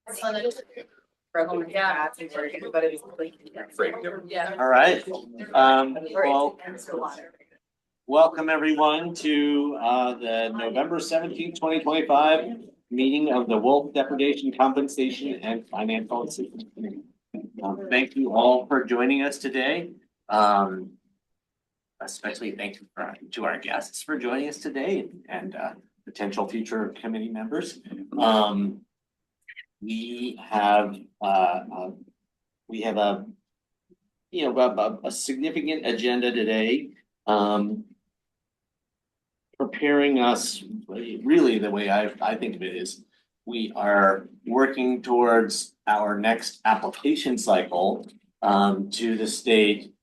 Yeah. All right. Well, welcome everyone to the November 17th, 2025 meeting of the Wolf Depredation Compensation and Financial Assistance Committee. Thank you all for joining us today. Especially thank you to our guests for joining us today and potential future committee members. We have a significant agenda today, preparing us. Really, the way I think of it is we are working towards our next application cycle to the state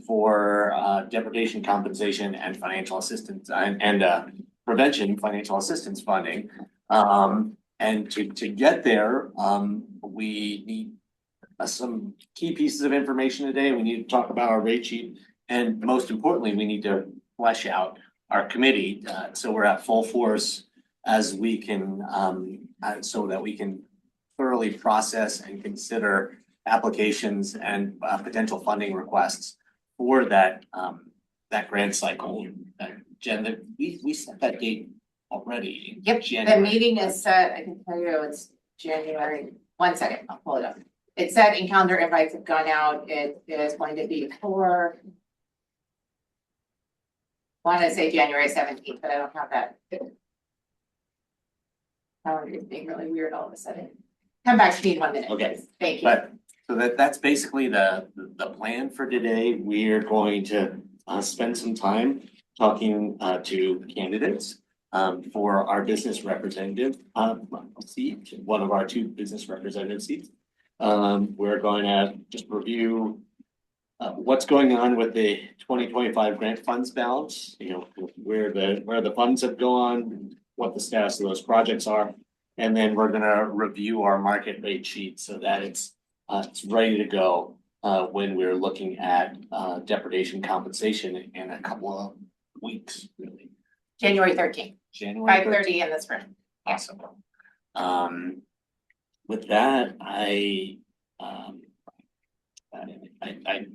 for depredation compensation and financial assistance and prevention financial assistance funding. And to get there, we need some key pieces of information today. We need to talk about our rate sheet, and most importantly, we need to flesh out our committee so we're at full force as we can, so that we can thoroughly process and consider applications and potential funding requests for that grant cycle. Jen, we set that date already. Yep, January. The meeting is set, I can tell you it's January. 1 second, I'll pull it up. It's set and calendar invites have gone out. It is going to be for, I want to say January 17th, but I don't have that. Calendar is being really weird all of a sudden. Come back to me in 1 minute. Okay. Thank you. But so that's basically the plan for today. We're going to spend some time talking to candidates for our business representative seat, one of our 2 business representative seats. We're going to just review what's going on with the 2025 grant funds balance, where the funds have gone, what the status of those projects are. And then we're going to review our market rate sheet so that it's ready to go when we're looking at depredation compensation in a couple of weeks, really. January 13th. January 5:30 in this room. Awesome. With that, I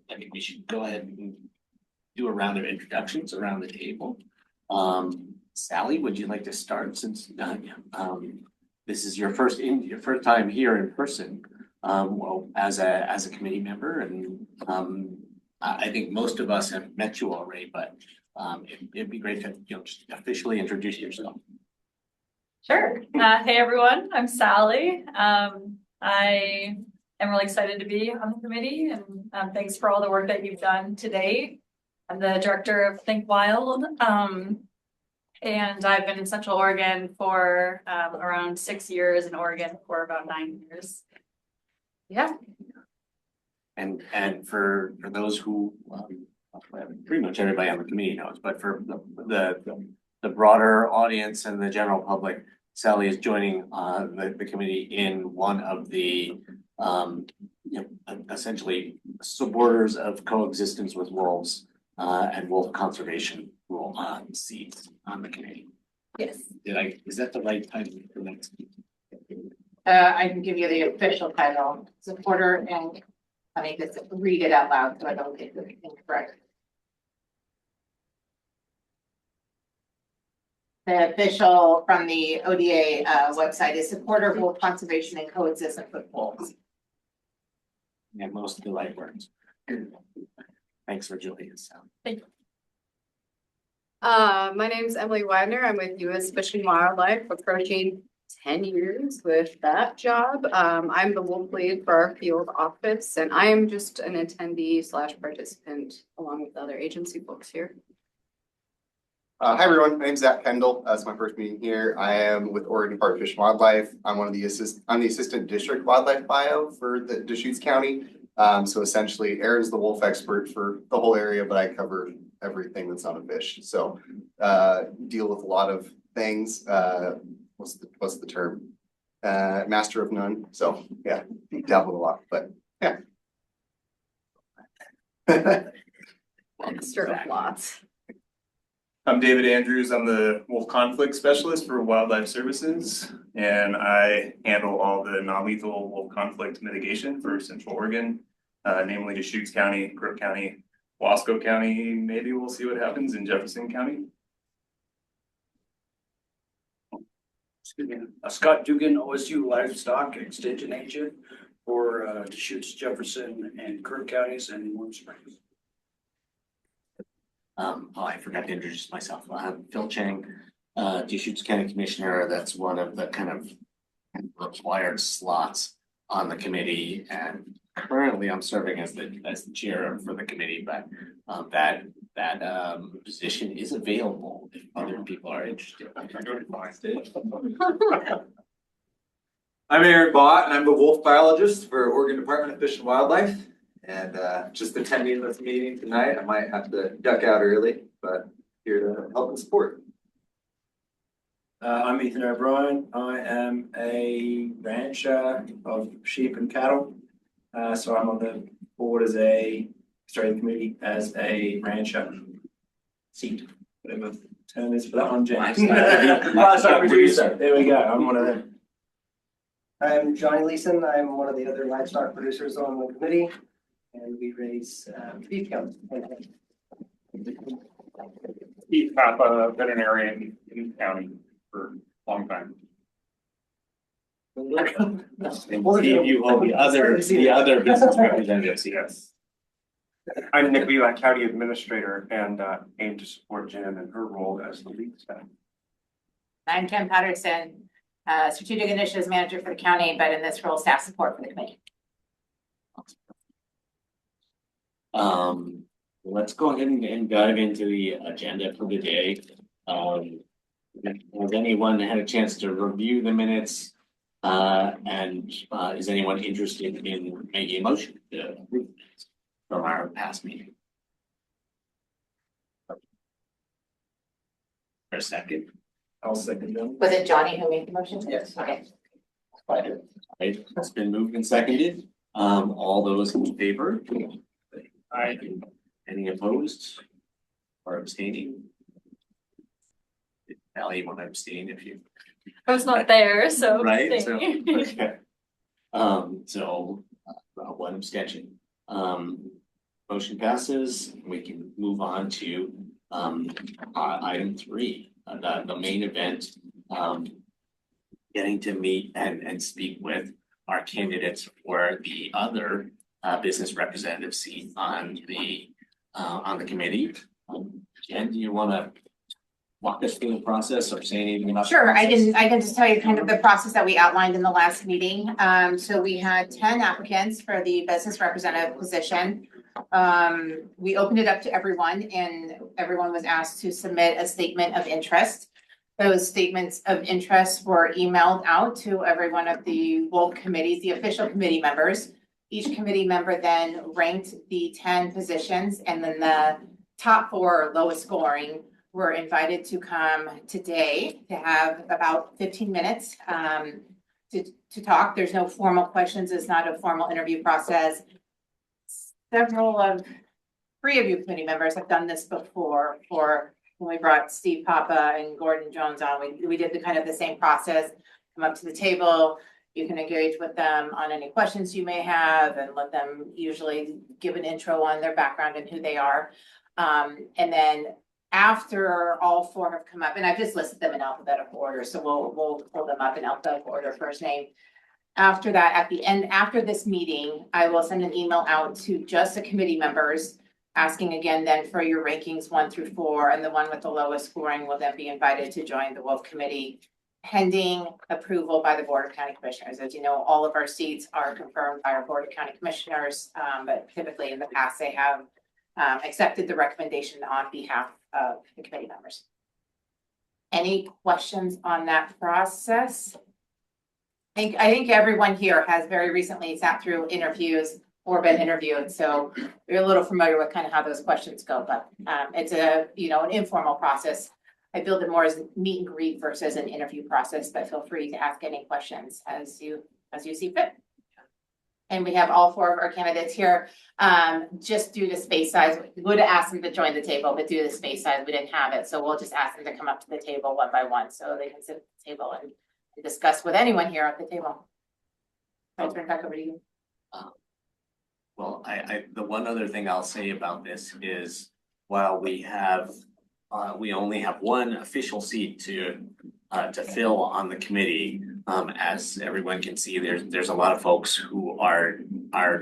think we should go ahead and do a round of introductions around the table. Sally, would you like to start since this is your first time here in person? Well, as a committee member, and I think most of us have met you already, but it'd be great to just officially introduce yourself. Sure. Hey everyone, I'm Sally. I am really excited to be on the committee, and thanks for all the work that you've done today. I'm the director of Think Wild, and I've been in Central Oregon for around 6 years, in Oregon for about 9 years. Yeah. And for those who pretty much everybody on the committee knows, but for the broader audience and the general public, Sally is joining the committee in one of the essentially supporters of coexistence with wolves and wolf conservation rule seats on the committee. Yes. Is that the right title for next? I can give you the official title, supporter, and let me just read it out loud so I don't get the incorrect. The official from the ODA website is supporter of wolf conservation and coexistence with wolves. Yeah, most of the right words. Thanks for joining us, Sally. Thank you. My name is Emily Wagner. I'm with U.S. Fish and Wildlife, approaching 10 years with that job. I'm the wolf lead for our field office, and I am just an attendee / participant along with the other agency folks here. Hi everyone, my name is Zach Kendall. It's my first meeting here. I am with Oregon Department of Fish and Wildlife. I'm the assistant district wildlife bio for the Deschutes County. So essentially, Aaron's the wolf expert for the whole area, but I cover everything that's not a fish. So deal with a lot of things. What's the term? Master of none. So yeah, dabbled a lot, but yeah. Master of lots. I'm David Andrews. I'm the wolf conflict specialist for Wildlife Services, and I handle all the non-lethal wolf conflict mitigation for Central Oregon, namely Deschutes County, Crook County, Wasco County. Maybe we'll see what happens in Jefferson County. Excuse me, Scott Dugan, OSU Livestock Extension Agent for Deschutes, Jefferson, and Kirk counties and Warm Springs. I forgot to introduce myself. I'm Phil Chang, Deschutes County Commissioner. That's one of the kind of required slots on the committee, and currently I'm serving as the chair for the committee, but that position is available if other people are interested. I'm Aaron Bott, and I'm the wolf biologist for Oregon Department of Fish and Wildlife. And just attending this meeting tonight, I might have to duck out early, but here to help and support. I'm Ethan O'Brien. I am a rancher of sheep and cattle. So I'm on the board as the committee as a rancher. Seat, whatever the term is for that one, James. Livestock producer. There we go. I'm one of them. I'm Johnny Leeson. I'm one of the other livestock producers on the committee, and we raise beef cattle. Keith Papa, veterinarian in the county for a long time. And Steve, you hold the other business representatives. Yes. I'm Nick Leland, County Administrator, and aim to support Jen in her role as the lead staff. I'm Kim Patterson, Strategic Initiatives Manager for the county, but in this role, staff support for the committee. Let's go ahead and dive into the agenda for the day. Has anyone had a chance to review the minutes? And is anyone interested in making a motion to approve minutes from our past meeting? For a second. I'll second them. Was it Johnny who made the motion? Yes. Okay. Right, it's been moved and seconded. All those in favor? Aye. Any opposed or abstaining? Ally, you want to abstain if you? I was not there, so. Right, so, stay. okay. So, one abstention. Motion passes. We can move on to, item 3, the main event. Getting to meet and speak with our candidates for the other, business representative seat on the committee. Jen, do you want to walk us through the process or say anything about? Sure, I can just tell you kind of the process that we outlined in the last meeting. So we had 10 applicants for the business representative position. We opened it up to everyone and everyone was asked to submit a statement of interest. Those statements of interest were emailed out to every one of the wolf committees, the official committee members. Each committee member then ranked the 10 positions, and then the top 4 lowest scoring were invited to come today to have about 15 minutes to talk. There's no formal questions. It's not a formal interview process. 3 of you committee members have done this before for when we brought Steve Papa and Gordon Jones on. We did the kind of the same process. Come up to the table. You can engage with them on any questions you may have and let them usually give an intro on their background and who they are. And then after all 4 have come up, and I've just listed them in alphabetical order, so we'll pull them up in alphabetical order, first name. After that, at the end, after this meeting, I will send an email out to just the committee members, asking again then for your rankings 1 through 4, and the one with the lowest scoring will then be invited to join the Wolf Committee, pending approval by the Board of County Commissioners. As you know, all of our seats are confirmed by our Board of County Commissioners, but typically in the past they have accepted the recommendation on behalf of the committee members. Any questions on that process? I think everyone here has very recently sat through interviews or been interviewed, so you're a little familiar with kind of how those questions go, but it's an informal process. I build it more as a meet and greet versus an interview process, but feel free to ask any questions as you see fit. And we have all 4 of our candidates here. Just due to space size, we would have asked them to join the table, but due to space size, we didn't have it. So we'll just ask them to come up to the table one by one, so they can sit at the table and discuss with anyone here at the table. I'll turn it back over to you. Well, the one other thing I'll say about this is, while we have, we only have one official seat to fill on the committee. As everyone can see, there's a lot of folks who are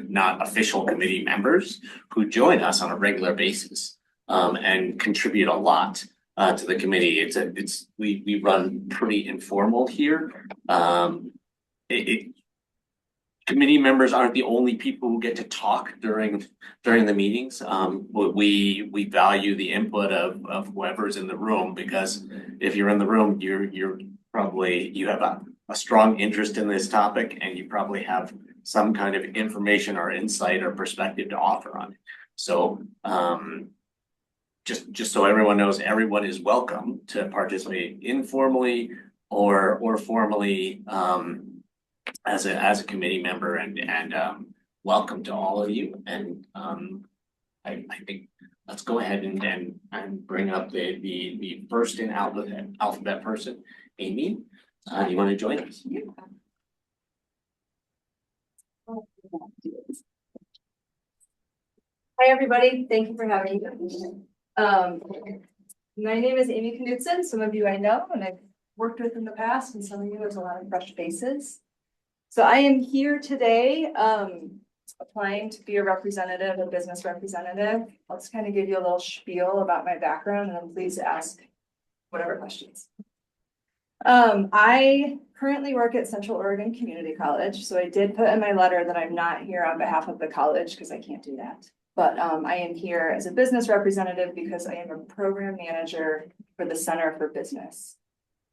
not official committee members who join us on a regular basis, and contribute a lot to the committee. We run pretty informal here. Committee members aren't the only people who get to talk during the meetings. We value the input of whoever's in the room, because if you're in the room, you're probably, you have a strong interest in this topic, and you probably have some kind of information or insight or perspective to offer on it. So just so everyone knows, everyone is welcome to participate informally or formally, as a committee member, and welcome to all of you. And I think let's go ahead and bring up the first in alphabet person. Amy, you want to join us? Hi, everybody. Thank you for having me. My name is Amy Knudsen. Some of you I know and I've worked with in the past, and some of you there's a lot of fresh faces. So I am here today applying to be a representative, a business representative. I'll just kind of give you a little spiel about my background, and then please ask whatever questions. I currently work at Central Oregon Community College, so I did put in my letter that I'm not here on behalf of the college because I can't do that. But I am here as a business representative because I am a program manager for the Center for Business.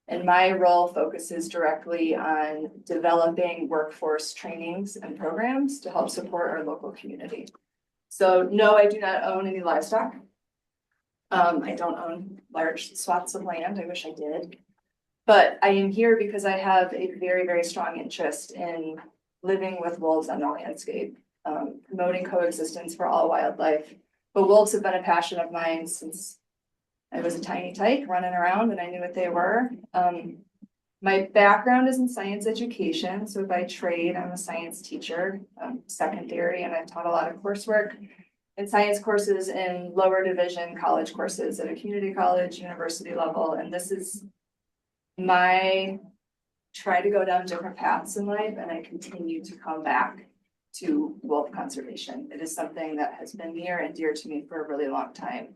And my role focuses directly on developing workforce trainings and programs to help support our local community. So no, I do not own any livestock. I don't own large swaths of land. I wish I did. But I am here because I have a very, very strong interest in living with wolves on the landscape, promoting coexistence for all wildlife. But wolves have been a passion of mine since I was a tiny tyke running around and I knew what they were. My background is in science education. So by trade, I'm a science teacher, secondary, and I've taught a lot of coursework and science courses in lower division college courses at a community college, university level. And this is my try to go down different paths in life, and I continue to come back to wolf conservation. It is something that has been near and dear to me for a really long time.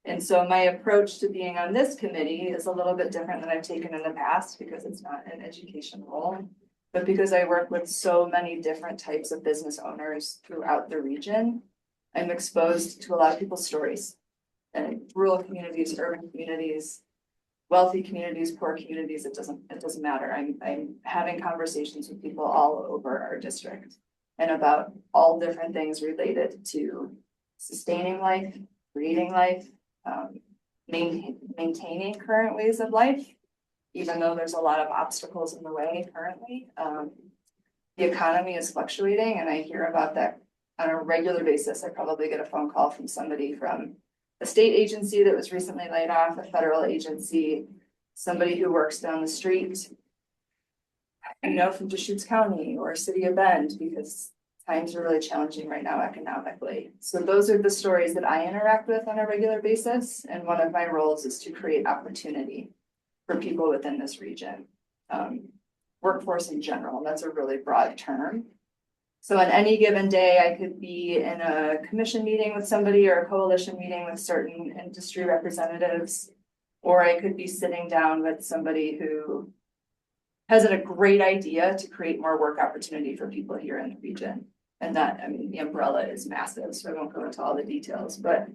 And so my approach to being on this committee is a little bit different than I've taken in the past, because it's not an education role, but because I work with so many different types of business owners throughout the region, I'm exposed to a lot of people's stories, and rural communities, urban communities, wealthy communities, poor communities, it doesn't matter. I'm having conversations with people all over our district and about all different things related to sustaining life, creating life, maintaining current ways of life, even though there's a lot of obstacles in the way currently. The economy is fluctuating, and I hear about that on a regular basis. I probably get a phone call from somebody from a state agency that was recently laid off, a federal agency, somebody who works down the street, from Deschutes County or City of Bend, because times are really challenging right now economically. So those are the stories that I interact with on a regular basis. And one of my roles is to create opportunity for people within this region. Workforce in general, that's a really broad term. So on any given day, I could be in a commission meeting with somebody or a coalition meeting with certain industry representatives, or I could be sitting down with somebody who has a great idea to create more work opportunity for people here in the region. And that, the umbrella is massive, so I won't go into all the details, but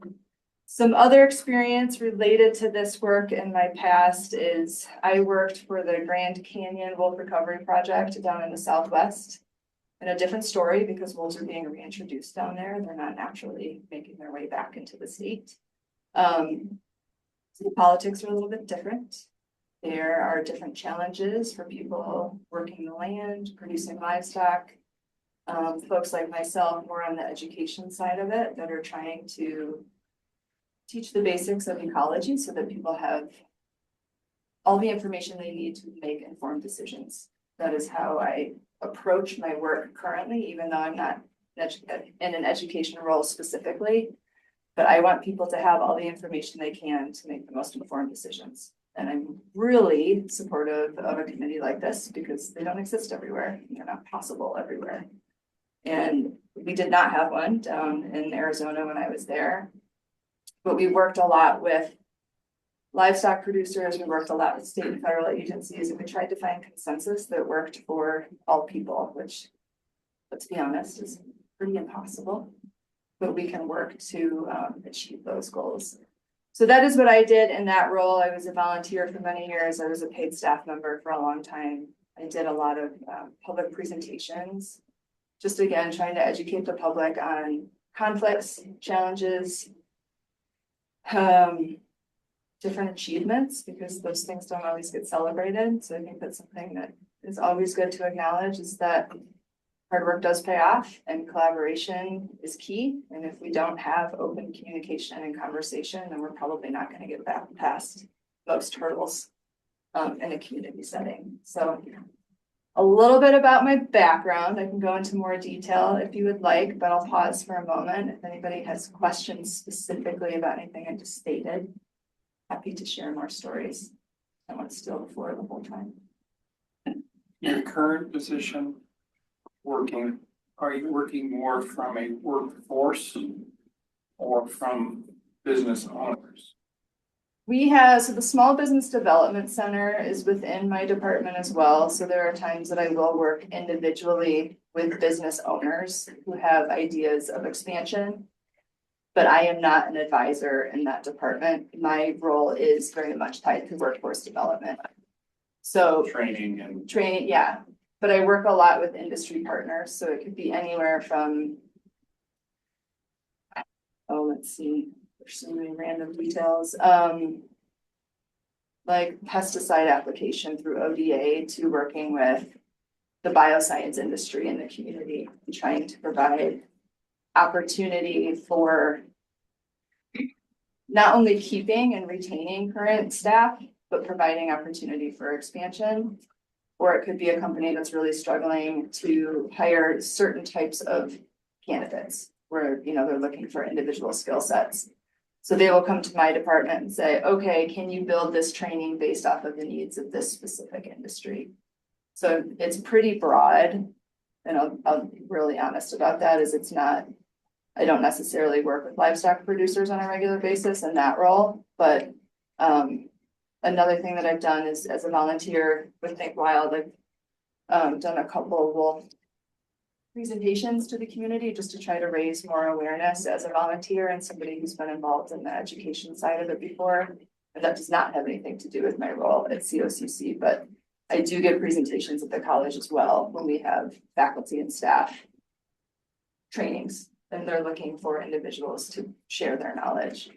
some other experience related to this work in my past is I worked for the Grand Canyon Wolf Recovery Project down in the Southwest. And a different story, because wolves are being reintroduced down there. They're not naturally making their way back into the state. So the politics are a little bit different. There are different challenges for people working the land, producing livestock. folks like myself more on the education side of it that are trying to teach the basics of ecology so that people have all the information they need to make informed decisions. That is how I approach my work currently, even though I'm not in an education role specifically. But I want people to have all the information they can to make the most informed decisions. And I'm really supportive of a committee like this because they don't exist everywhere. They're not possible everywhere. And we did not have one down in Arizona when I was there. But we worked a lot with livestock producers, we worked a lot with state and federal agencies, and we tried to find consensus that worked for all people, which, let's be honest, is pretty impossible. But we can work to achieve those goals. So that is what I did in that role. I was a volunteer for many years. I was a paid staff member for a long time. I did a lot of public presentations, just again, trying to educate the public on conflicts, challenges, different achievements, because those things don't always get celebrated. So I think that's something that is always good to acknowledge, is that hard work does pay off and collaboration is key. And if we don't have open communication and conversation, then we're probably not going to get back past most hurdles in a community setting. So a little bit about my background. I can go into more detail if you would like, but I'll pause for a moment. If anybody has questions specifically about anything I just stated, happy to share more stories. I want to steal the floor the whole time. Your current position working, are you working more from a workforce or from business owners? We have, so the Small Business Development Center is within my department as well. So there are times that I will work individually with business owners who have ideas of expansion. But I am not an advisor in that department. My role is very much tied to workforce development. So training, yeah. But I work a lot with industry partners. So it could be anywhere from, let's see, there's so many random details. Like pesticide application through ODA to working with the bioscience industry in the community, and trying to provide opportunity for not only keeping and retaining current staff, but providing opportunity for expansion. Or it could be a company that's really struggling to hire certain types of candidates where, they're looking for individual skill sets. So they will come to my department and say, okay, can you build this training based off of the needs of this specific industry? So it's pretty broad. And I'll be really honest about that, is it's not, I don't necessarily work with livestock producers on a regular basis in that role, but another thing that I've done is, as a volunteer with Think Wild, I've done a couple of wolf presentations to the community just to try to raise more awareness as a volunteer and somebody who's been involved in the education side of it before. And that does not have anything to do with my role at COCC, but I do give presentations at the college as well when we have faculty and staff trainings, and they're looking for individuals to share their knowledge.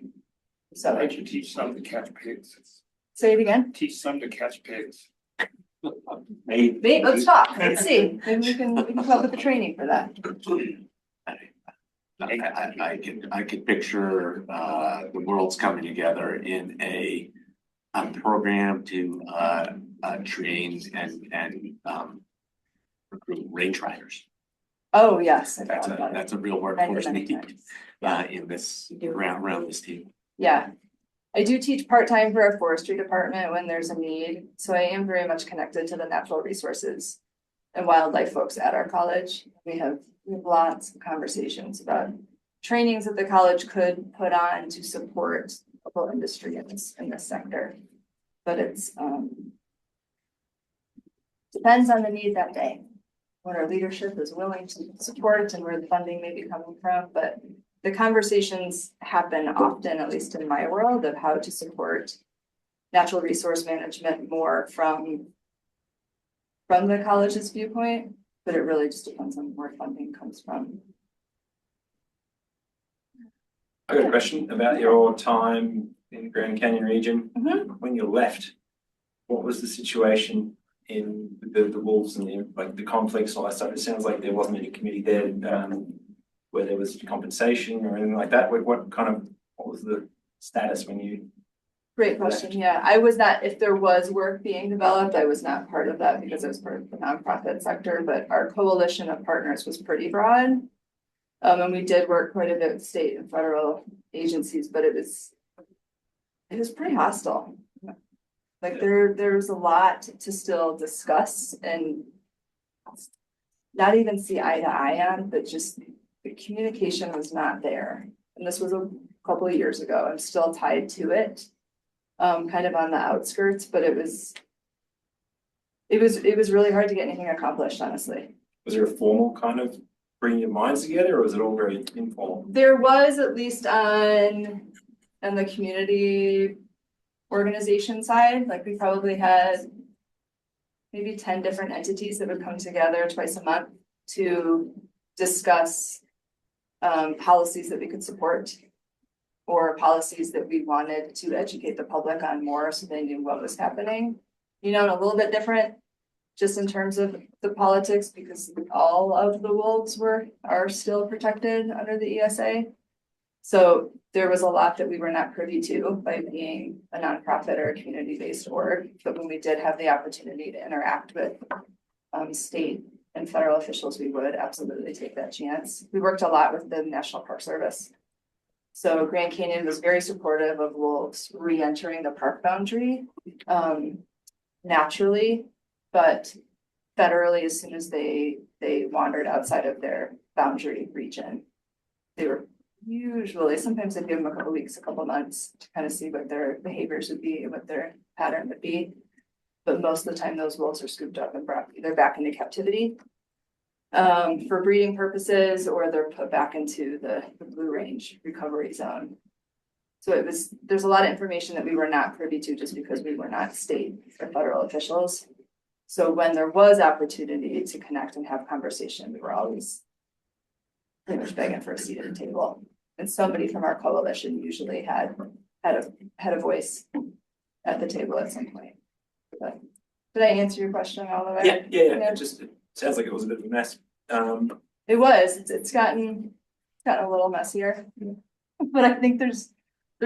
So Why don't you teach some to catch pigs? Say it again. Teach some to catch pigs. Wait, let's talk. Let's see. Maybe we can come up with the training for that. I could picture the world's coming together in a program to train and recruit range riders. Oh, yes. That's a real workforce need in this around this team. Yeah. I do teach part-time for our forestry department when there's a need. So I am very much connected to the natural resources and wildlife folks at our college. We have lots of conversations about trainings that the college could put on to support local industry in this sector. But it's depends on the need that day, what our leadership is willing to support and where the funding may be coming from. But the conversations happen often, at least in my world, of how to support natural resource management more from the college's viewpoint, but it really just depends on where funding comes from. I got a question about your time in the Grand Canyon region. Mhm. When you left, what was the situation in the wolves and the conflicts and all that stuff? It sounds like there wasn't any committee there, where there was compensation or anything like that. What was the status when you? Great question. Yeah, I was not, if there was work being developed, I was not part of that because I was part of the nonprofit sector, but our coalition of partners was pretty broad. And we did work quite a bit with state and federal agencies, but it was pretty hostile. Like there's a lot to still discuss and not even see eye to eye on, but just the communication was not there. And this was a couple of years ago. I'm still tied to it. Kind of on the outskirts, but it was really hard to get anything accomplished, honestly. Was there a formal kind of bringing your minds together, or was it all very informal? There was, at least on the community organization side, like we probably had maybe 10 different entities that would come together twice a month to discuss policies that we could support, or policies that we wanted to educate the public on more so they knew what was happening. You know, and a little bit different just in terms of the politics, because all of the wolves are still protected under the ESA. So there was a lot that we were not privy to by being a nonprofit or a community-based org. But when we did have the opportunity to interact with state and federal officials, we would absolutely take that chance. We worked a lot with the National Park Service. So Grand Canyon was very supportive of wolves re-entering the park boundary naturally, but federally, as soon as they wandered outside of their boundary region, they were usually, sometimes I'd give them a couple weeks, a couple months to kind of see what their behaviors would be and what their pattern would be. But most of the time, those wolves are scooped up and brought either back into captivity for breeding purposes, or they're put back into the Blue Range recovery zone. So there's a lot of information that we were not privy to just because we were not state or federal officials. So when there was opportunity to connect and have conversation, we were always pretty much begging for a seat at the table. And somebody from our coalition usually had a voice at the table at some point. But did I answer your question all the way? Yeah. It sounds like it was a bit of a mess. It was. It's gotten a little messier, but I think there's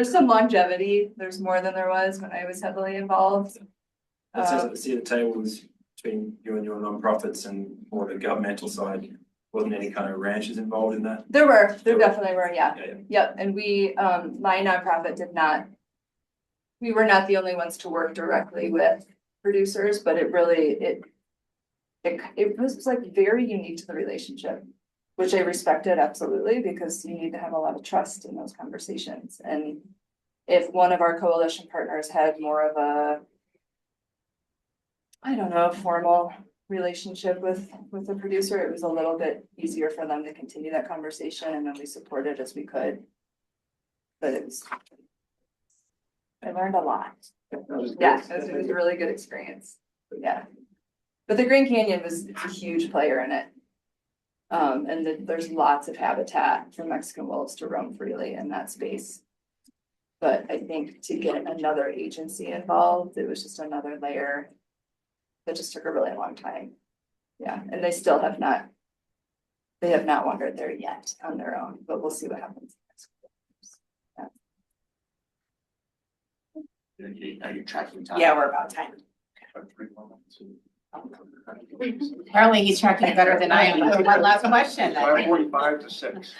some longevity. There's more than there was when I was heavily involved. It sounds like the seat at the table was between you and your nonprofits and more the governmental side. Wasn't any kind of ranches involved in that? There definitely were, yeah. Yep, and we, my nonprofit did not, we were not the only ones to work directly with producers, but it really, it was like very unique to the relationship, which I respected absolutely, because you need to have a lot of trust in those conversations. And if one of our coalition partners had more of a, I don't know, formal relationship with the producer, it was a little bit easier for them to continue that conversation, and then we supported as we could. But I learned a lot. Yeah, it was a really good experience. Yeah. But the Grand Canyon was a huge player in it. And there's lots of habitat for Mexican wolves to roam freely in that space. But I think to get another agency involved, it was just another layer that just took a really long time. Yeah, and they still have not, wandered there yet on their own, but we'll see what happens. Are you tracking time? Yeah, we're about time. Apparently he's tracking better than I am. One last question. 5:45 to 6.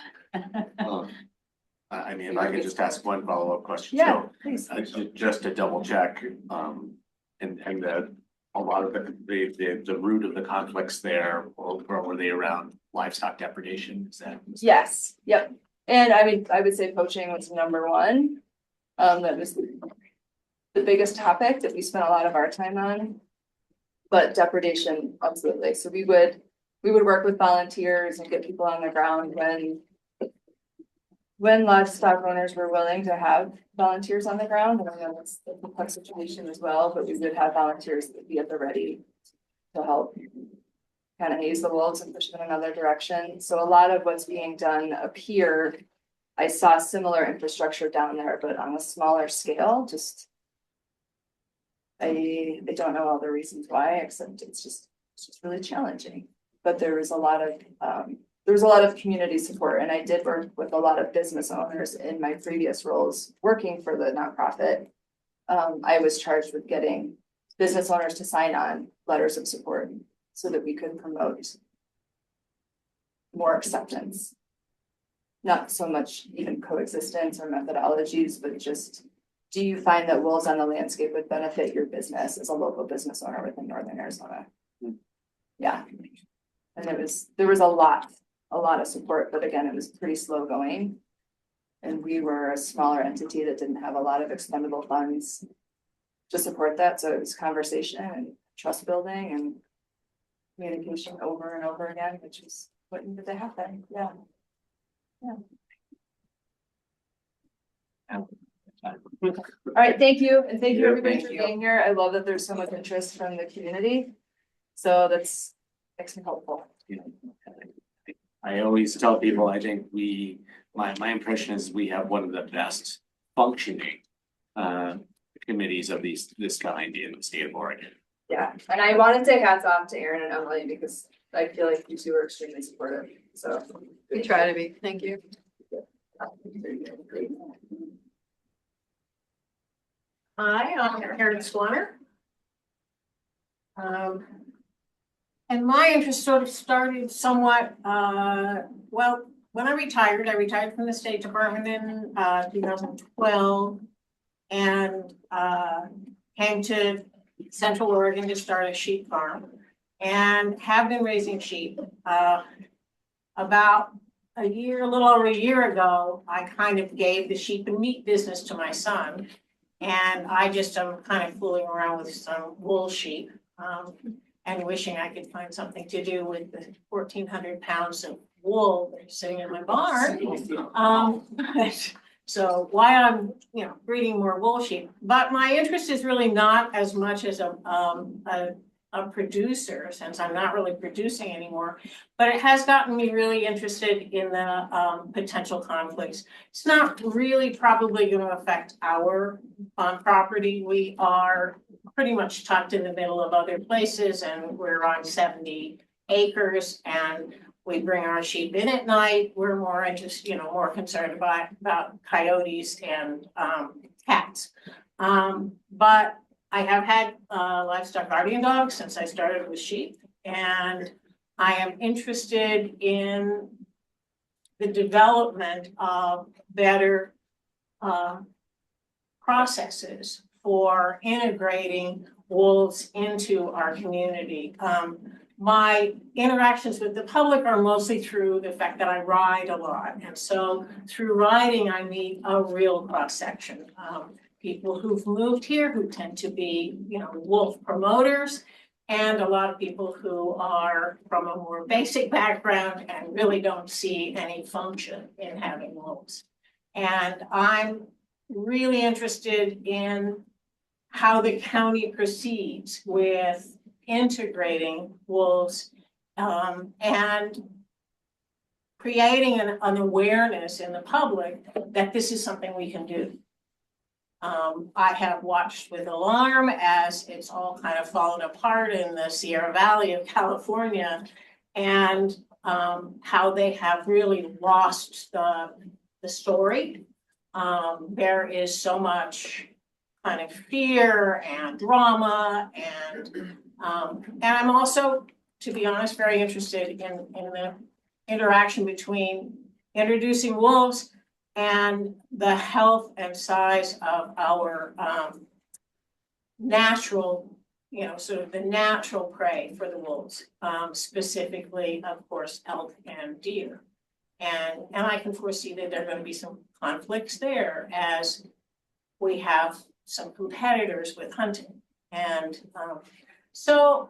I mean, if I could just ask one follow-up question. Yeah, So, please. just to double check, and a lot of the root of the conflicts there, or were they around livestock depredation? Is that? Yes, yep. And I mean, I would say poaching was number one. That was the biggest topic that we spent a lot of our time on. But depredation, absolutely. So we would work with volunteers and get people on the ground when livestock owners were willing to have volunteers on the ground. And I know that's a complex situation as well, but we would have volunteers that would be at the ready to help kind of haze the wolves and push them in another direction. So a lot of what's being done up here, I saw similar infrastructure down there, but on a smaller scale, just I don't know all the reasons why, except it's just really challenging. But there was a lot of community support, and I did work with a lot of business owners in my previous roles working for the nonprofit. I was charged with getting business owners to sign on letters of support so that we could promote more acceptance. Not so much even coexistence or methodologies, but just, do you find that wolves on the landscape would benefit your business as a local business owner within Northern Arizona? Yeah. And there was a lot of support, but again, it was pretty slow going. And we were a smaller entity that didn't have a lot of expendable funds to support that. So it was conversation and trust building and communication over and over again, which is what needed to happen. Yeah. Yeah. All right, thank you. And thank you Yeah, everybody thank for you. being here. I love that there's so much interest from the community. So that's makes me hopeful. I always tell people, I think my impression is we have one of the best functioning committees of this kind in the state of Oregon. Yeah, and I want to say hats off to Aaron and Emily because I feel like you two are extremely supportive. So We try to be, thank you. Hi, I'm Karen Swanner. And my interest sort of started somewhat, well, when I retired from the State Department in 2012 and came to Central Oregon to start a sheep farm and have been raising sheep. About a little over a year ago, I kind of gave the sheep and meat business to my son. And I just am kind of fooling around with some wool sheep and wishing I could find something to do with the 1,400 pounds of wool that's sitting in my barn. So why I'm, breeding more wool sheep. But my interest is really not as much as a producer, since I'm not really producing anymore, but it has gotten me really interested in the potential conflicts. It's not really probably going to affect our property. We are pretty much tucked in the middle of other places, and we're on 70 acres, and we bring our sheep in at night. We're more interested, more concerned about coyotes and cats. But I have had livestock guardian dogs since I started with sheep, and I am interested in the development of better processes for integrating wolves into our community. My interactions with the public are mostly through the fact that I ride a lot. And so through riding, I meet a real cross section. People who've moved here who tend to be, wolf promoters, and a lot of people who are from a more basic background and really don't see any function in having wolves. And I'm really interested in how the county proceeds with integrating wolves and creating an awareness in the public that this is something we can do. I have watched with alarm as it's all kind of fallen apart in the Sierra Valley of California, and how they have really lost the story. There is so much kind of fear and drama, and I'm also, to be honest, very interested in the interaction between introducing wolves and the health and size of our natural, sort of the natural prey for the wolves, specifically, of course, elk and deer. And I can foresee that there are going to be some conflicts there as we have some competitors with hunting. And so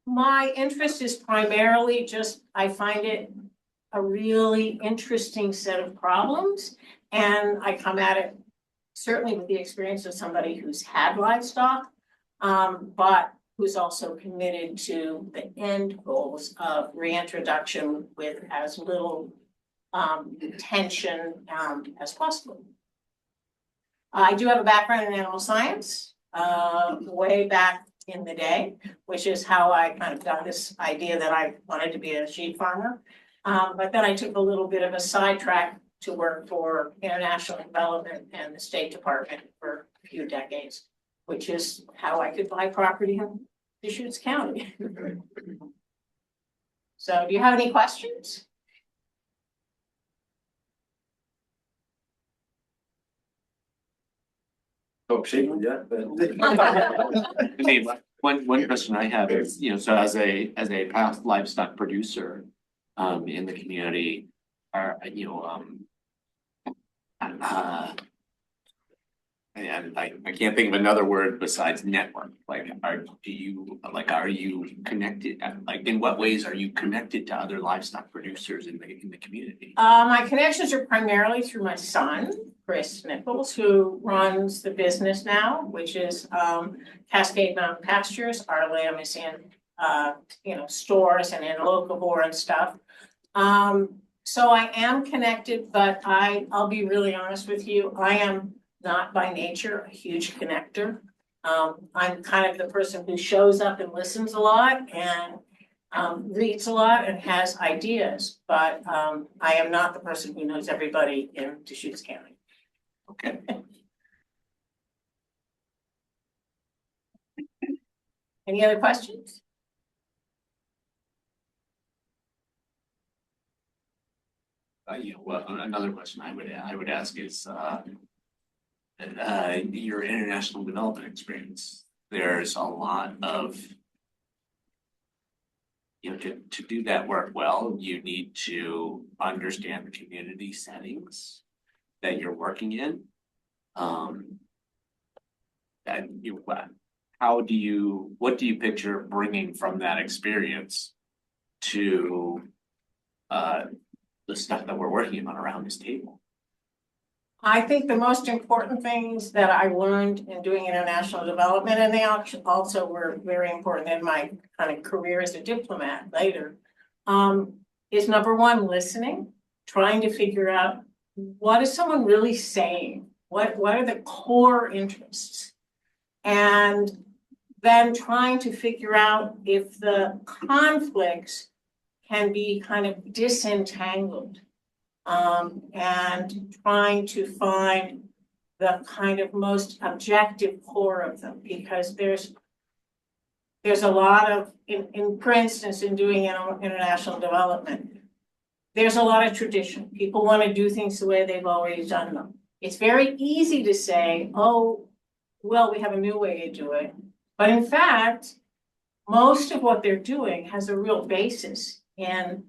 my interest is primarily just, I find it a really interesting set of problems. And I come at it certainly with the experience of somebody who's had livestock, but who's also committed to the end goals of reintroduction with as little tension as possible. I do have a background in animal science. way back in the day, which is how I kind of got this idea that I wanted to be a sheep farmer. But then I took a little bit of a sidetrack to work for international development and the State Department for a few decades, which is how I could buy property in Deschutes County. So do you have any questions? Oh, shape, yeah, but. I mean, one question I have is, so as a past livestock producer, in the community, are, and I can't think of another word besides network, like, are you connected, like, in what ways are you connected to other livestock producers in the community? My connections are primarily through my son, Chris Nichols, who runs the business now, which is Cascade Mountain Pastures. Our lamb is in stores and in locavore and stuff. So I am connected, but I'll be really honest with you, I am not by nature a huge connector. I'm kind of the person who shows up and listens a lot and reads a lot and has ideas, but I am not the person who knows everybody in Deschutes County. Okay. Any other questions? Another question I would ask is, your international development experience. There's a lot of, to do that work well, you need to understand the community settings that you're working in. And what do you picture bringing from that experience to the stuff that we're working on around this table? I think the most important things that I learned in doing international development, and they also were very important in my kind of career as a diplomat later, is number one, listening, trying to figure out what is someone really saying? What are the core interests? And then trying to figure out if the conflicts can be kind of disentangled. And trying to find the kind of most objective core of them, because there's a lot of, for instance, in doing international development, there's a lot of tradition. People want to do things the way they've always done them. It's very easy to say, oh, well, we have a new way to do it. But in fact, most of what they're doing has a real basis in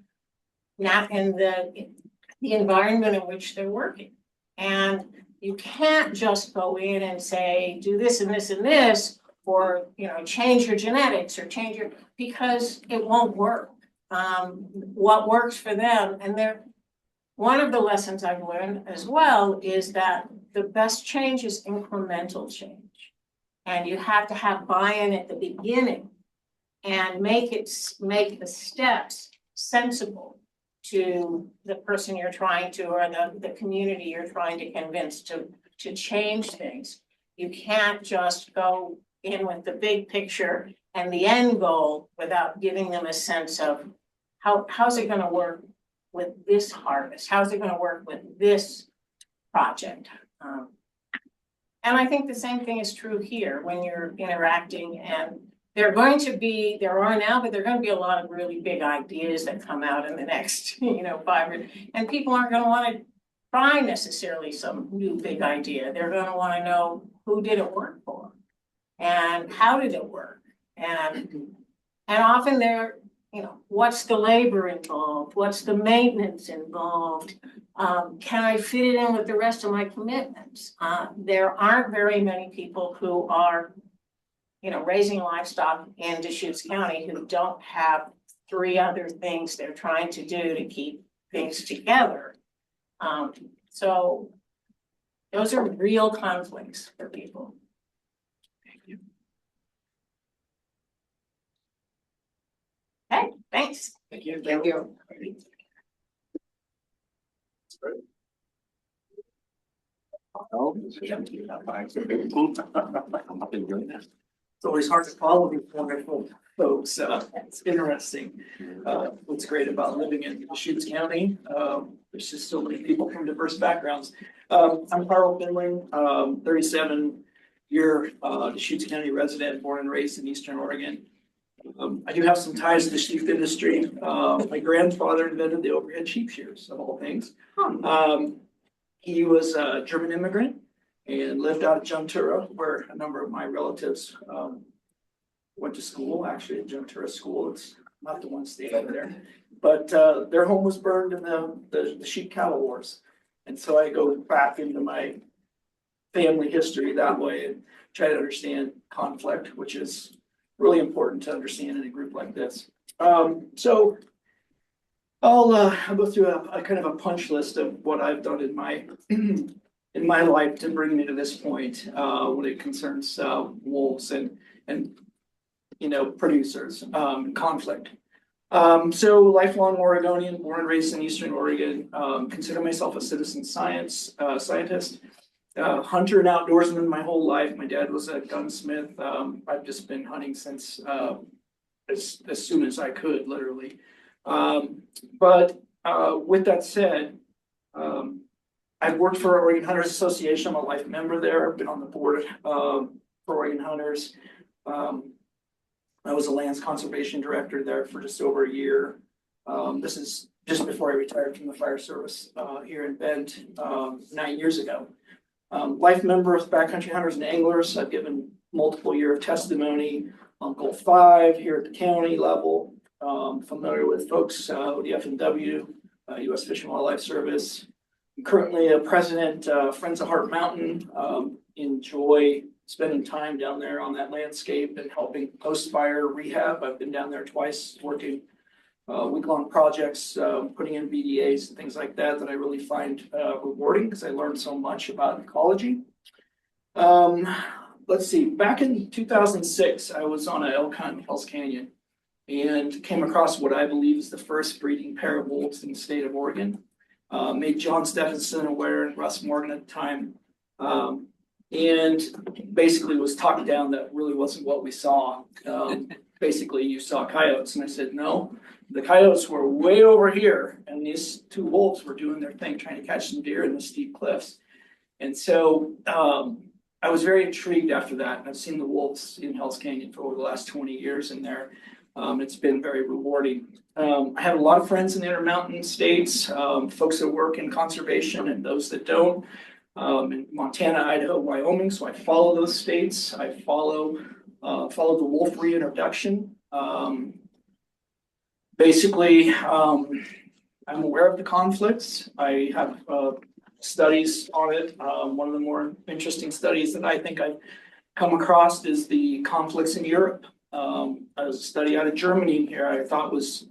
the environment in which they're working. And you can't just go in and say, do this and this and this, or, change your genetics or because it won't work. What works for them, and one of the lessons I've learned as well is that the best change is incremental change. And you have to have buy-in at the beginning and make the steps sensible to the person you're trying to, or the community you're trying to convince to change things. You can't just go in with the big picture and the end goal without giving them a sense of how's it going to work with this harvest? How's it going to work with this project? And I think the same thing is true here when you're interacting, and there are now, but there are going to be a lot of really big ideas that come out in the next, 5 years. And people aren't going to want to try necessarily some new big idea. They're going to want to know who did it work for and how did it work. And often what's the labor involved? What's the maintenance involved? Can I fit it in with the rest of my commitments? There aren't very many people who are raising livestock in Deschutes County who don't have 3 other things they're trying to do to keep things together. So those are real conflicts for people. Thank you. Okay, thanks. Thank you. Thank you. It's always hard to follow these wonderful folks. It's interesting. What's great about living in Deschutes County, there's just so many people from diverse backgrounds. I'm Carl Finley, 37-year Deschutes County resident, born and raised in Eastern Oregon. I do have some ties to the sheep industry. My grandfather invented the overhead sheep shears, of all things. He was a German immigrant and lived out of Juntura, where a number of my relatives went to school, actually at Juntura School. It's not the one state over there. But their home was burned in the sheep cattle wars. And so I go back into my family history that way and try to understand conflict, which is really important to understand in a group like this. So I'll go through a kind of a punch list of what I've done in my in my life to bring me to this point when it concerns wolves and producers conflict. So lifelong Oregonian, born and raised in Eastern Oregon, consider myself a citizen scientist. Hunter and outdoorsman my whole life. My dad was a gunsmith. I've just been hunting since as soon as I could, literally. But with that said, I've worked for Oregon Hunters Association. I'm a life member there. I've been on the board for Oregon Hunters. I was a lands conservation director there for just over a year. This is just before I retired from the fire service here in Bend 9 years ago. Life member of Backcountry Hunters and Anglers. I've given multiple year of testimony on Goal 5 here at the county level. Familiar with folks with the FNW, U.S. Fish and Wildlife Service. I'm currently a president, Friends of Heart Mountain. Enjoy spending time down there on that landscape and helping post-fire rehab. I've been down there twice working week-long projects, putting in BDAs and things like that I really find rewarding because I learned so much about ecology. Let's see, back in 2006, I was on an elk hunt in Hell's Canyon and came across what I believe is the first breeding pair of wolves in the state of Oregon. Made John Stephenson aware and Russ Morgan at the time. And basically was talked down that really wasn't what we saw. Basically, you saw coyotes, and I said, no, the coyotes were way over here, and these two wolves were doing their thing, trying to catch some deer in the steep cliffs. And so I was very intrigued after that. I've seen the wolves in Hell's Canyon for over the last 20 years in there. It's been very rewarding. I have a lot of friends in the Intermountain states, folks that work in conservation and those that don't. In Montana, Idaho, Wyoming, so I follow those states. I follow the wolf reintroduction. Basically, I'm aware of the conflicts. I have studies on it. One of the more interesting studies that I think I've come across is the conflicts in Europe. I was a study out of Germany here I thought was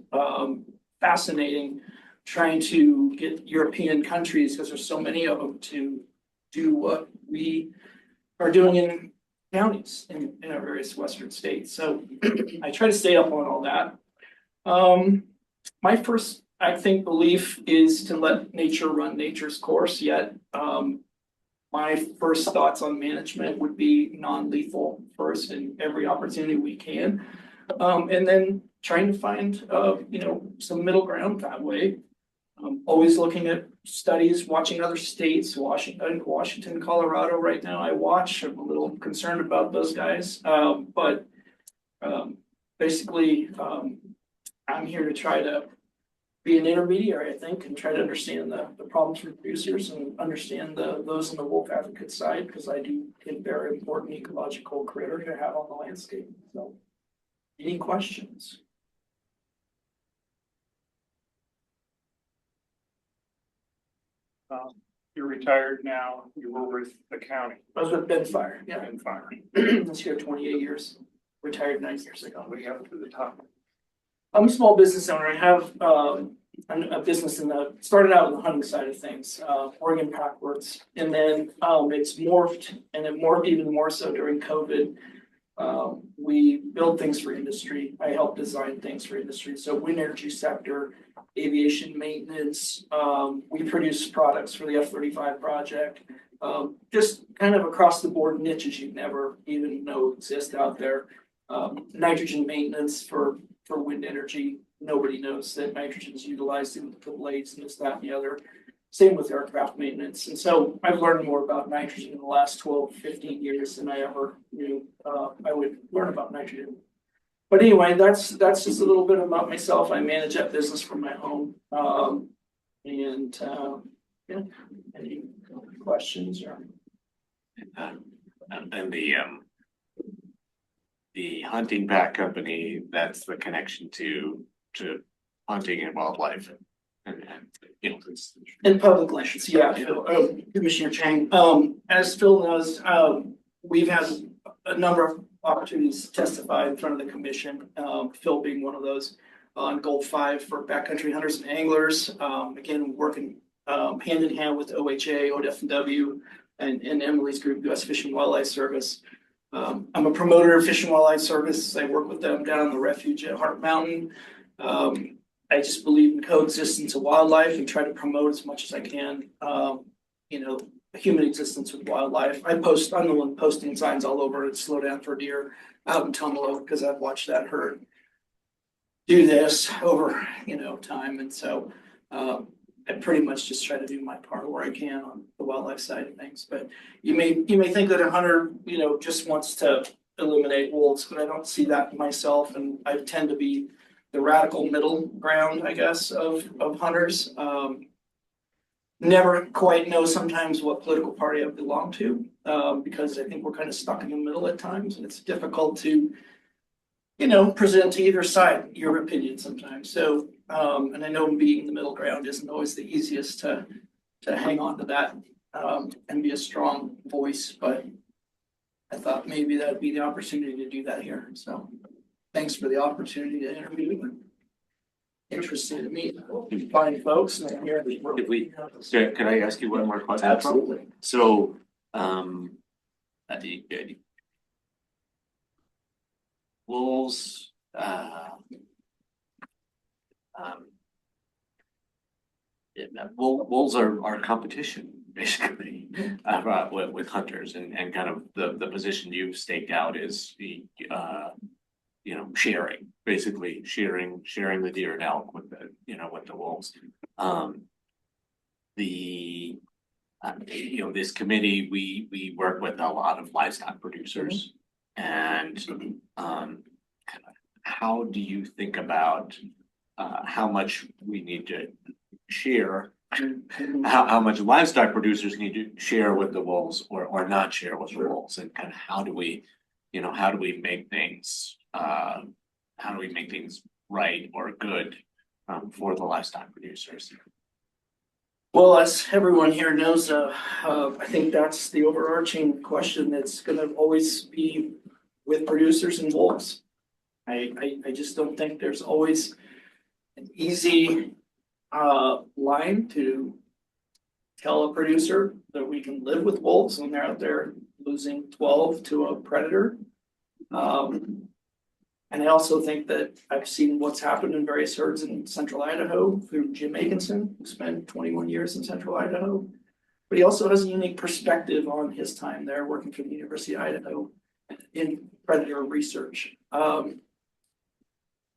fascinating, trying to get European countries, because there's so many of them, to do what we are doing in counties in our various Western states. So I try to stay up on all that. My first, I think, belief is to let nature run nature's course, yet my first thoughts on management would be non-lethal first in every opportunity we can. And then trying to find, some middle ground that way. Always looking at studies, watching other states, Washington, Colorado right now I'm a little concerned about those guys. But basically, I'm here to try to be an intermediary, I think, and try to understand the problems for producers and understand those on the wolf advocate side, because I do think they're an important ecological critter to have on the landscape. So, any questions? You're retired now, you were with the county. I was with Ben Fire, yeah. And fire. I was here 28 years, retired 9 years ago. We have to the top. I'm a small business owner. I have a business started out on the hunting side of things, Oregon Packwords, and then it's morphed, and it morphed even more so during COVID. We build things for industry. I help design things for industry. So wind energy sector, aviation maintenance. We produce products for the F-35 project. just kind of across the board niches you never even know exist out there. Nitrogen maintenance for wind energy. Nobody knows that nitrogen is utilized in the blades and this, that, and the other. Same with aircraft maintenance. And so I've learned more about nitrogen in the last 12, 15 years than I ever knew I would learn about nitrogen. But anyway, that's just a little bit about myself. I manage that business from my home. Yeah, any questions or? And the hunting pack company, that's the connection to hunting and wildlife and you know, it's. In public lands, yeah, Commissioner Chang, as Phil knows, we've had a number of opportunities to testify in front of the commission, Phil being one of those. On Gold 5 for backcountry hunters and anglers, again, working hand in hand with OHA, ODFW, and Emily's group, US Fish and Wildlife Service. I'm a promoter of Fish and Wildlife Service. I work with them down in the refuge at Heart Mountain. I just believe in coexistence of wildlife and try to promote as much as I can, human existence with wildlife. I'm the one posting signs all over it, slow down for deer out in Tumalo, because I've watched that herd do this over, time. And so, I pretty much just try to do my part where I can on the wildlife side of things. But you may think that a hunter, just wants to eliminate wolves, but I don't see that myself. And I tend to be the radical middle ground, I guess, of hunters. Never quite know sometimes what political party I belong to, because I think we're kind of stuck in the middle at times, and it's difficult to, present to either side your opinion sometimes. So, and I know being the middle ground isn't always the easiest to hang on to that, and be a strong voice, but I thought maybe that'd be the opportunity to do that here. So thanks for the opportunity to interview and interested to meet fine folks. And here Could I ask you one more question? Absolutely. So, wolves, wolves are competition basically with hunters, and kind of the position you've staked out is the sharing, basically sharing the deer and elk with the wolves. This committee, we work with a lot of livestock producers, and how do you think about how much we need to share, how much livestock producers need to share with the wolves or not share with the wolves, and kind of how do we make things right or good for the livestock producers? Well, as everyone here knows, I think that's the overarching question that's going to always be with producers and wolves. I just don't think there's always an easy line to tell a producer that we can live with wolves when they're out there losing 12 to a predator. And I also think that I've seen what's happened in various herds in central Idaho through Jim Akinson, who spent 21 years in central Idaho. But he also has a unique perspective on his time there working for the University of Idaho in predator research.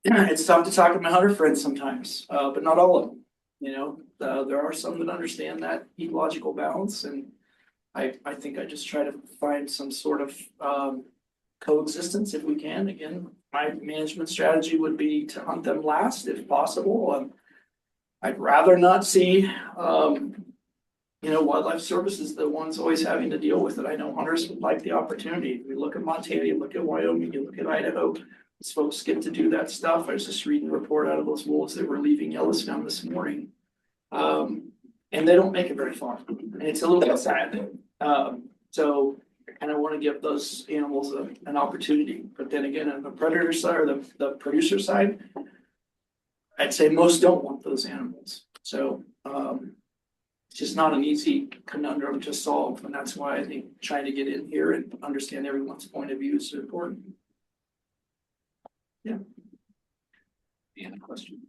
It's tough to talk to my hunter friends sometimes, but not all of them. There are some that understand that ecological balance, and I think I just try to find some sort of coexistence if we can. Again, my management strategy would be to hunt them last if possible. I'd rather not see, wildlife services, the ones always having to deal with it. I know hunters would like the opportunity. We look at Montana, you look at Wyoming, you look at Idaho. These folks get to do that stuff. I was just reading a report out of those wolves that were leaving Yellowstone this morning. And they don't make it very far. And it's a little bit sad. So I kind of want to give those animals an opportunity. But then again, on the predator side or the producer side, I'd say most don't want those animals. So it's just not an easy conundrum to solve. And that's why I think trying to get in here and understand everyone's point of view is so important. Yeah. Any other question?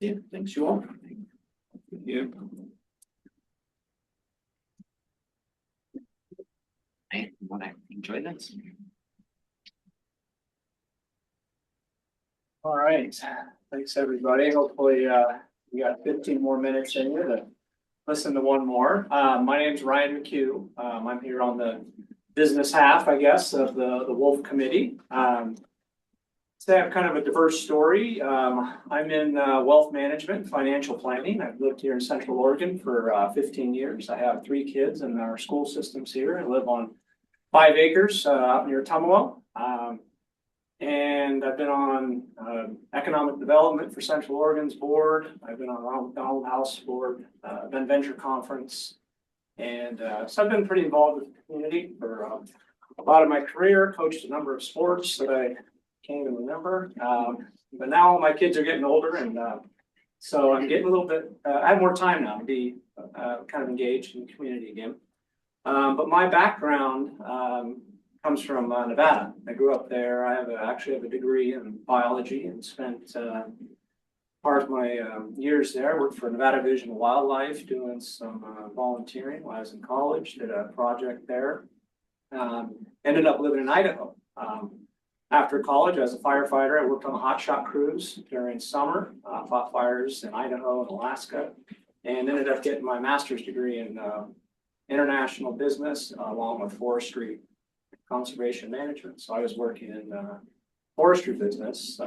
Yeah, thanks you all. Yeah. Want to enjoy this? All right, thanks, everybody. Hopefully, we got 15 more minutes in you to listen to one more. My name's Ryan McHugh. I'm here on the business half, I guess, of the Wolf Committee. So I have kind of a diverse story. I'm in wealth management, financial planning. I've lived here in Central Oregon for 15 years. I have 3 kids in our school systems here. I live on 5 acres out near Tumalo. And I've been on economic development for Central Oregon's board. I've been on Ronald House board, been venture conference. And so I've been pretty involved with the community for a lot of my career, coached a number of sports that I can't even remember. But now my kids are getting older, and so I'm getting a little bit, I have more time now to be kind of engaged in the community again. But my background comes from Nevada. I grew up there. I actually have a degree in biology and spent part of my years there. I worked for Nevada Division of Wildlife, doing some volunteering while I was in college, did a project there. Ended up living in Idaho. After college, I was a firefighter. I worked on a hotshot crews during summer, fought fires in Idaho and Alaska, and ended up getting my master's degree in international business along with forestry conservation management. So I was working in forestry business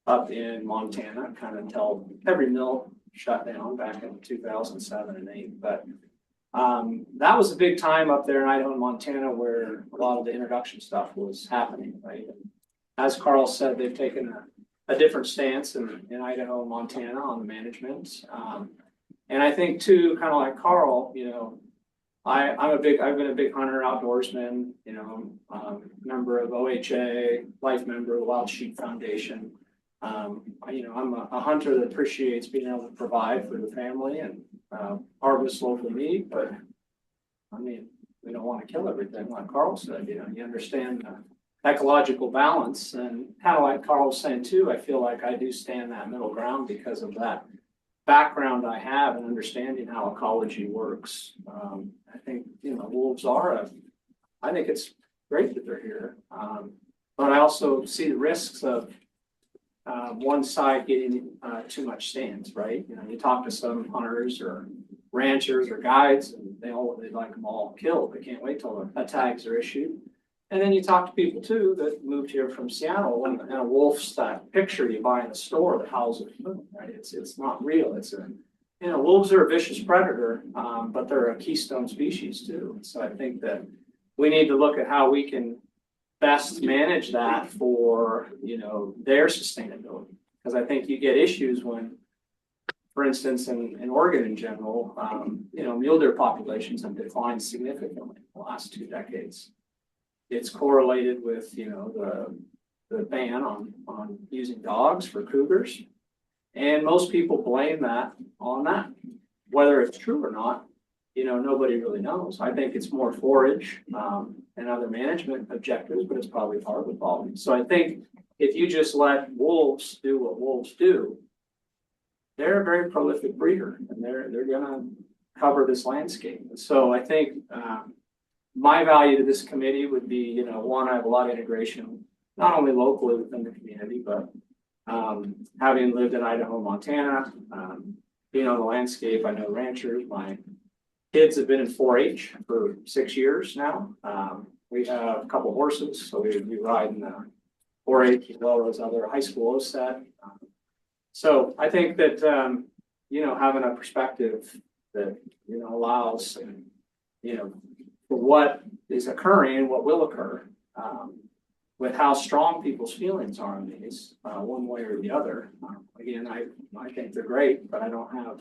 up in Montana, kind of until every mill shut down back in 2007 and 8. But that was a big time up there in Idaho and Montana where a lot of the introduction stuff was happening, right? And as Carl said, they've taken a different stance in Idaho and Montana on the management. And I think too, kind of like Carl, you know, I've been a big hunter, outdoorsman, you know, member of OHA, life member of the Wild Sheep Foundation. You know, I'm a hunter that appreciates being able to provide for the family and harvest local meat, but I mean, we don't want to kill everything, like Carl said. You know, you understand the ecological balance, and kind of like Carl was saying too, I feel like I do stand that middle ground because of that background I have and understanding how ecology works. I think, you know, wolves I think it's great that they're here, but I also see the risks of one side getting too much stands, right? You know, you talk to some hunters or ranchers or guides, and they'd like them all killed. They can't wait till the tags are issued. And then you talk to people too that moved here from Seattle, and a wolf's that picture you buy in the store that howls at the moon, right? It's not real. You know, wolves are a vicious predator, but they're a keystone species too. So I think that we need to look at how we can best manage that for, you know, their sustainability. Because I think you get issues when, for instance, in Oregon in general, you know, mule deer populations have declined significantly in the last 2 decades. It's correlated with, you know, the ban on using dogs for cougars. And most people blame that on that. Whether it's true or not, you know, nobody really knows. I think it's more forage and other management objectives, but it's probably part of the problem. So I think if you just let wolves do what wolves do, they're a very prolific breeder, and they're gonna cover this landscape. And so I think my value to this committee would be, you know, one, I have a lot of integration, not only locally within the community, but having lived in Idaho, Montana, being on the landscape, I know ranchers. My kids have been in 4-H for 6 years now. We have a couple horses, so we ride in 4-H as well as other high school OSET. So I think that, you know, having a perspective that, you know, allows, you know, for what is occurring and what will occur, with how strong people's feelings are on these, one way or the other. Again, I think they're great, but I don't have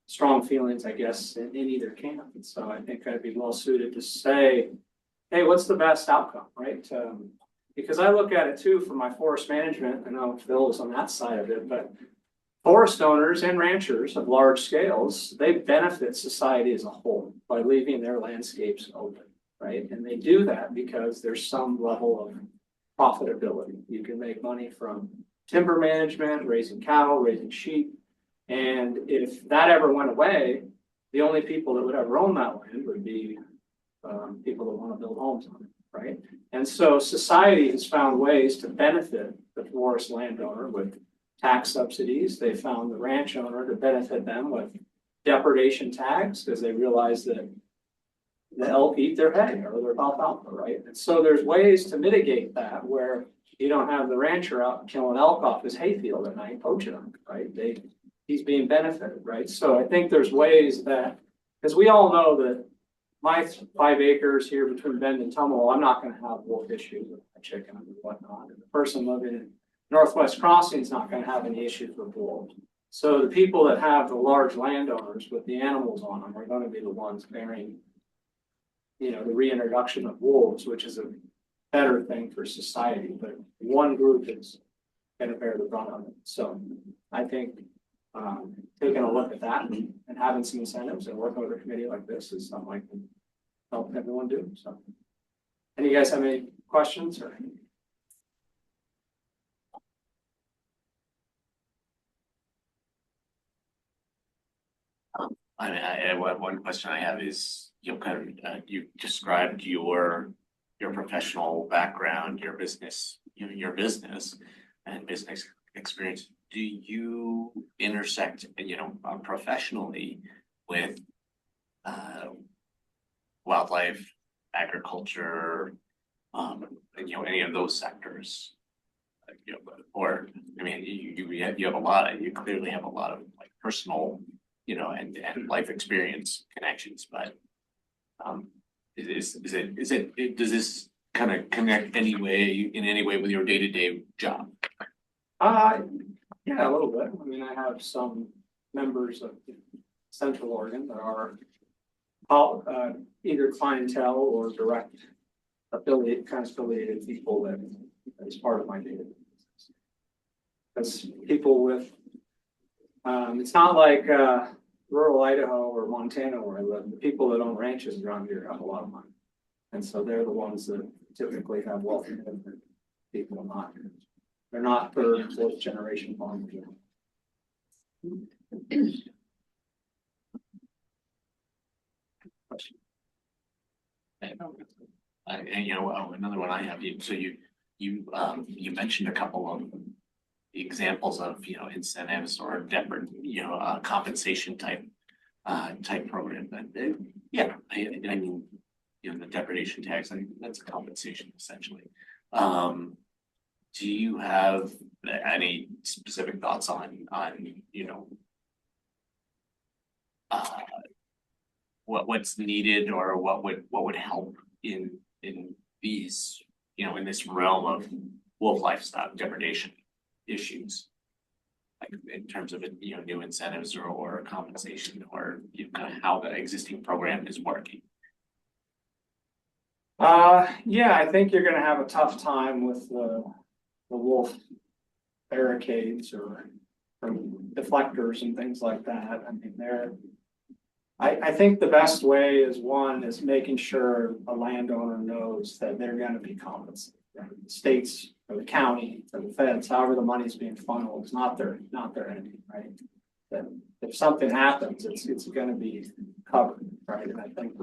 strong feelings, I guess, in either camp. And so I think I'd be well suited to say, hey, what's the best outcome, right? Because I look at it too from my forest management. I know Phil is on that side of it, but forest owners and ranchers of large scales, they benefit society as a whole by leaving their landscapes open, right? And they do that because there's some level of profitability. You can make money from timber management, raising cattle, raising sheep. And if that ever went away, the only people that would ever own that land would be people that want to build homes on it, right? And so society has found ways to benefit the forest landowner with tax subsidies. They found the ranch owner to benefit them with depredation tags because they realize that the elk eat their hay or their alfalfa, right? And so there's ways to mitigate that where you don't have the rancher out killing elk off his hayfield at night, poaching them, right? He's being benefited, right? So I think there's ways that, because we all know that my 5 acres here between Bend and Tumalo, I'm not gonna have wolf issues with my chicken and whatnot. And the person living in Northwest Crossing is not gonna have any issues with wolves. So the people that have the large landowners with the animals on them are gonna be the ones bearing, you know, the reintroduction of wolves, which is a better thing for society, but one group is gonna bear the brunt of it. So I think taking a look at that and having some incentives and working with a committee like this is something I can help everyone do, so. Any of you guys have any questions or? One question I have is, you know, kind of, you described your professional background, your business, your business and business experience. Do you intersect, you know, professionally with wildlife, agriculture, and, you know, any of those sectors? You know, or, I mean, you have a lot of, you clearly have a lot of like personal, you know, and life experience connections, but does this kind of connect in any way with your day-to-day job? Yeah, a little bit. I mean, I have some members of Central Oregon that are either clientele or direct affiliated people that is part of my day-to-day business. That's people with, it's not like rural Idaho or Montana where I live. The people that own ranches around here have a lot of money. And so they're the ones that typically have wealthy people not. They're not third, fourth generation farmers. And you know, another one I have, you mentioned a couple of examples of, you know, incentives or different, you know, compensation type program, but yeah, I mean, you know, the depredation tax, I think that's compensation essentially. Do you have any specific thoughts on, you know, what's needed or what would help in these, you know, in this realm of wolf livestock depredation issues? Like in terms of, you know, new incentives or compensation or, you know, kind of how the existing program is working? Yeah, I think you're gonna have a tough time with the wolf barricades or deflectors and things like that. I mean, I think the best way is making sure a landowner knows that they're gonna be compensated. Right? The states or the county or the feds, however the money's being funneled, it's not their enemy, right? That if something happens, it's gonna be covered, right? And I think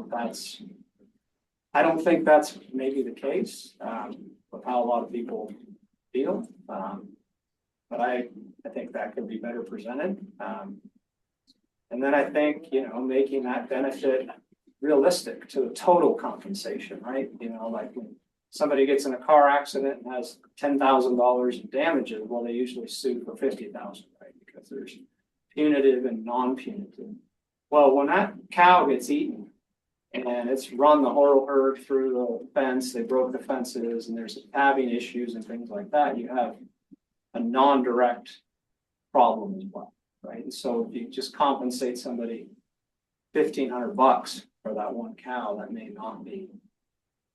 I don't think that's maybe the case, with how a lot of people feel. But I think that could be better presented. And then I think, you know, making that benefit realistic to the total compensation, right? You know, like when somebody gets in a car accident and has $10,000 in damages, well, they usually sue for $50,000, right? Because there's punitive and non-punitive. Well, when that cow gets eaten and it's run the whole herd through the fence, they broke the fences and there's calving issues and things like that, you have a non-direct problem as well, right? And so if you just compensate somebody $1,500 for that one cow, that may not be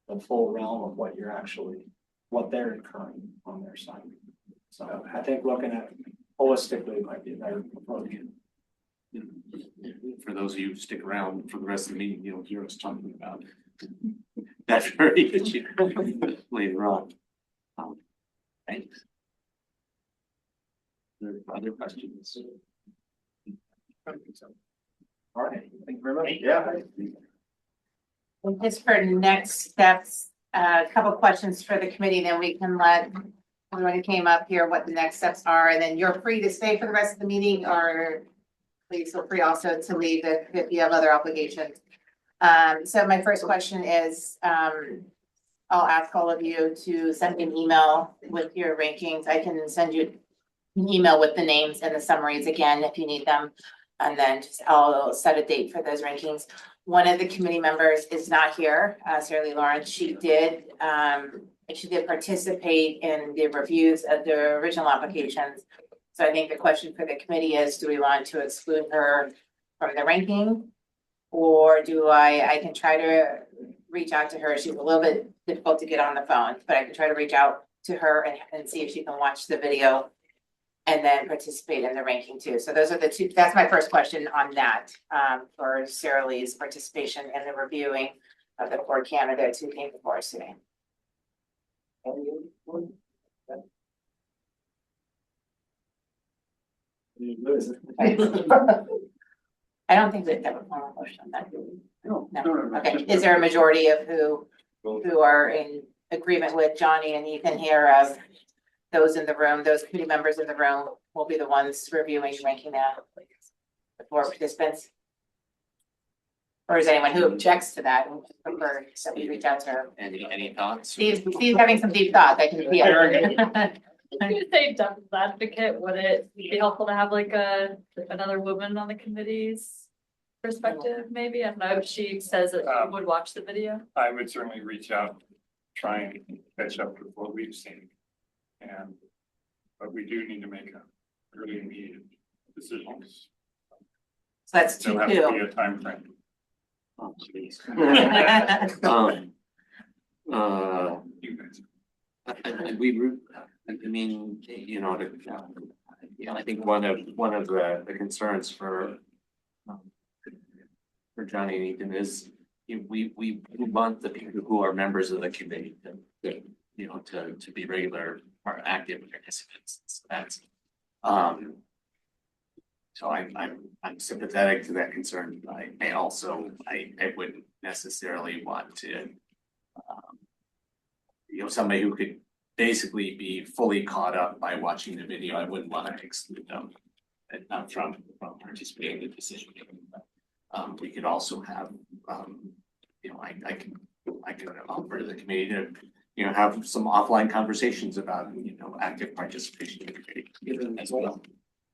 the full realm of what they're incurring on their side. So I think looking at it holistically might be a better approach. For those of you who stick around for the rest of the meeting, you'll hear us talking about that very issue later on. Thanks. Are there other questions? All right, thank you very much. Yeah. Just for next steps, a couple questions for the committee, then we can let everyone who came up here what the next steps are, and then you're free to stay for the rest of the meeting, or please feel free also to leave if you have other obligations. So my first question is, I'll ask all of you to send me an email with your rankings. I can send you an email with the names and the summaries again if you need them. And then just I'll set a date for those rankings. One of the committee members is not here, Sarah Lee Lawrence. She did participate in the reviews of the original applications. So I think the question for the committee is, do we want to exclude her from the ranking? Or do I can try to reach out to her. She's a little bit difficult to get on the phone, but I can try to reach out to her and see if she can watch the video and then participate in the ranking too. So those are the two, that's my first question on that, for Sarah Lee's participation in the reviewing of the 4 candidates who came before us today. I don't think we'd have a formal motion on that. No. Okay, is there a majority of who are in agreement with Johnny and Ethan here of those in the room, those committee members in the room will be the ones reviewing, ranking that the 4 participants? Or is anyone who objects to that and prefer that we reach out to her? Any thoughts? Steve's having some deep thoughts, I can feel. I'm gonna say devil's advocate, would it be helpful to have like another woman on the committee's perspective, maybe? I don't know if she says that she would watch the video. I would certainly reach out, try and catch up with what we've seen. But we do need to make a really immediate decisions. So that's There'll have to be a time frame. Oh, jeez. You guys. I mean, you know, I think one of the concerns for Johnny and Ethan is we want the people who are members of the committee to you know, to be regular or active participants. So that's so I'm sympathetic to that concern. I also wouldn't necessarily want to you know, somebody who could basically be fully caught up by watching the video. I wouldn't want to exclude them from participating in the decision making. We could also have you know, I can offer to the committee to, you know, have some offline conversations about, you know, active participation in the committee as well.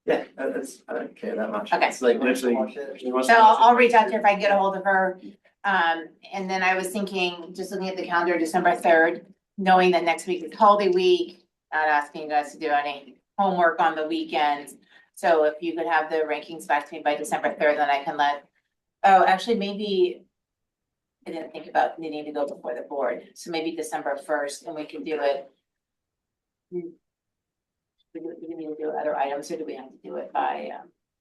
Yeah, that's, I don't care that much. Okay. It's like literally. So I'll reach out to her if I can get a hold of her. And then I was thinking, just looking at the calendar, December 3rd, knowing that next week is holiday week, not asking you guys to do any homework on the weekends. So if you could have the rankings back to me by December 3rd, then I can actually maybe I didn't think about needing to go before the board. So maybe December 1st and we can do it. Do we need to do other items or do we have to do it by,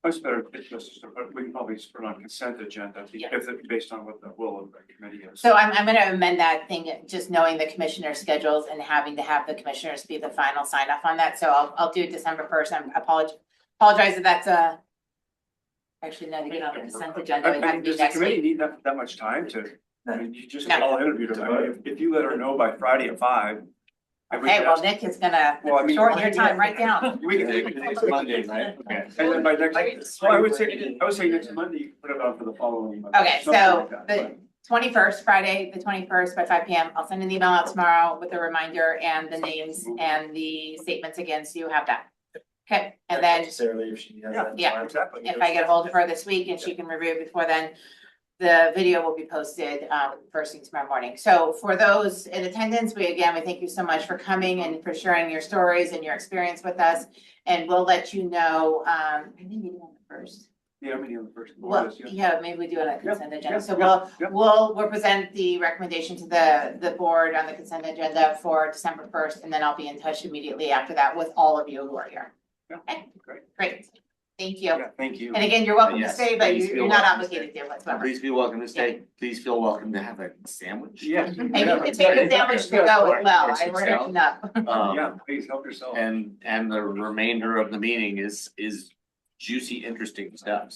That's better, it's just, but we can probably put on consent agenda, Yeah. if it, based on what the will of the committee is. so I'm gonna amend that thing, just knowing the commissioner schedules and having to have the commissioners be the final sign off on that. So I'll do December 1st. I apologize if that's actually not to get on the consent agenda. It has to be Does the next committee week. need that much time to, I mean, you just No. all interviewed them, I mean, if you let her know by Friday at 5. I would Okay, well, ask- Nick is gonna Well, I mean- shorten your time right down. We can Today's Monday, right? Okay. And then by next, well, I would say next Monday, you can put it on for the following Monday. Okay, something so like that, the 21st, Friday, the 21st by 5 PM. I'll send an email out tomorrow with a reminder and the names and the statements again, so you have that. Okay, and then Necessarily if she has that. Yeah. time. Exactly. if I get a hold of her this week and she can review it before then, the video will be posted first thing tomorrow morning. So for those in attendance, we thank you so much for coming and for sharing your stories and your experience with us. And we'll let you know, I think meeting on the 1st. Yeah, meeting on the first. Well, yeah, maybe we do it on consent agenda. So yeah. we'll present the recommendation to the board on the consent agenda for December 1st, and then I'll be in touch immediately after that with all of you who are here. Yeah, Okay, great. Great. Thank you. Yeah, thank you. And again, you're welcome to Yes, stay, but please you're feel not welcome to obligated to whatsoever. Please be welcome to stay. Please feel welcome to have a sandwich. Yeah. And you can take the sandwich to go as well. We're hooking up. Yeah, please help yourself. And the remainder of the meeting is juicy, interesting stuff.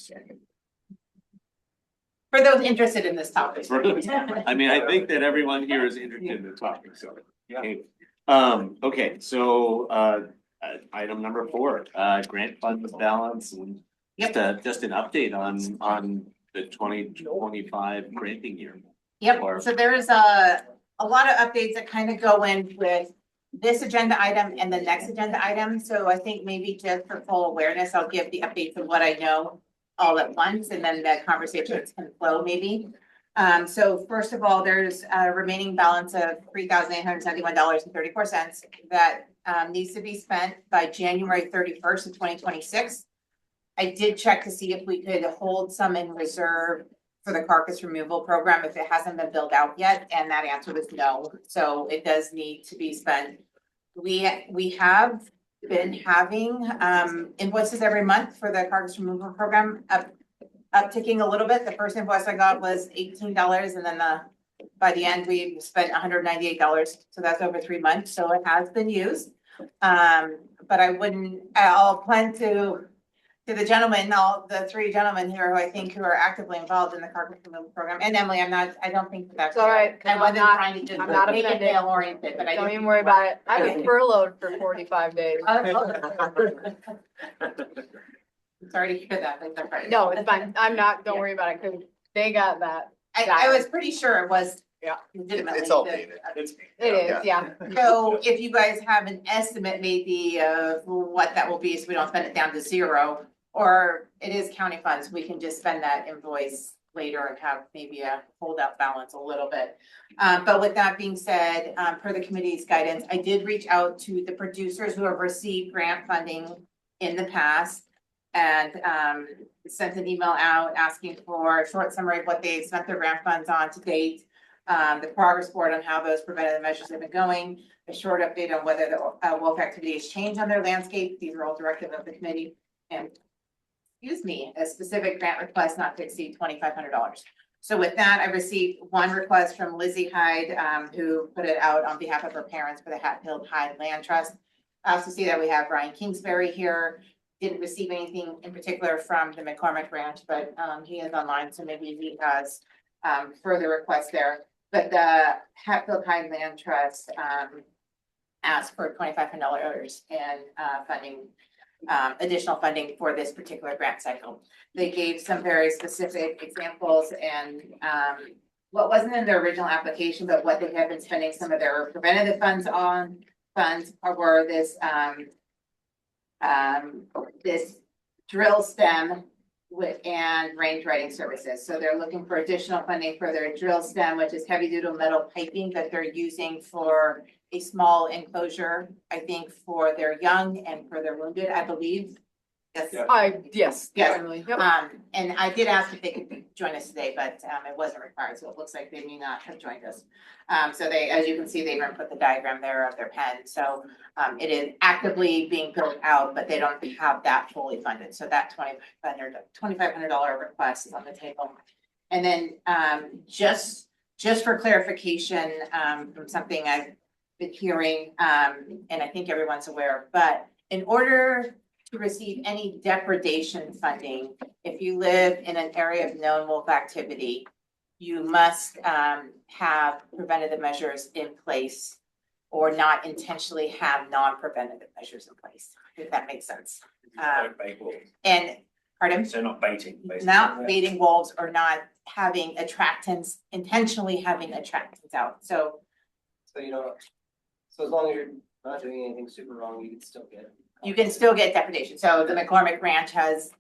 For For those interested in this topic. I mean, I think that everyone here is interested in the topic, so. Yeah. Okay, so, item number 4, grant funds balance and just an update on the 2025 granting year. Yep, so there is a lot of updates that kind of go in with this agenda item and the next agenda item. So I think maybe just for full awareness, I'll give the updates of what I know all at once, and then the conversations can flow maybe. So first of all, there's a remaining balance of $3,871.34 that needs to be spent by January 31st of 2026. I did check to see if we could hold some in reserve for the carcass removal program if it hasn't been built out yet, and that answer was no. So it does need to be spent. We have been having invoices every month for the carcass removal program, upticking a little bit. The first invoice I got was $18, and then by the end we spent $198. So that's over 3 months. So it has been used. But I'll plan to the gentlemen, the 3 gentlemen here who I think who are actively involved in the carcass removal program, and Emily, I don't think that's. It's all right, 'cause I wasn't I'm not- trying to just I'm not make it offended. male oriented, but I Don't didn't even think worry you about it. I Okay. was furloughed for 45 days. Sorry to hear that, but that's right. No, it's fine. I'm not, don't worry about it, because they got that. I was pretty sure it was. Yeah. Legitimately. It's all the- dated. It is, yeah. So if you guys have an estimate maybe of what that will be, so we don't spend it down to 0, or it is county funds, we can just spend that invoice later and have maybe a holdout balance a little bit. But with that being said, per the committee's guidance, I did reach out to the producers who have received grant funding in the past and sent an email out asking for a short summary of what they've spent their grant funds on to date. The progress board on how those preventative measures have been going, a short update on whether the wolf activity has changed on their landscape. These are all directive of the committee. And a specific grant request not to exceed $2,500. So with that, I received one request from Lizzie Hyde, who put it out on behalf of her parents for the Hatfield Hyde Land Trust. I also see that we have Ryan Kingsbury here. Didn't receive anything in particular from the McCormick Ranch, but he is online, so maybe he has further requests there. But the Hatfield Hyde Land Trust asked for $2,500 in funding, additional funding for this particular grant cycle. They gave some very specific examples and what wasn't in their original application, but what they have been spending some of their preventative funds on were this drill stem and range riding services. So they're looking for additional funding for their drill stem, which is heavy duty metal piping that they're using for a small enclosure, I think for their young and for their wounded, I believe. Yes. Yes, Yes. definitely. Yep. And I did ask if they could join us today, but it wasn't required, so it looks like they may not have joined us. So they, as you can see, they even put the diagram there of their pen. So it is actively being built out, but they don't have that fully funded. So that $2,500 request is on the table. And then just for clarification, from something I've been hearing, and I think everyone's aware, but in order to receive any depredation funding, if you live in an area of known wolf activity, you must have preventative measures in place or not intentionally have non-preventative measures in place, if that makes sense. Don't bait wolves. And, pardon? So not baiting, basically. Not baiting wolves or not having attractants, intentionally having attractants out. So So so as long as you're not doing anything super wrong, you can still get. you can still get depredation. So the McCormick Ranch has,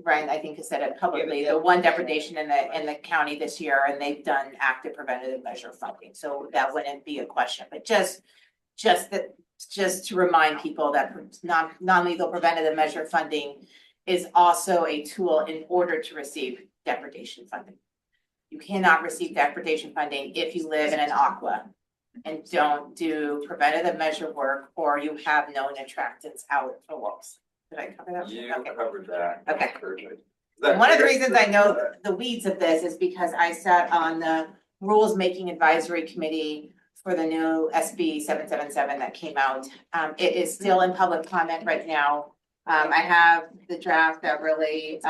Brian, I think has said it publicly, the one depredation in the county this year, and they've done active preventative measure funding. So that wouldn't be a question, but just to remind people that non-lethal preventative measure funding is also a tool in order to receive depredation funding. You cannot receive depredation funding if you live in an aqua and don't do preventative measure work, or you have known attractants out for wolves. Did I cover that? You Okay. covered that. Okay. Perfect. Is And that one of the clear? reasons I know the weeds of this is because I sat on the Rules Making Advisory Committee for the new SB 777 that came out. It is still in public comment right now. I have the draft that really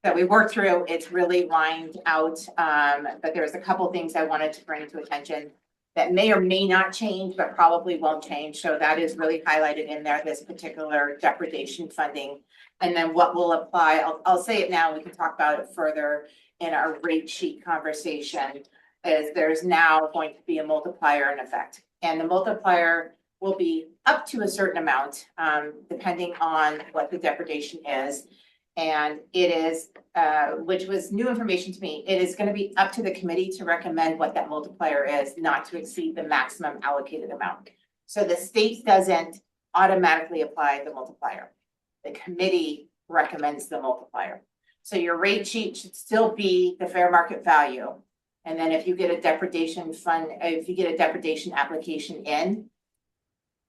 that we worked through. It's really lined out, but there's a couple things I wanted to bring to attention that may or may not change, but probably won't change. So that is really highlighted in there, this particular depredation funding. And then what will apply, I'll say it now, we can talk about it further in our rate sheet conversation, is there's now going to be a multiplier in effect. And the multiplier will be up to a certain amount, depending on what the depredation is. And it is, which was new information to me, it is gonna be up to the committee to recommend what that multiplier is, not to exceed the maximum allocated amount. So the state doesn't automatically apply the multiplier. The committee recommends the multiplier. So your rate sheet should still be the fair market value. And then if you get a depredation fund, if you get a depredation application in,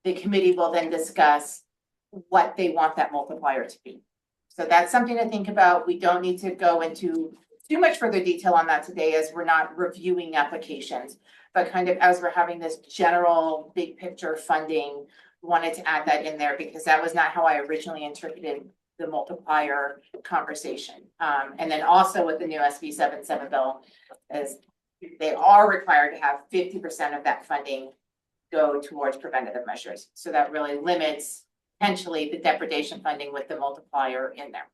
the committee will then discuss what they want that multiplier to be. So that's something to think about. We don't need to go into too much further detail on that today, as we're not reviewing applications. But kind of as we're having this general big picture funding, wanted to add that in there because that was not how I originally interpreted the multiplier conversation. And then also with the new SB 77 bill, is they are required to have 50% of that funding go towards preventative measures. So that really limits potentially the depredation funding with the multiplier in there.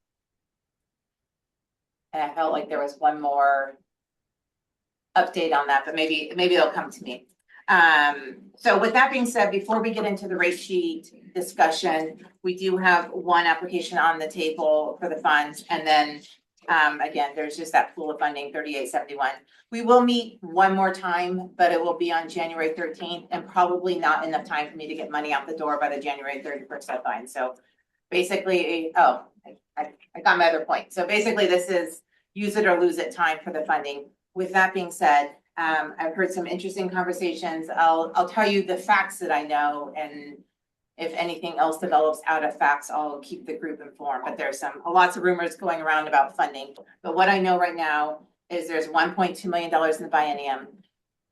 And I felt like there was one more update on that, but maybe it'll come to me. So with that being said, before we get into the rate sheet discussion, we do have one application on the table for the funds. And then again, there's just that pool of funding, 3871. We will meet one more time, but it will be on January 13th and probably not enough time for me to get money out the door by the January 31st deadline. So basically, I got my other point. So basically this is use it or lose it time for the funding. With that being said, I've heard some interesting conversations. I'll tell you the facts that I know, and if anything else develops out of facts, I'll keep the group informed. But there's lots of rumors going around about funding. But what I know right now is there's $1.2 million in the biennium.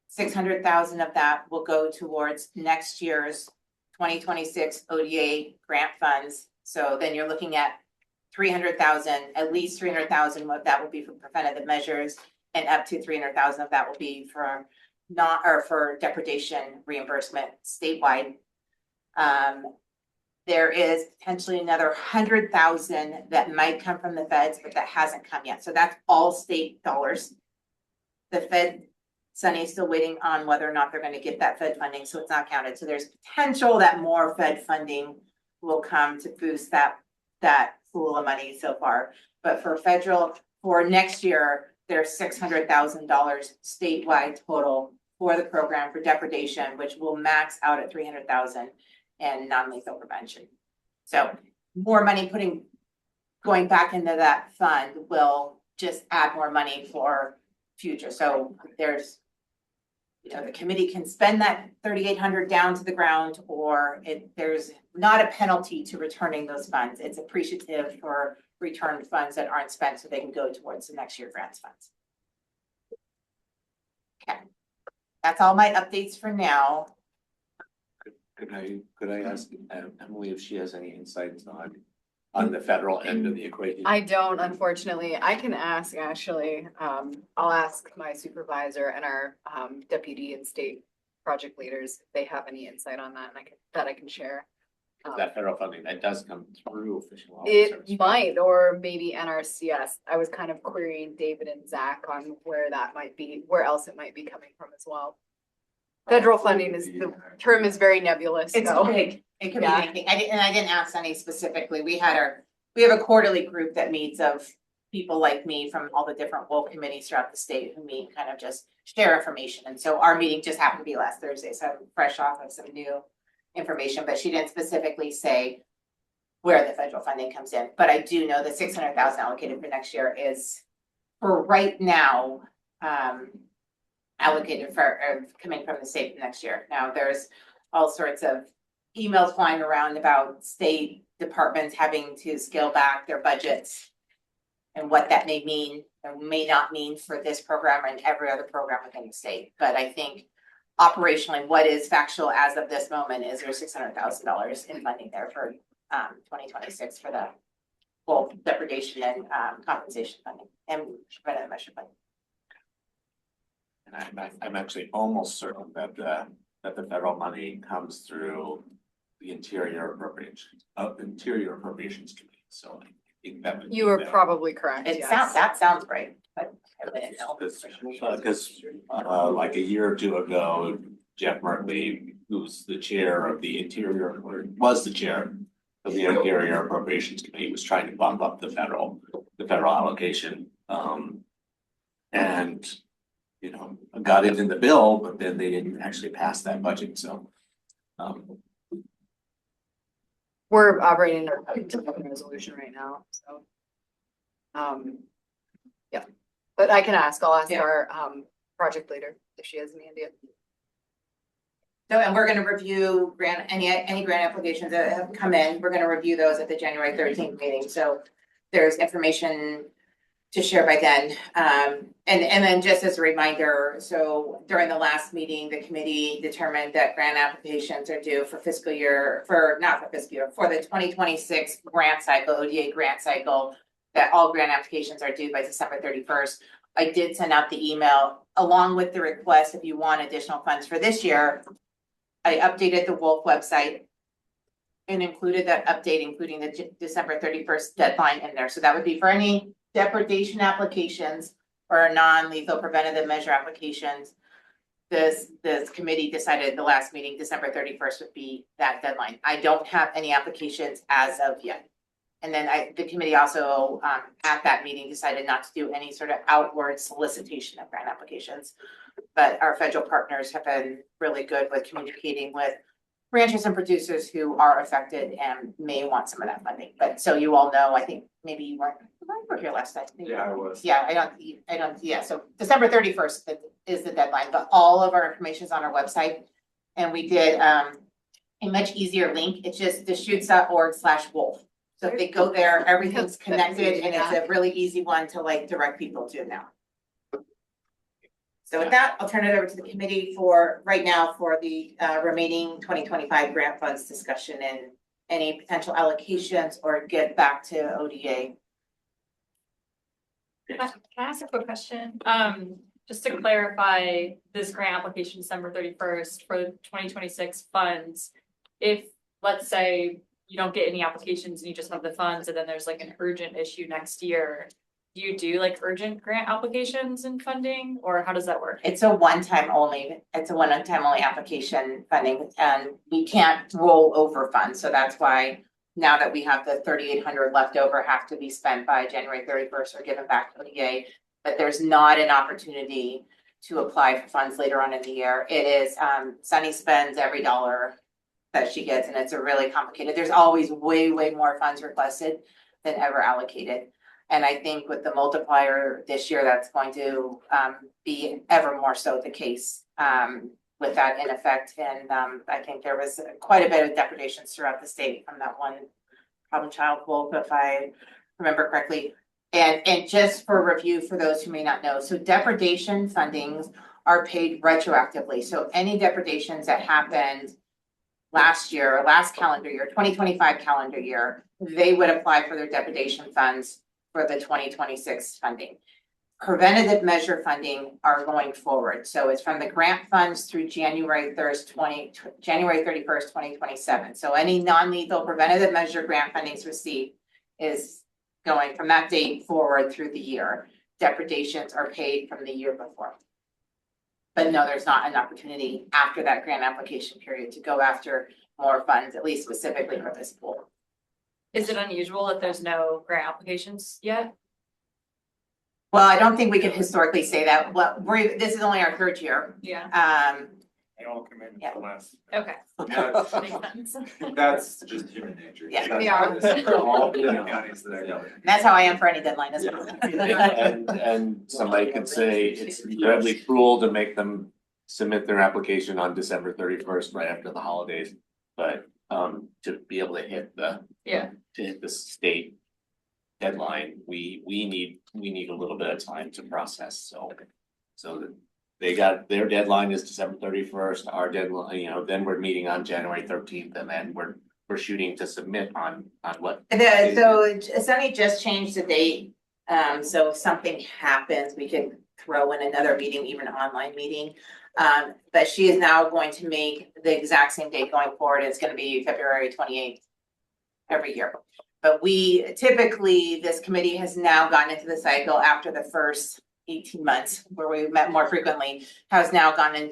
600,000 of that will go towards next year's 2026 ODA grant funds. So then you're looking at 300,000, at least 300,000 of that will be for preventative measures, and up to 300,000 of that will be for for depredation reimbursement statewide. There is potentially another 100,000 that might come from the feds, but that hasn't come yet. So that's all state dollars. The Fed, Sunny is still waiting on whether or not they're going to get that Fed funding, so it's not counted. So there's potential that more Fed funding will come to boost that pool of money so far. But for federal, for next year, there's $600,000 statewide total for the program for depredation, which will max out at 300,000 and non-lethal prevention. So more money going back into that fund will just add more money for future. So there's, the committee can spend that 3,800 down to the ground, or there's not a penalty to returning those funds. It's appreciative for return funds that aren't spent, so they can go towards the next year grants funds. Okay, that's all my updates for now. Could I ask Emily if she has any insights on the federal end of the equation? I don't, unfortunately. I can ask, actually. I'll ask my supervisor and our deputy and state project leaders if they have any insight on that, and I can share. That federal funding that does come through official. It might, or maybe NRCS. I was kind of querying David and Zach on where that might be, where else it might be coming from as well. Federal funding the term is very nebulous. It's so. big. It could be anything. I didn't ask any specifically. We have a quarterly group that meets of people like me from all the different wolf committees throughout the state who meet, kind of just share information. And so our meeting just happened to be last Thursday, so I'm fresh off of some new information, but she didn't specifically say where the federal funding comes in. But I do know the 600,000 allocated for next year is, for right now, allocated for coming from the state next year. Now there's all sorts of emails flying around about state departments having to scale back their budgets and what that may mean or may not mean for this program and every other program within the state. But I think operationally, what is factual as of this moment is there's $600,000 in funding there for 2026 for the both depredation and compensation funding and preventative measure funding. And I'm actually almost certain that the federal money comes through the Interior Appropriations Committee, so I think that would be You are the- probably correct, It yes. sounds, that sounds right, but I wouldn't know. Because like a year or two ago, Jeff Merkley, who's the chair of the Interior, or was the chair of the Interior Appropriations Committee, was trying to bump up the federal allocation. And, you know, got it in the bill, but then they didn't actually pass that budget, so. We're operating under a resolution right now, so. Yeah, but I can ask, I'll ask Yeah. our project leader if she has any idea. So, and we're gonna review any grant applications that have come in, we're gonna review those at the January 13th meeting, so there's information to share by then. And then just as a reminder, so during the last meeting, the committee determined that grant applications are due for the 2026 grant cycle, ODA grant cycle, that all grant applications are due by December 31st. I did send out the email along with the request if you want additional funds for this year. I updated the Wolf website and included that update, including the December 31st deadline in there. So that would be for any depredation applications or non-lethal preventative measure applications. This committee decided at the last meeting, December 31st would be that deadline. I don't have any applications as of yet. And then the committee also, at that meeting, decided not to do any sort of outward solicitation of grant applications. But our federal partners have been really good with communicating with ranchers and producers who are affected and may want some of that funding. But so you all know, I think maybe you weren't here last time. Yeah, I was. Yeah, I don't, yeah, so December 31st is the deadline, but all of our information is on our website. And we did a much easier link. It's just deschutes.org/wolf. So if they go there, everything's connected and it's a really easy one to like direct people to now. So with that, I'll turn it over to the committee for right now for the remaining 2025 grant funds discussion and any potential allocations or get back to ODA. Can I ask a quick question? Just to clarify, this grant application December 31st for the 2026 funds. If, let's say, you don't get any applications and you just have the funds and then there's like an urgent issue next year, do you do like urgent grant applications and funding, or how does that work? It's a one-time only application funding, and we can't roll over funds. So that's why now that we have the 3,800 left over have to be spent by January 31st or given back to ODA. But there's not an opportunity to apply for funds later on in the year. It is, Sunny spends every dollar that she gets, and it's a really complicated, there's always way more funds requested than ever allocated. And I think with the multiplier this year, that's going to be ever more so the case with that in effect. And I think there was quite a bit of depredations throughout the state from that one problem child wolf, if I remember correctly. And just for review for those who may not know, so depredation fundings are paid retroactively. So any depredations that happened last year, last calendar year, 2025 calendar year, they would apply for their depredation funds for the 2026 funding. Preventative measure funding are going forward. So it's from the grant funds through January 31st, 2027. So any non-lethal preventative measure grant fundings received is going from that date forward through the year. Depredations are paid from the year before. But no, there's not an opportunity after that grant application period to go after more funds, at least specifically for this pool. Is it unusual that there's no grant applications yet? Well, I don't think we can historically say that. Well, this is only our third year. Yeah. They all come in Yeah. for less. Okay. That's Makes sense. that's just human nature. Yeah. That's for all the counties that I know. That's how I am for any deadline as well. And somebody could say it's incredibly cruel to make them submit their application on December 31st, right after the holidays. But to be able to hit the state deadline, we need a little bit of time to process, so they got, their deadline is December 31st, our deadline, then we're meeting on January 13th, and then we're we're shooting to submit on what? So Sunny just changed the date, so if something happens, we could throw in another meeting, even an online meeting. But she is now going to make the exact same date going forward, it's gonna be February 28th every year. But we typically, this committee has now gotten into the cycle after the first 18 months where we met more frequently, has now gotten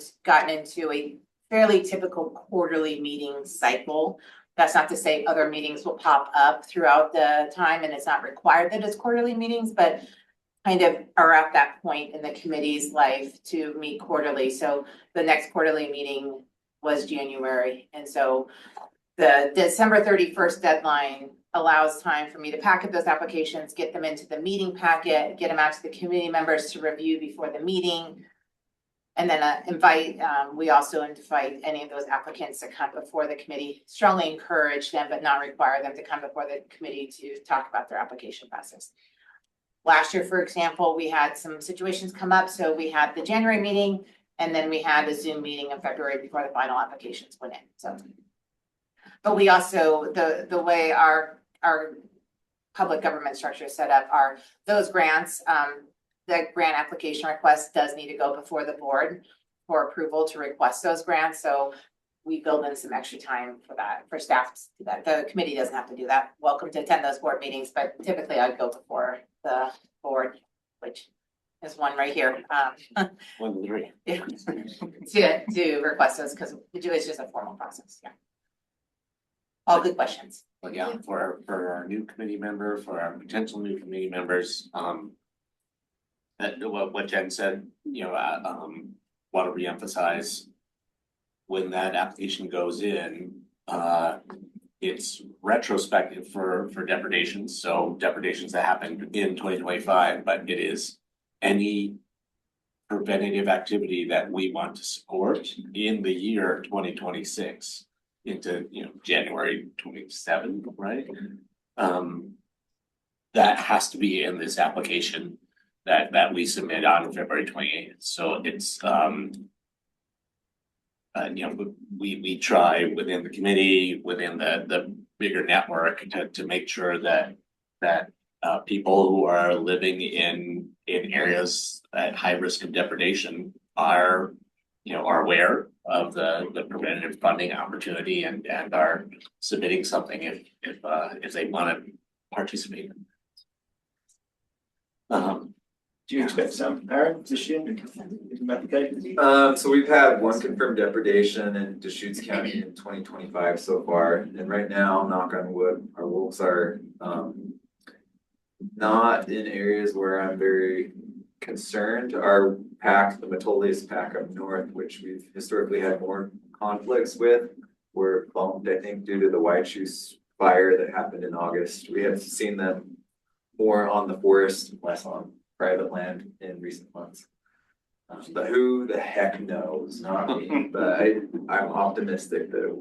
into a fairly typical quarterly meeting cycle. That's not to say other meetings will pop up throughout the time, and it's not required that it's quarterly meetings, but kind of are at that point in the committee's life to meet quarterly. So the next quarterly meeting was January, and so the December 31st deadline allows time for me to pack up those applications, get them into the meeting packet, get them out to the committee members to review before the meeting. And then we also invite any of those applicants to come before the committee, strongly encourage them, but not require them to come before the committee to talk about their application process. Last year, for example, we had some situations come up, so we had the January meeting, and then we had a Zoom meeting in February before the final applications went in, so. But we also, the way our public government structure is set up are those grants, the grant application request does need to go before the board for approval to request those grants. So we build in some extra time for that, for staff to do that. The committee doesn't have to do that. Welcome to attend those board meetings, but typically I'd go before the board, which is one right here. 1 to 3. To request those, because it's just a formal process, yeah. All good questions. But yeah, for our new committee member, for our potential new committee members, that what Jen said, want to reemphasize when that application goes in, it's retrospective for depredations. So depredations that happened in 2025, but it is any preventative activity that we want to support in the year 2026 into, January 27, right? That has to be in this application that we submit on February 28th. So it's, we try within the committee, within the bigger network to make sure that people who are living in areas at high risk of depredation are aware of the preventative funding opportunity and are submitting something if they want to participate. Do you expect some, Aaron, this year, some applications? So we've had one confirmed depredation in Deschutes County in 2025 so far, and right now, knock on wood, our wolves are not in areas where I'm very concerned. Our pack, the Metolius pack up north, which we've historically had more conflicts with, were bumped, I think, due to the White Shoes fire that happened in August. We have seen them more on the forest, less on private land in recent months. But who the heck knows, not me, but I'm optimistic that,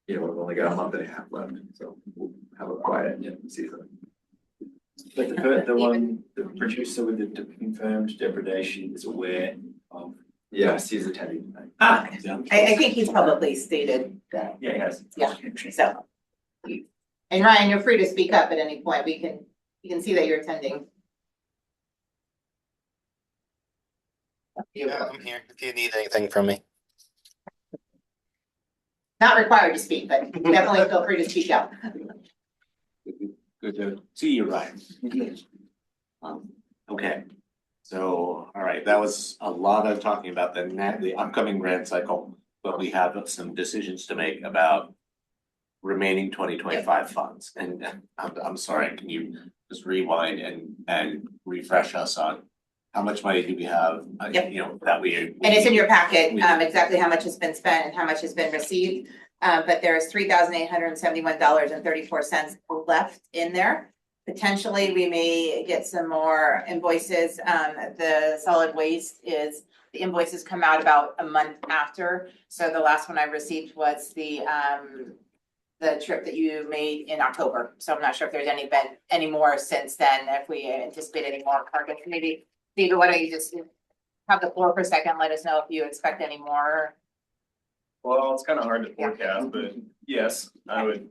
we've only got a month and a half left, so we'll have a quiet season. But the producer with the confirmed depredation is aware of. Yes, he's attending tonight. I think he's publicly stated that. Yeah, he has. Yeah, so. And Ryan, you're free to speak up at any point. You can see that you're attending. Yeah, I'm here if you need anything from me. Not required to speak, but definitely feel free to speak out. Good to see you, Ryan. Okay, so, all right, that was a lot of talking about the upcoming grant cycle, but we have some decisions to make about remaining 2025 funds. And I'm sorry, can you just rewind and refresh us on how much money do we have, that we. And it's in your packet, exactly how much has been spent and how much has been received. But there's $3,871.34 left in there. Potentially, we may get some more invoices. The solid waste the invoices come out about a month after. So the last one I received was the trip that you made in October. So I'm not sure if there's been any more since then, if we anticipate any more cargo. Maybe, David, why don't you just have the floor for a second, let us know if you expect any more Well, it's kind of hard to forecast, but yes, I would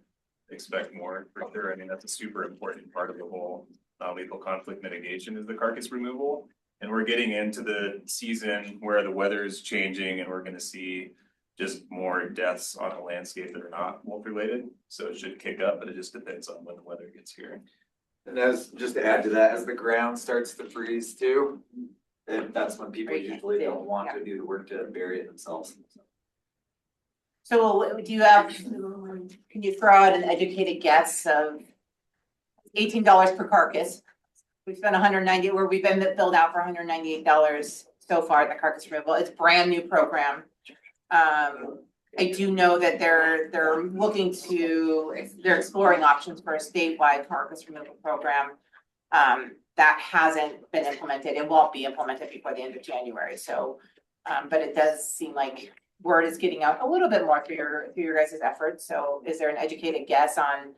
expect more for sure. I mean, that's a super important part of the whole lethal conflict mitigation is the carcass removal. And we're getting into the season where the weather is changing and we're gonna see just more deaths on a landscape that are not wolf related. So it should kick up, but it just depends on when the weather gets here. And as, just to add to that, as the ground starts to freeze too, and that's when people usually don't want to do the work to bury it themselves. So do you have, can you throw out an educated guess of $18 per carcass? We spent 190, where we've been billed out for $198 so far, the carcass removal. It's a brand new program. I do know that they're looking to, they're exploring options for a statewide carcass removal program. That hasn't been implemented. It won't be implemented before the end of January. So, but it does seem like word is getting out a little bit more through your guys' efforts. So is there an educated guess on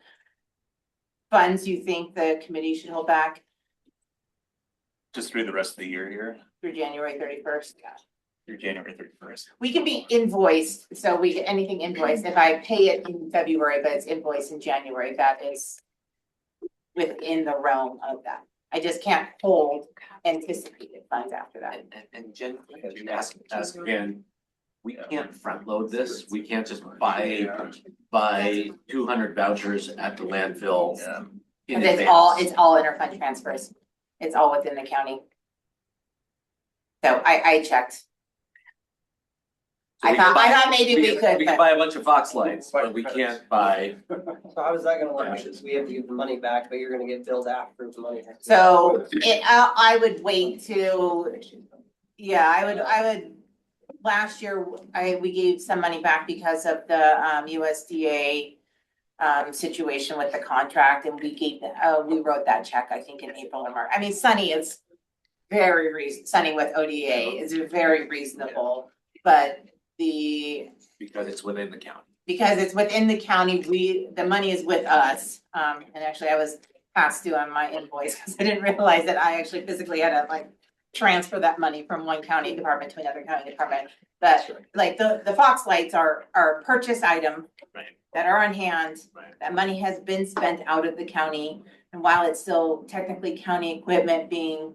funds you think the committee should hold back Just through the rest of the year here, through January 31st? through January 31st. We can be invoiced, so we get anything invoiced. If I pay it in February, but it's invoiced in January, that is within the realm of that. I just can't hold anticipated funds after that. And Jen, ask again, we can't front load this. We can't just buy 200 vouchers at the landfill. In Because it's all interfund transfers. It's all within the county. So I checked. I thought maybe we could, We but can buy a bunch of Fox lights, but we can't buy. So how is that gonna work? Since we have to give the money back, but you're gonna get billed after the money. so I would wait to, yeah, I would. Last year, we gave some money back because of the USDA situation with the contract, and we wrote that check, I think, in April or March. I mean, Sunny is Sunny with ODA is very reasonable, but Because it's within the county. because it's within the county, the money is with us. And actually I was past due on my invoice because I didn't realize that I actually physically had to like transfer that money from one county department to another county department. But like the Fox lights are a purchase item that are on hand. That money has been spent out of the county. And while it's still technically county equipment being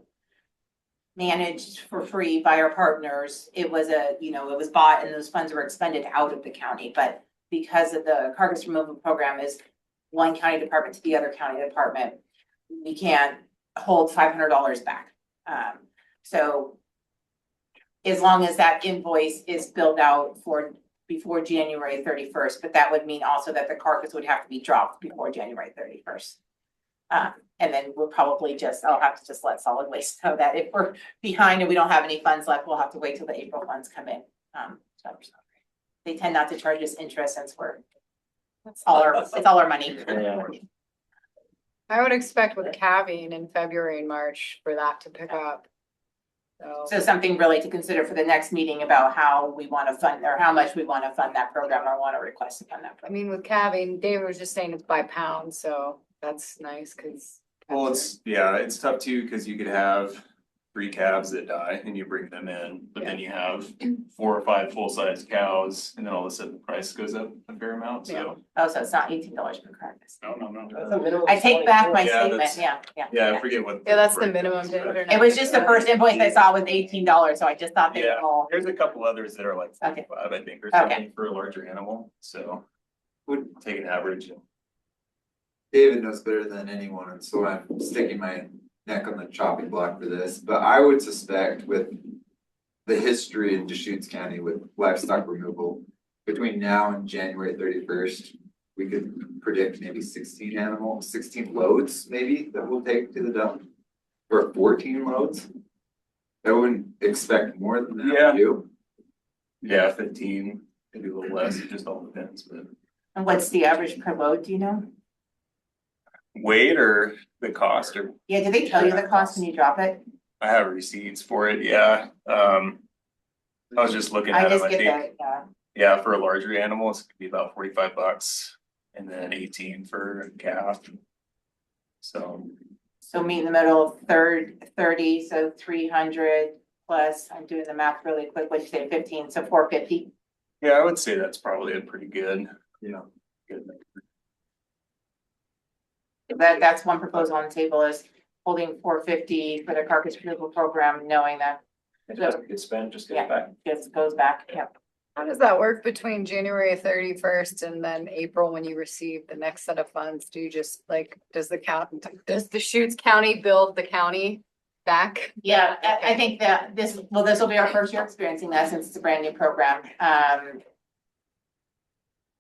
managed for free by our partners, it was it was bought and those funds were expended out of the county. But because of the carcass removal program is one county department to the other county department, we can't hold $500 back. So as long as that invoice is billed out before January 31st, but that would mean also that the carcass would have to be dropped before January 31st. And then we'll probably I'll have to just let solid waste know that if we're behind and we don't have any funds left, we'll have to wait till the April funds come in. They tend not to charge us interest since it's all our money. I would expect with calving in February and March for that to pick up. So something really to consider for the next meeting about how we want to fund or how much we want to fund that program or want to request to fund that I program. mean, with calving, David was just saying it's by pound, so that's nice because. Well, it's tough too, because you could have 3 calves that die and you bring them in, but then you have 4 or 5 full-size cows, and then all of a sudden the price goes up a fair amount, so. Oh, so it's not $18 per carcass. No. That's a minimum I take back my Yeah, statement, that's- yeah. Yeah, I forget what. Yeah, that's the breakdown minimum. is, but- It was just the first invoice I saw was $18, so I just thought they were Yeah. all. There's a couple others that are like Okay. 45, I think, or Okay. something for a larger animal, so. Would take an average and. David knows better than anyone, and so I'm sticking my neck on the chopping block for this, but I would suspect with the history in Deschutes County with livestock removal, between now and January 31st, we could predict maybe 16 loads maybe that we'll take to the dump, or 14 loads. I wouldn't expect more than that, Yeah. you. Yeah, 15, maybe a little less, it just all depends, but. And what's the average per load, do you know? Weight or the cost, or Yeah, do they tell you the cost when you drop it? I have receipts for it, yeah, I was just looking I at them, just I get think, that, yeah, for a larger animal, it's gonna be about $45. And then 18 for a calf. So, So meet in the middle, 30, so 300 plus, I'm doing the math really quick, what'd you say, 15, so 450? Yeah, I would say that's probably a pretty good, good. That's one proposal on the table is holding $450 for the carcass removal program, knowing that If it doesn't get spent, just Yeah. get it back. it goes back, yep. How does that work between January 31st and then April when you receive the next set of funds? Do you just like, does the Deschutes County build the county back? Yeah, I think that this will be our first year experiencing that since it's a brand new program.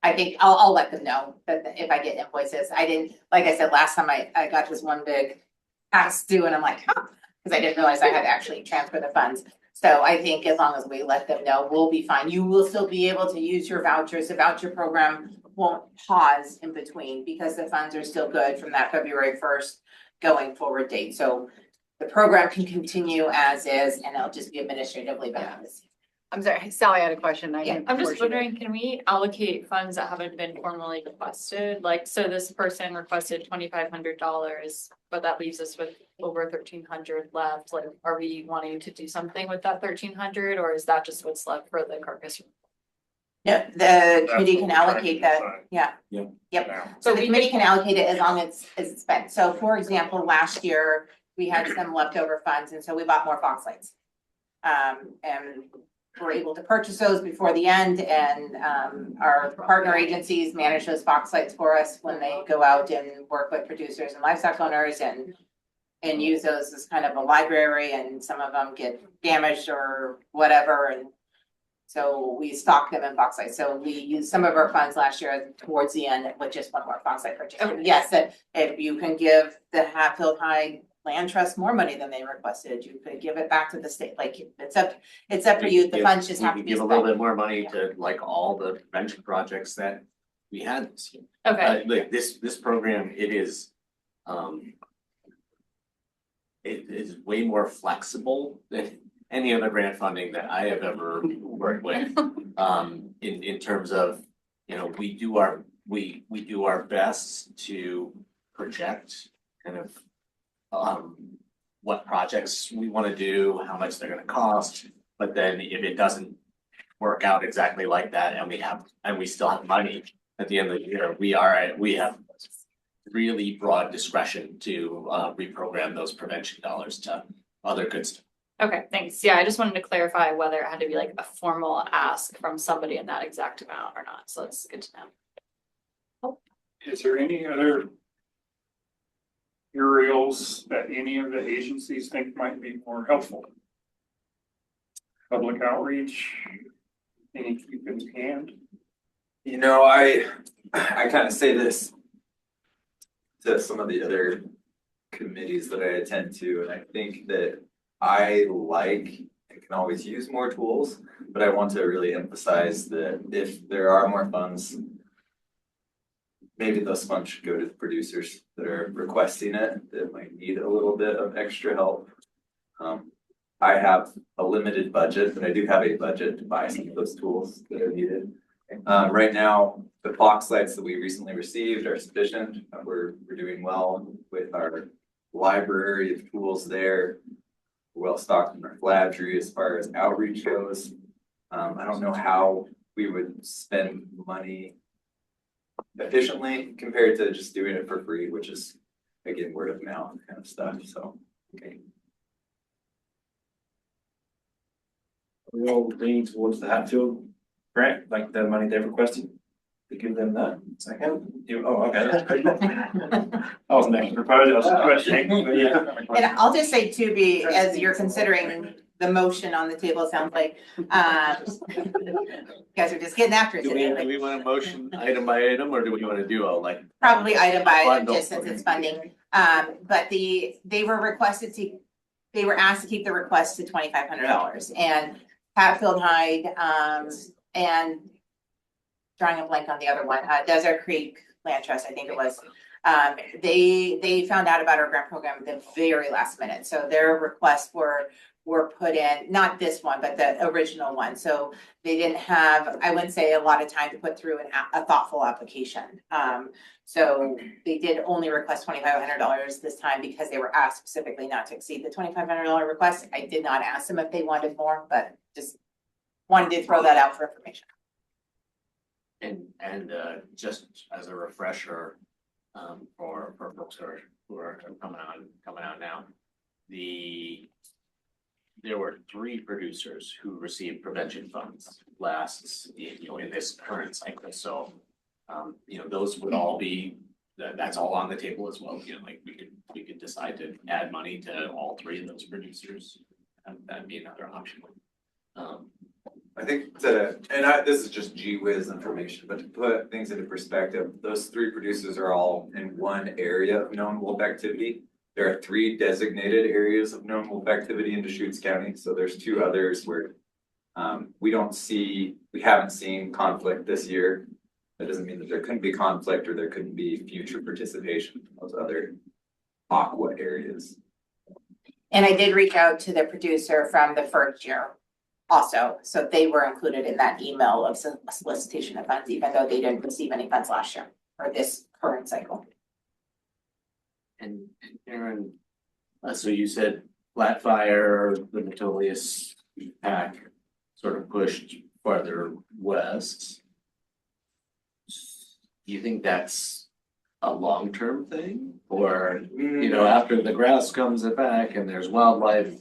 I think I'll let them know that if I get invoices. I didn't, like I said, last time I got this one big past due and I'm like, huh, because I didn't realize I had to actually transfer the funds. So I think as long as we let them know, we'll be fine. You will still be able to use your vouchers. The voucher program won't pause in between because the funds are still good from that February 1st going forward date. So the program can continue as is and it'll just be administratively balanced. I'm sorry, Sally had a question. Yeah, I'm just wondering, can we allocate funds that haven't been formally requested? Like, so this person requested $2,500, but that leaves us with over 1,300 left. Like, are we wanting to do something with that 1,300 or is that just what's left for the carcass? Yeah, the committee can allocate that, yeah. Yeah. Yep, Now, so the committee can allocate it as long as it's spent. So for example, last year, we had some leftover funds and so we bought more box lights. And we're able to purchase those before the end and our partner agencies manage those box lights for us when they go out and work with producers and livestock owners and use those as kind of a library and some of them get damaged or whatever and so we stock them in box lights. So we used some of our funds last year towards the end with just one more box light purchase. Okay. Yes, that if you can give the Hatfield High Land Trust more money than they requested, you could give it back to the state. Like it's up for you. The funds just have to be Give a little spent. bit more money to like all the prevention projects that we had this year. Okay, Like this program, it is, it is way more flexible than any other grant funding that I have ever worked with. In terms of, we do our best to project kind of what projects we want to do, how much they're gonna cost, but then if it doesn't work out exactly like that and we still have money at the end of the year, we have really broad discretion to reprogram those prevention dollars to other good stuff. okay, thanks. Yeah, I just wanted to clarify whether it had to be like a formal ask from somebody in that exact amount or not. So that's good to know. is there any other areas that any of the agencies think might be more helpful? Public outreach, any keep in hand? I kind of say this to some of the other committees that I attend to, and I think that I like and can always use more tools, but I want to really emphasize that if there are more funds, maybe those funds should go to the producers that are requesting it, that might need a little bit of extra help. I have a limited budget, but I do have a budget to buy some of those tools that are needed. Right now, the box lights that we recently received are sufficient. We're doing well with our library of tools there. We're well stocked in our flabbery as far as outreach goes. I don't know how we would spend money efficiently compared to just doing it for free, which is again word of mouth kind of stuff. So, okay. Are we all leaning towards the Hatfield grant, like the money they've requested? To give them that second? Okay, that's great. I wasn't actually proposing, I was just questioning, but yeah. And I'll just say too, as you're considering the motion on the table, it sounds like, you guys are just getting after it Do today. we want a motion item by item, or do we want to do a like? Probably item by item, Bundle. just since it's funding. But they were asked to keep the request to $2,500 and Hatfield Hyde, and drawing a blank on the other one, Desert Creek Land Trust, I think it was. They found out about our grant program at the very last minute, so their requests were put in, not this one, but the original one. So they didn't have, I wouldn't say a lot of time to put through a thoughtful application. So they did only request $2,500 this time because they were asked specifically not to exceed the $2,500 request. I did not ask them if they wanted more, but just wanted to throw that out for information. And just as a refresher, for folks who are coming out now, there were 3 producers who received prevention funds in this current cycle, so those would all be, that's all on the table as well, like we could decide to add money to all 3 of those producers, and that'd be another option. I think this is just gee whiz information, but to put things into perspective, those 3 producers are all in one area of known wolf activity. There are 3 designated areas of known wolf activity in Deschutes County, so there's 2 others where we haven't seen conflict this year. That doesn't mean that there couldn't be conflict or there couldn't be future participation from those other aqua areas. And I did reach out to the producer from the first year also, so they were included in that email of solicitation of funds, even though they didn't receive any funds last year or this current cycle. And Aaron, so you said Flatfire, the Metolius pack sort of pushed farther west. Do you think that's a long-term thing? Or, after the grass comes back and there's wildlife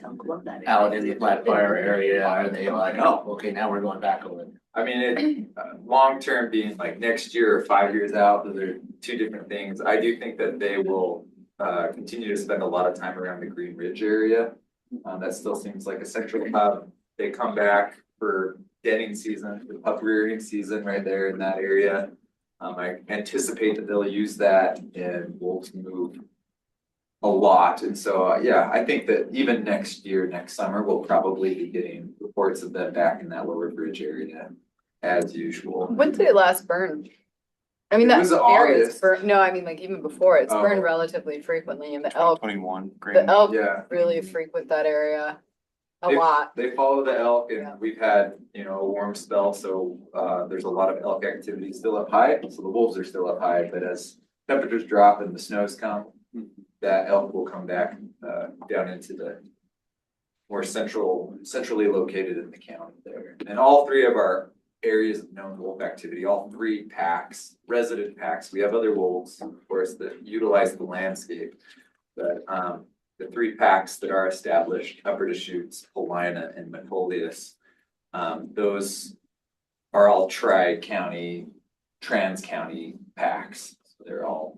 out in the Flatfire area, are they like, oh, okay, now we're going back over? I mean, long-term being like next year or 5 years out, those are 2 different things. I do think that they will continue to spend a lot of time around the Green Ridge area. That still seems like a central hub. They come back for denning season, for the pup rearing season right there in that area. I anticipate that they'll use that and wolves move a lot. And so, I think that even next summer, we'll probably be getting reports of them back in that lower bridge area as usual. When did it last burn? I mean, It that was area is August. burned, no, I mean, like even before, it's Oh. burned relatively frequently and the elk '21. Yeah. really frequent that area a They- lot. They follow the elk Yeah. and we've had, a warm spell, so there's a lot of elk activity still up high, so the wolves are still up high, but as temperatures drop and the snows come, that elk will come back down into the more centrally located in the county there. And all 3 of our areas of known wolf activity, all 3 packs, resident packs, we have other wolves, of course, that utilize the landscape. But the 3 packs that are established, Upper Deschutes, Paulina, and Metolius, those are all tri-county, trans-county packs. So they're all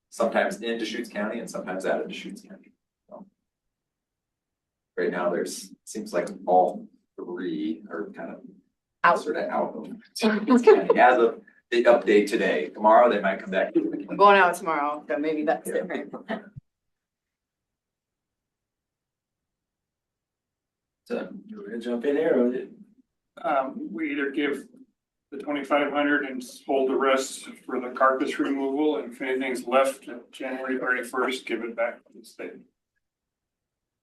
sometimes in Deschutes County and sometimes out of Deschutes County. So right now, seems like all 3 are kind of sort of out of Deschutes County as of the update today. Tomorrow, they might come back. I'm going out tomorrow, so maybe that's different. So, you want to jump in there or? We either give the 2,500 and hold the rest for the carcass removal, and if anything's left at January 31st, give it back to the state.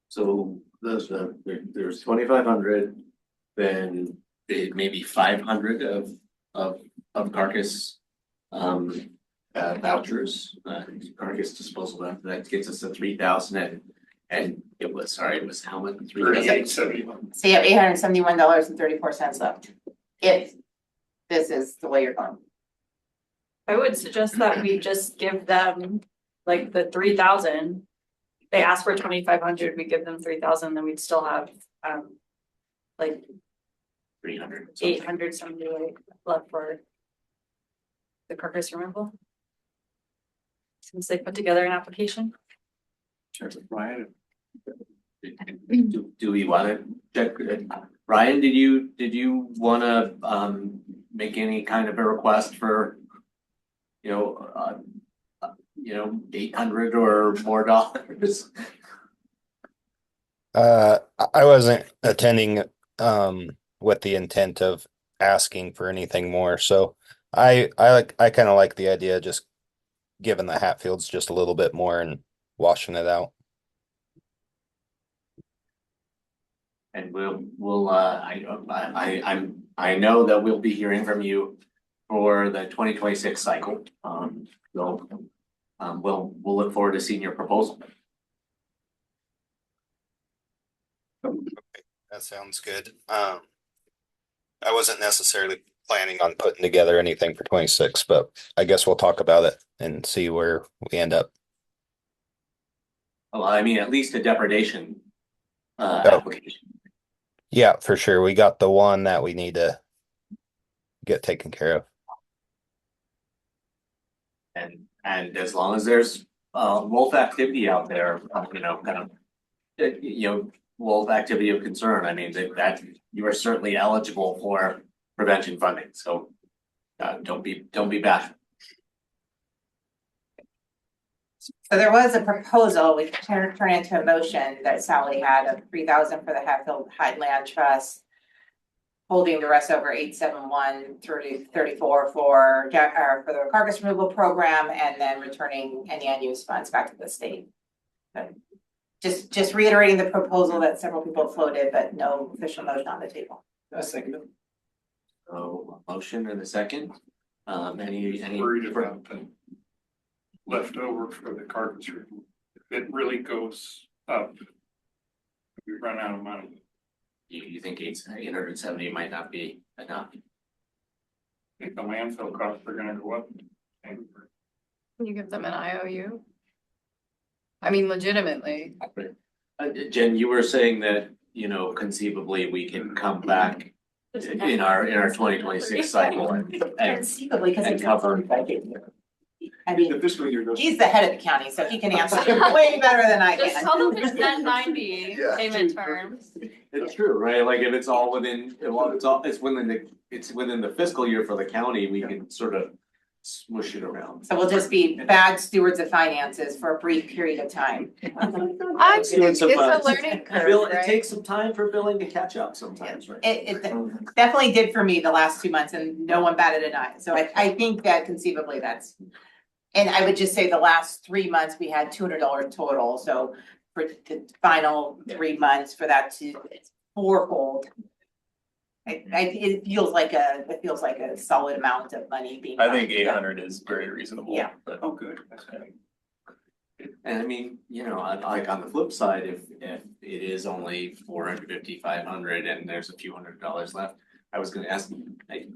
So there's 2,500, then maybe 500 of carcass vouchers, carcass disposal, that gets us to 3,000, and it was how much? 38.71. So you have $871.34 left, if this is the way you're going. I would suggest that we just give them like the 3,000. They ask for 2,500, we give them 3,000, then we'd still have like 300. 800 something left for the carcass removal. Since they put together an application. Ryan, Do we want to check? Ryan, did you want to make any kind of a request for 800 or more dollars? I wasn't attending with the intent of asking for anything more, so I kind of like the idea of just giving the Hatfields just a little bit more and washing it out. And I know that we'll be hearing from you for the 2026 cycle. We'll look forward to seeing your proposal. That sounds good. I wasn't necessarily planning on putting together anything for 26, but I guess we'll talk about it and see where we end up. Well, I mean, at least a depredation Oh. application. Yeah, for sure. We got the one that we need to get taken care of. And as long as there's wolf activity out there, kind of wolf activity of concern, I mean, that you are certainly eligible for prevention funding, so don't be bashful. So there was a proposal, we turned into a motion that Sally had of 3,000 for the Hatfield Highland Trust, holding the rest over 871 through 34 for the carcass removal program, and then returning any unused funds back to the state. So just reiterating the proposal that several people floated, but no official motion on the table. A second. So a motion and a second. Any Worried about the leftover for the carcass removal. If it really goes up, we run out of money. You think 870 might not be enough? I think the landfill costs are gonna go up. Can you give them an IOU? I mean, legitimately. Jen, you were saying that, conceivably we can come back in our 2026 cycle and Conceivably, because it's cover. I mean, The fiscal year goes. he's the head of the county, so he can answer way better than I Just can. tell them there's 90 Yeah. payment terms. It's true, right? Like if it's all within, it's within the fiscal year for the county, we can sort of smush it around. So we'll just be bad stewards of finances for a brief period of time. I think it's a learning curve, It right? takes some time for billing to catch up sometimes, right? It definitely did for me the last 2 months, and no one batted an eye. So I think that conceivably that's. And I would just say the last 3 months, we had $200 total, so for the final 3 months for that to fourfold. It feels like a solid amount of money being. I think 800 is very reasonable. Yeah. But Oh, good. And I mean, like on the flip side, if it is only 450, 500 and there's a few $100s left, I was gonna ask, like,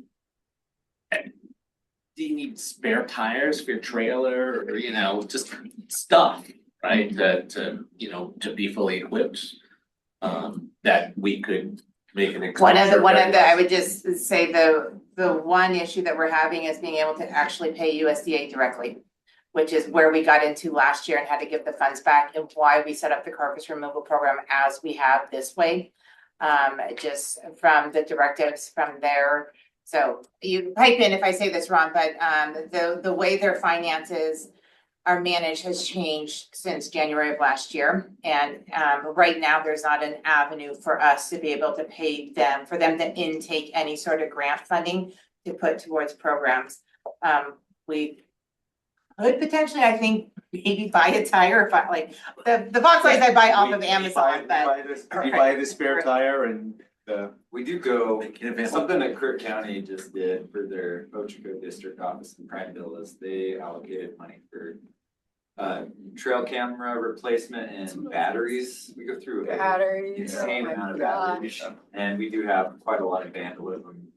do you need spare tires for your trailer or, just stuff, right? To be fully equipped, that we could make an. One of the, I would just say the one issue that we're having is being able to actually pay USDA directly, which is where we got into last year and had to give the funds back, and why we set up the carcass removal program as we have this way. Just from the directives from there. So you pipe in if I say this wrong, but the way their finances are managed has changed since January of last year. And right now, there's not an avenue for us to be able to pay them, for them to intake any sort of grant funding to put towards programs. We could potentially, I think, maybe buy a tire if I like the box lights I buy off of Amazon, but. You buy the spare tire and We do go, make it available. something that Kirk County just did for their Ochoco District Office in Prineville is they allocated money for trail camera replacement and batteries. We go through an Batteries, insane oh my amount of gosh. batteries. And we do have quite a lot of vandalism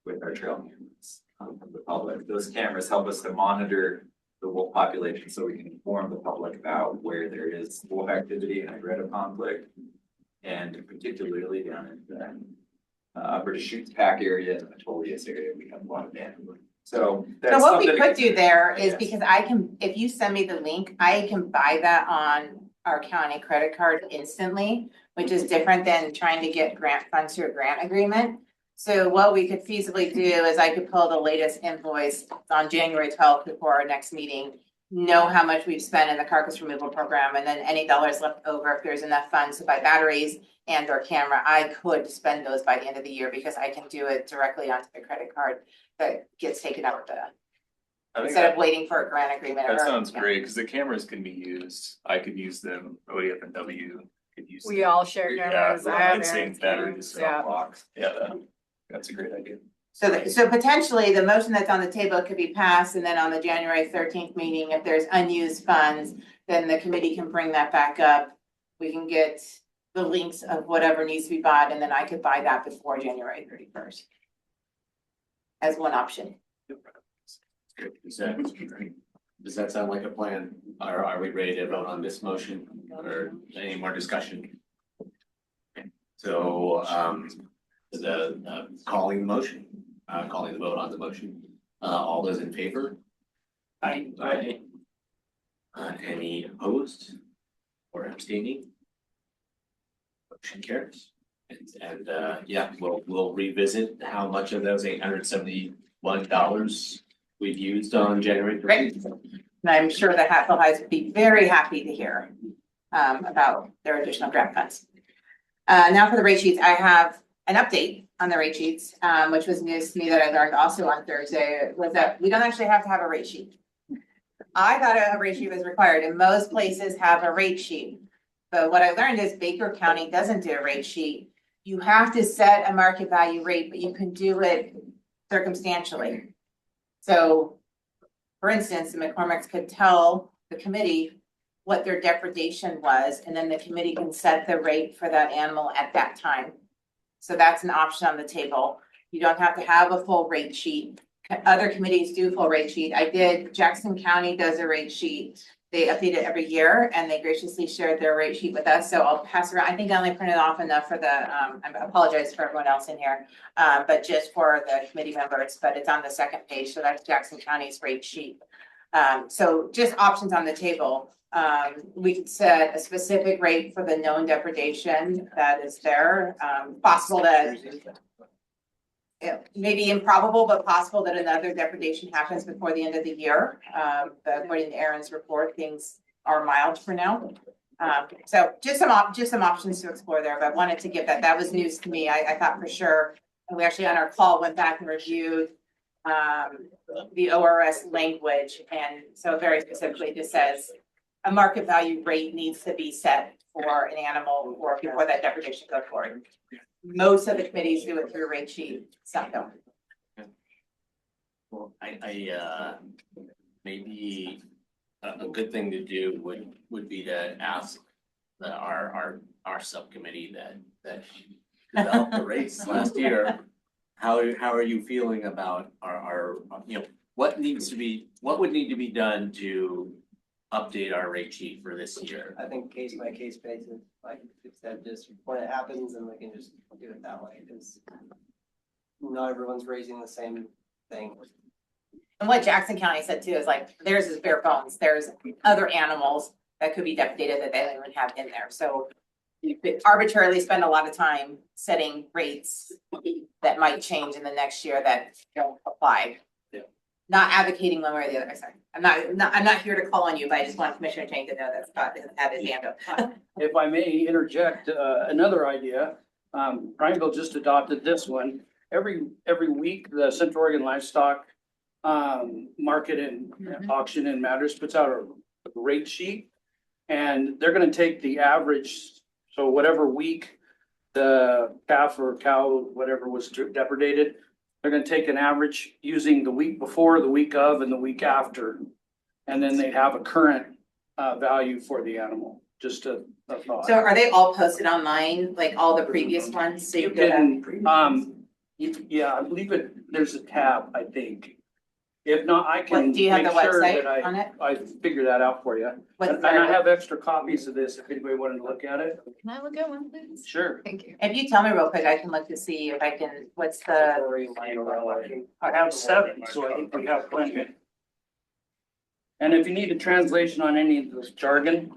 with our trail cameras from the public. Those cameras help us to monitor the wolf population so we can inform the public about where there is wolf activity and aggressive conflict. And particularly down in the upper Deschutes Pack area and the Metolius area, we have a lot of vandalism. So that's So what we something could do there is, Yes. because if you send me the link, I can buy that on our county credit card instantly, which is different than trying to get grant funds through a grant agreement. So what we could feasibly do is I could pull the latest invoice on January 12th before our next meeting, know how much we've spent in the carcass removal program, and then any dollars left over, if there's enough funds to buy batteries and or camera, I could spend those by the end of the year because I can do it directly onto the credit card that gets taken out of instead of waiting for a grant agreement. That or- sounds yeah. great, because the cameras can be used. I could use them, ODF and W could use them. We all share cameras. I have Same Aaron's batteries, cameras, yeah. box. Yeah, that's a great idea. So potentially, the motion that's on the table could be passed, and then on the January 13th meeting, if there's unused funds, then the committee can bring that back up. We can get the links of whatever needs to be bought, and then I could buy that before January 31st. as one option. Does that sound like a plan? Are we ready to vote on this motion or any more discussion? Okay. So, calling the motion, calling the vote on the motion. All those in favor? Aye. Any opposed or abstaining? Motion carries. And yeah, we'll revisit how much of those $871 we've used on January 13th. Great. And I'm sure the Hatfield Highs would be very happy to hear about their additional grant funds. Now for the rate sheets, I have an update on the rate sheets, which was news to me that I learned also on Thursday, was that we don't actually have to have a rate sheet. I thought a rate sheet was required, and most places have a rate sheet. But what I learned is Baker County doesn't do a rate sheet. You have to set a market value rate, but you can do it circumstantially. So, for instance, the McCormick's could tell the committee what their depredation was, and then the committee can set the rate for that animal at that time. So that's an option on the table. You don't have to have a full rate sheet. Other committees do full rate sheet. Jackson County does a rate sheet. They update it every year, and they graciously shared their rate sheet with us. So I'll pass around. I think I only printed off enough for the, I apologize for everyone else in here, but just for the committee members, but it's on the second page. So that's Jackson County's rate sheet. So just options on the table. We could set a specific rate for the known depredation that is there. Possible that it may be improbable, but possible that another depredation happens before the end of the year. But according to Aaron's report, things are mild for now. So just some options to explore there, but wanted to give that was news to me. I thought for sure, and we actually on our call went back and reviewed the ORS language, and so very specifically just says a market value rate needs to be set for an animal or before that depredation goes forward. Most of the committees do it through a rate sheet, some don't. Well, maybe a good thing to do would be to ask our subcommittee that developed the rates last year. How are you feeling about our what would need to be done to update our rate sheet for this year? I think case by case basis, like you said, just when it happens and we can just do it that way, because not everyone's raising the same thing. And what Jackson County said too is like, theirs is bare bones. There's other animals that could be depredated that they don't even have in there. So you could arbitrarily spend a lot of time setting rates that might change in the next year that don't apply. Yeah. Not advocating one way or the other. Sorry. I'm not here to call on you, but I just want Commissioner Chang to know that Scott has had his hand up. If I may interject, another idea, Prineville just adopted this one. Every week, the Central Oregon Livestock Market and Auction and Matters puts out a rate sheet. And they're gonna take the average, so whatever week the calf or cow, whatever was depredated, they're gonna take an average using the week before, the week of, and the week after. And then they have a current value for the animal, just a thought. So are they all posted online, like all the previous ones? So You can, yeah, I believe there's a tab, I think. If not, I can Do you have make the sure website that on it? I figure that out for you. What's And I have extra copies of this if anybody wanted to look at it. Can I look at one, please? Sure. Thank you. If you tell me real quick, I can look to see if I can, what's the, I have 7, so I think we have plenty. And if you need a translation on any of this jargon,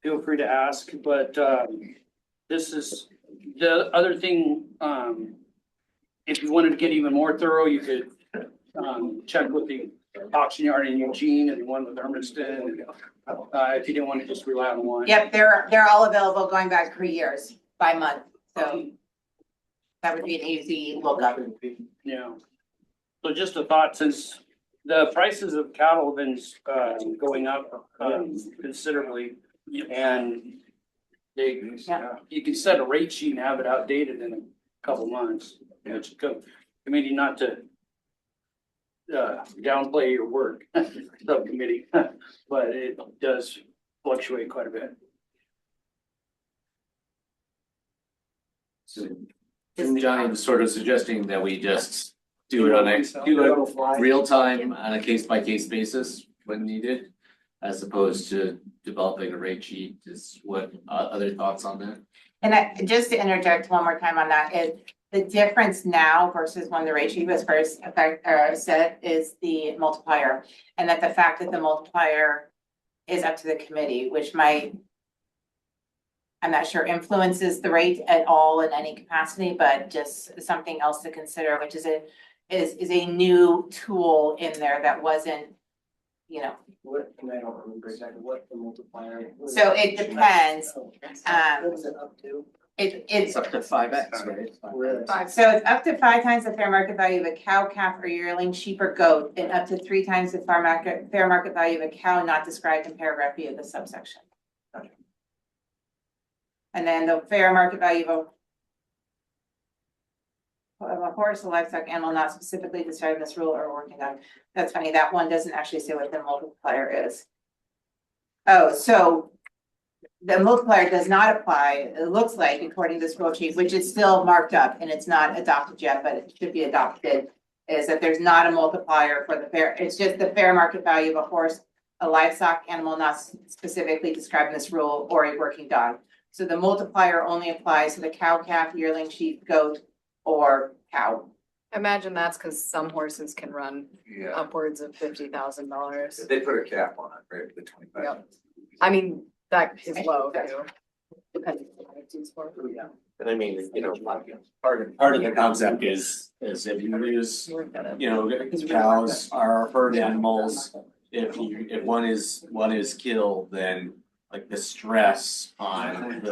feel free to ask, but this is the other thing. If you wanted to get even more thorough, you could check with the auction yard in Eugene and the one with Hermiston. If you didn't want to just rely on one. yep, they're all available going back 3 years by month, so that would be an easy lookup. Yeah. So just a thought, since the prices of cattle have been going up considerably, and you can set a rate sheet and have it outdated in a couple months. It's committee not to downplay your work, subcommittee, but it does fluctuate quite a bit. So And Johnny was sort of suggesting that we just do it real time on a case by case basis when needed. As opposed to developing a rate sheet, is what, other thoughts on that? And just to interject one more time on that, is the difference now versus when the rate sheet was first set is the multiplier. And that the fact that the multiplier is up to the committee, which might, I'm not sure influences the rate at all in any capacity, but just something else to consider, which is a new tool in there that wasn't, What, and I don't remember exactly what the multiplier. So it depends. What is it up to? It's up to 5x, right? Really? so it's up to 5 times the fair market value of a cow, calf, or yearling, sheep, or goat, and up to 3 times the fair market value of a cow not described in paragraph B of the subsection. And then the fair market value of a horse, a livestock animal not specifically described in this rule or working on. That's funny, that one doesn't actually say what the multiplier is. Oh, so the multiplier does not apply, it looks like, according to this rule sheet, which is still marked up and it's not adopted yet, but it should be adopted, is that there's not a multiplier for the fair, it's just the fair market value of a horse, a livestock animal not specifically described in this rule, or a working dog. So the multiplier only applies to the cow, calf, yearling, sheep, goat, or cow. Imagine that's because some horses can run Yeah, upwards of $50,000. they put a cap on it, right, the 25. Yep. I mean, that is low too. Depending on what it's used for. Yeah. And I mean, part of the concept is if you use, cows are herd animals. If one is killed, then like the stress on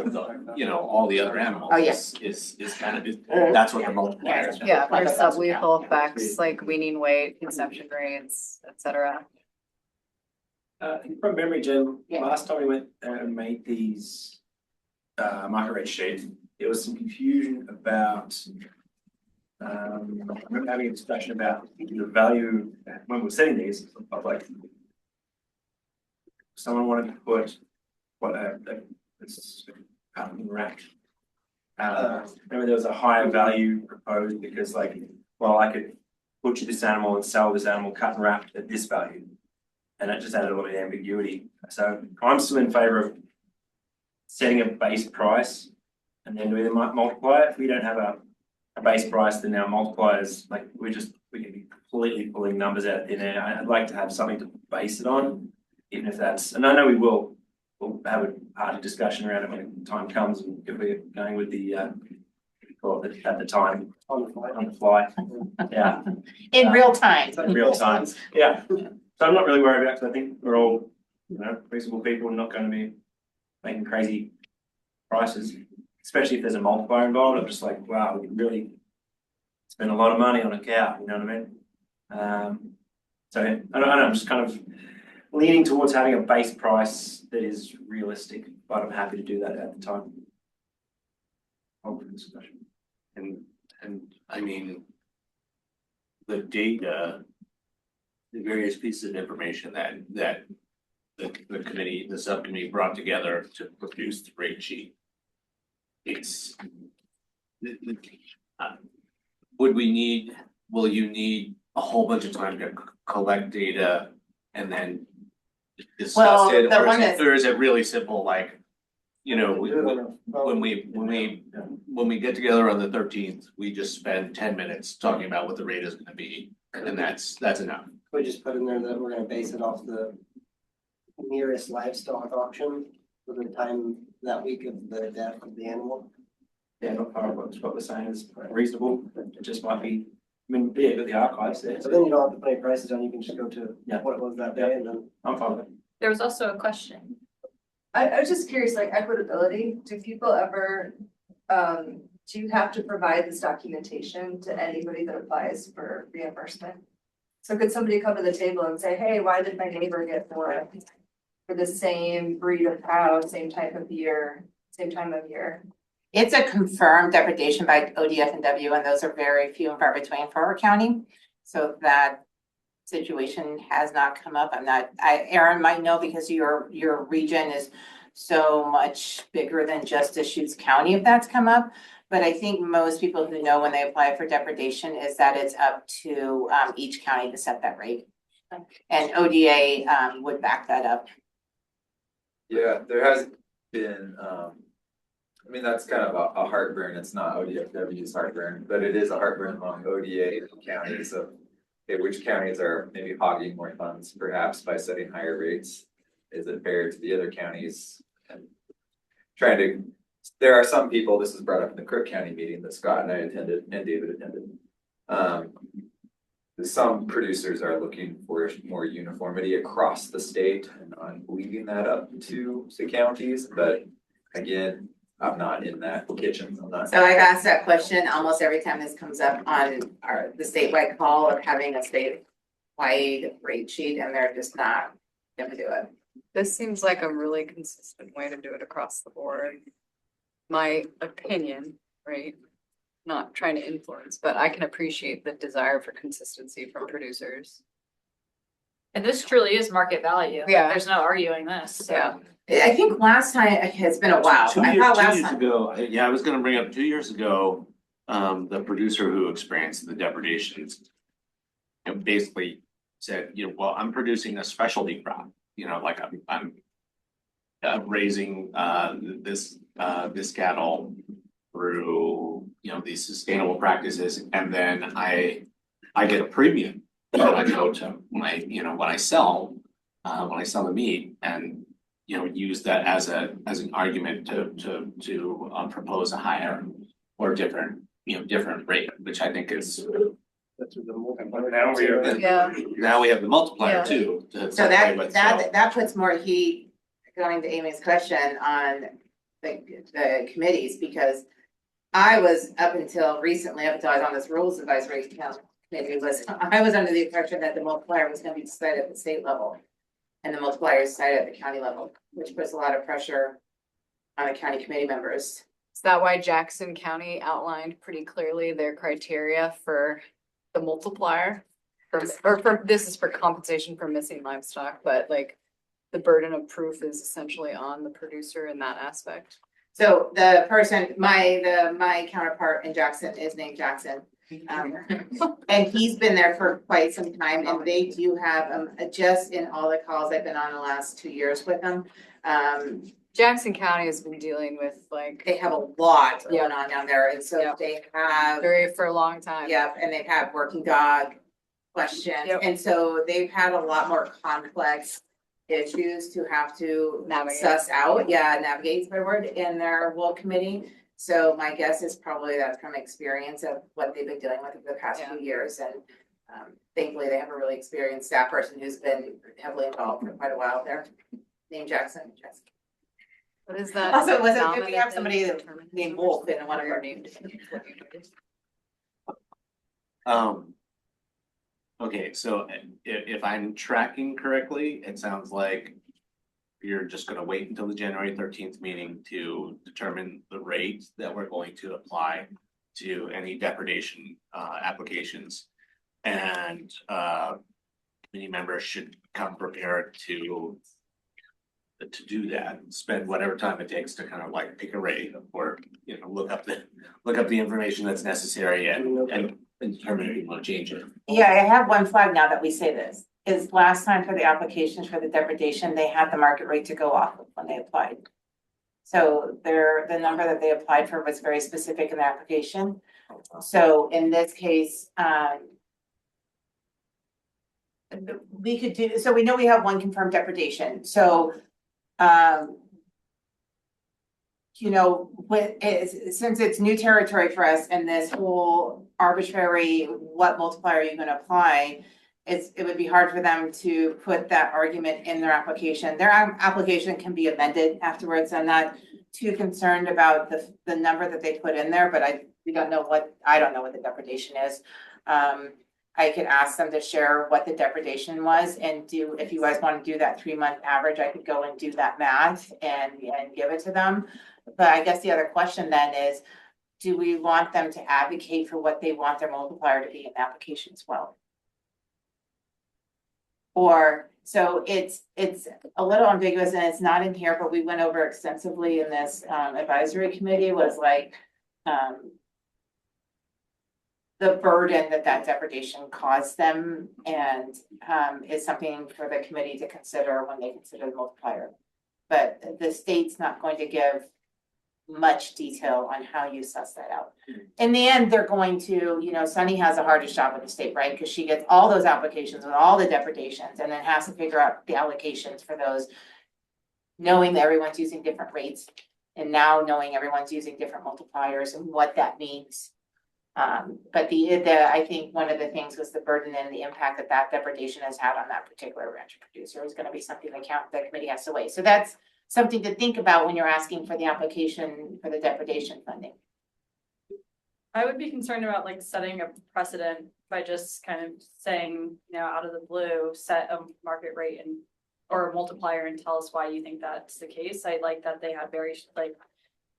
all the other animals. Oh, yes. Is kind of, that's what the multiplier is. Yeah, there's sublethal effects like weaning weight, conception rates, et cetera. From memory, Jim, Yeah. last time we went and made these market rate sheets, there was some confusion about I remember having a discussion about the value when we're setting these of like someone wanted to put what it's rack. Remember there was a higher value proposed because I could butcher this animal and sell this animal cut and wrapped at this value. And it just added a lot of ambiguity. So I'm still in favor of setting a base price and then doing the multiplier. If we don't have a base price, then our multipliers, we can be completely pulling numbers out of thin air. I'd like to have something to base it on, even if that's, and I know we'll have a party discussion around it when the time comes, and if we're going with the at the time On on the fly. Yeah. In real time. In real time, yeah. So I'm not really worried about it, because I think we're all, reasonable people, not going to be making crazy prices, especially if there's a multiplier involved. I'm just like, wow, we can really spend a lot of money on a cow, you know what I mean? So I don't know, I'm just kind of leaning towards having a base price that is realistic, but I'm happy to do that at the time. Open discussion. And I mean, the data, the various pieces of information that the subcommittee brought together to produce the rate sheet. Will you need a whole bunch of time to collect data and then discuss it, or is it really simple, when we get together on the 13th, we just spend 10 minutes talking about what the rate is gonna be, and that's enough. We just put in there that we're gonna base it off the nearest livestock auction for the time that week of the death of the animal. Yeah, not far above what we're saying is reasonable. It just might be, but the archives there. So then you don't have to put any prices on, you can just go to Yeah. what it was that day and then. I'm fine with it. There was also a question. I was just curious, equitability, do people ever, do you have to provide this documentation to anybody that applies for reimbursement? So could somebody come to the table and say, hey, why did my neighbor get more for the same breed of cow, same type of year, same time of year? It's a confirmed depredation by ODF and W, and those are very few and far between for our county. So that situation has not come up. Aaron might know because your region is so much bigger than just Deschutes County if that's come up. But I think most people who know when they apply for depredation is that it's up to each county to set that rate. And ODA would back that up. Yeah, there has been, I mean, that's kind of a heartburn. It's not ODFW's heartburn, but it is a heartburn among ODA counties of, okay, which counties are maybe hogging more funds perhaps by setting higher rates? Is it fair to the other counties? And trying to, there are some people, this was brought up in the Crook County meeting that Scott and I attended and David attended. Some producers are looking for more uniformity across the state and on leaving that up to the counties, but again, I'm not in that kitchen. I'm not. So I asked that question almost every time this comes up on the statewide call of having a statewide rate sheet, and they're just not gonna do it. This seems like a really consistent way to do it across the board. My opinion, right? Not trying to influence, but I can appreciate the desire for consistency from producers. And this truly is market value. Yeah. There's no arguing this. So. Yeah. I think last time, it's been a while. I thought last 2 years time. ago, yeah, I was gonna bring up 2 years ago, the producer who experienced the depredations. Basically said, well, I'm producing a specialty crop, like I'm raising this cattle through, these sustainable practices, and then I get a premium that I go to when I sell the meat, and use that as an argument to propose a higher or different rate, which I think is. Now we are. Yeah. Now we have the multiplier Yeah. too. So that puts more heat, going to Amy's question, on the committees, because I was up until recently, up until I was on this rules advisory committee, I was under the impression that the multiplier was gonna be decided at the state level. And the multiplier is decided at the county level, which puts a lot of pressure on the county committee members. Is that why Jackson County outlined pretty clearly their criteria for the multiplier? This is for compensation for missing livestock, but like the burden of proof is essentially on the producer in that aspect. So the person, my counterpart in Jackson is named Jackson. And he's been there for quite some time, and they do have, just in all the calls I've been on the last 2 years with them. Jackson County has been dealing with They have a lot going on down there, and so they have. for a long time. Yep, and they've had working dog questions, and so they've had a lot more complex issues to have to suss out, navigate is my word, in their wool committee. So my guess is probably that's from experience of what they've been dealing with over the past few years, and thankfully they have a really experienced staff person who's been heavily involved for quite a while there, named Jackson. What is that? Also, we have somebody named Wolf in one of our names. Okay, so if I'm tracking correctly, it sounds like you're just gonna wait until the January 13th meeting to determine the rate that we're going to apply to any depredation applications. And committee members should come prepared to do that, spend whatever time it takes to kind of like pick a rate, or look up the information that's necessary and determine if you want to change it. Yeah, I have one flag now that we say this, is last time for the applications for the depredation, they had the market rate to go off of when they applied. So the number that they applied for was very specific in the application. So in this case, we could do, so we know we have one confirmed depredation, so since it's new territory for us and this whole arbitrary, what multiplier are you gonna apply? It would be hard for them to put that argument in their application. Their application can be amended afterwards. I'm not too concerned about the number that they put in there, but I don't know what the depredation is. I could ask them to share what the depredation was and if you guys want to do that 3-month average, I could go and do that math and give it to them. But I guess the other question then is, do we want them to advocate for what they want their multiplier to be in the application as well? So it's a little ambiguous and it's not in here, but we went over extensively in this advisory committee, was like, the burden that depredation caused them and is something for the committee to consider when they consider the multiplier. But the state's not going to give much detail on how you suss that out. In the end, they're going to, you know, Sunny has the hardest job with the state, right? Because she gets all those applications with all the depredations and then has to figure out the allocations for those, knowing that everyone's using different rates and now knowing everyone's using different multipliers and what that means. But I think one of the things was the burden and the impact that depredation has had on that particular rancher producer is going to be something the committee has to weigh. So that's something to think about when you're asking for the application for the depredation funding. I would be concerned about like setting a precedent by just kind of saying, you know, out of the blue, set a market rate and or a multiplier and tell us why you think that's the case. I like that they have very like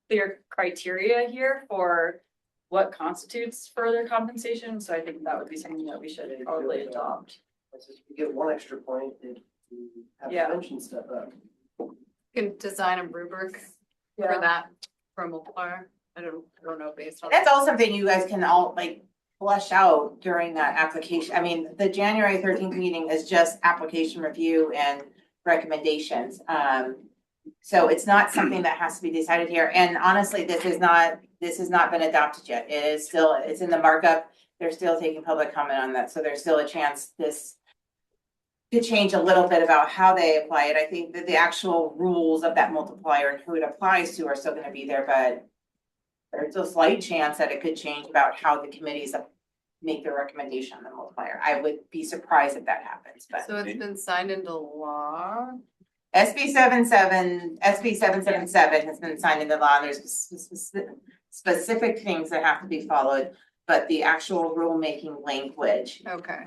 clear criteria here for what constitutes further compensation. So I think that would be something that we should probably adopt. You get one extra point if you have Yeah. to mention stuff up. You can design a rubric for that, for a multiplier. I don't know based on. That's all something you guys can all like flush out during that application. I mean, the January 13th meeting is just application review and recommendations. So it's not something that has to be decided here. And honestly, this has not been adopted yet. It's in the markup. They're still taking public comment on that. So there's still a chance this could change a little bit about how they apply it. I think that the actual rules of that multiplier and who it applies to are still going to be there, but there's a slight chance that it could change about how the committees make their recommendation on the multiplier. I would be surprised if that happens, but. So it's been signed into law? SB 777 has been signed into law, and there's specific things that have to be followed, but the actual rulemaking language Okay.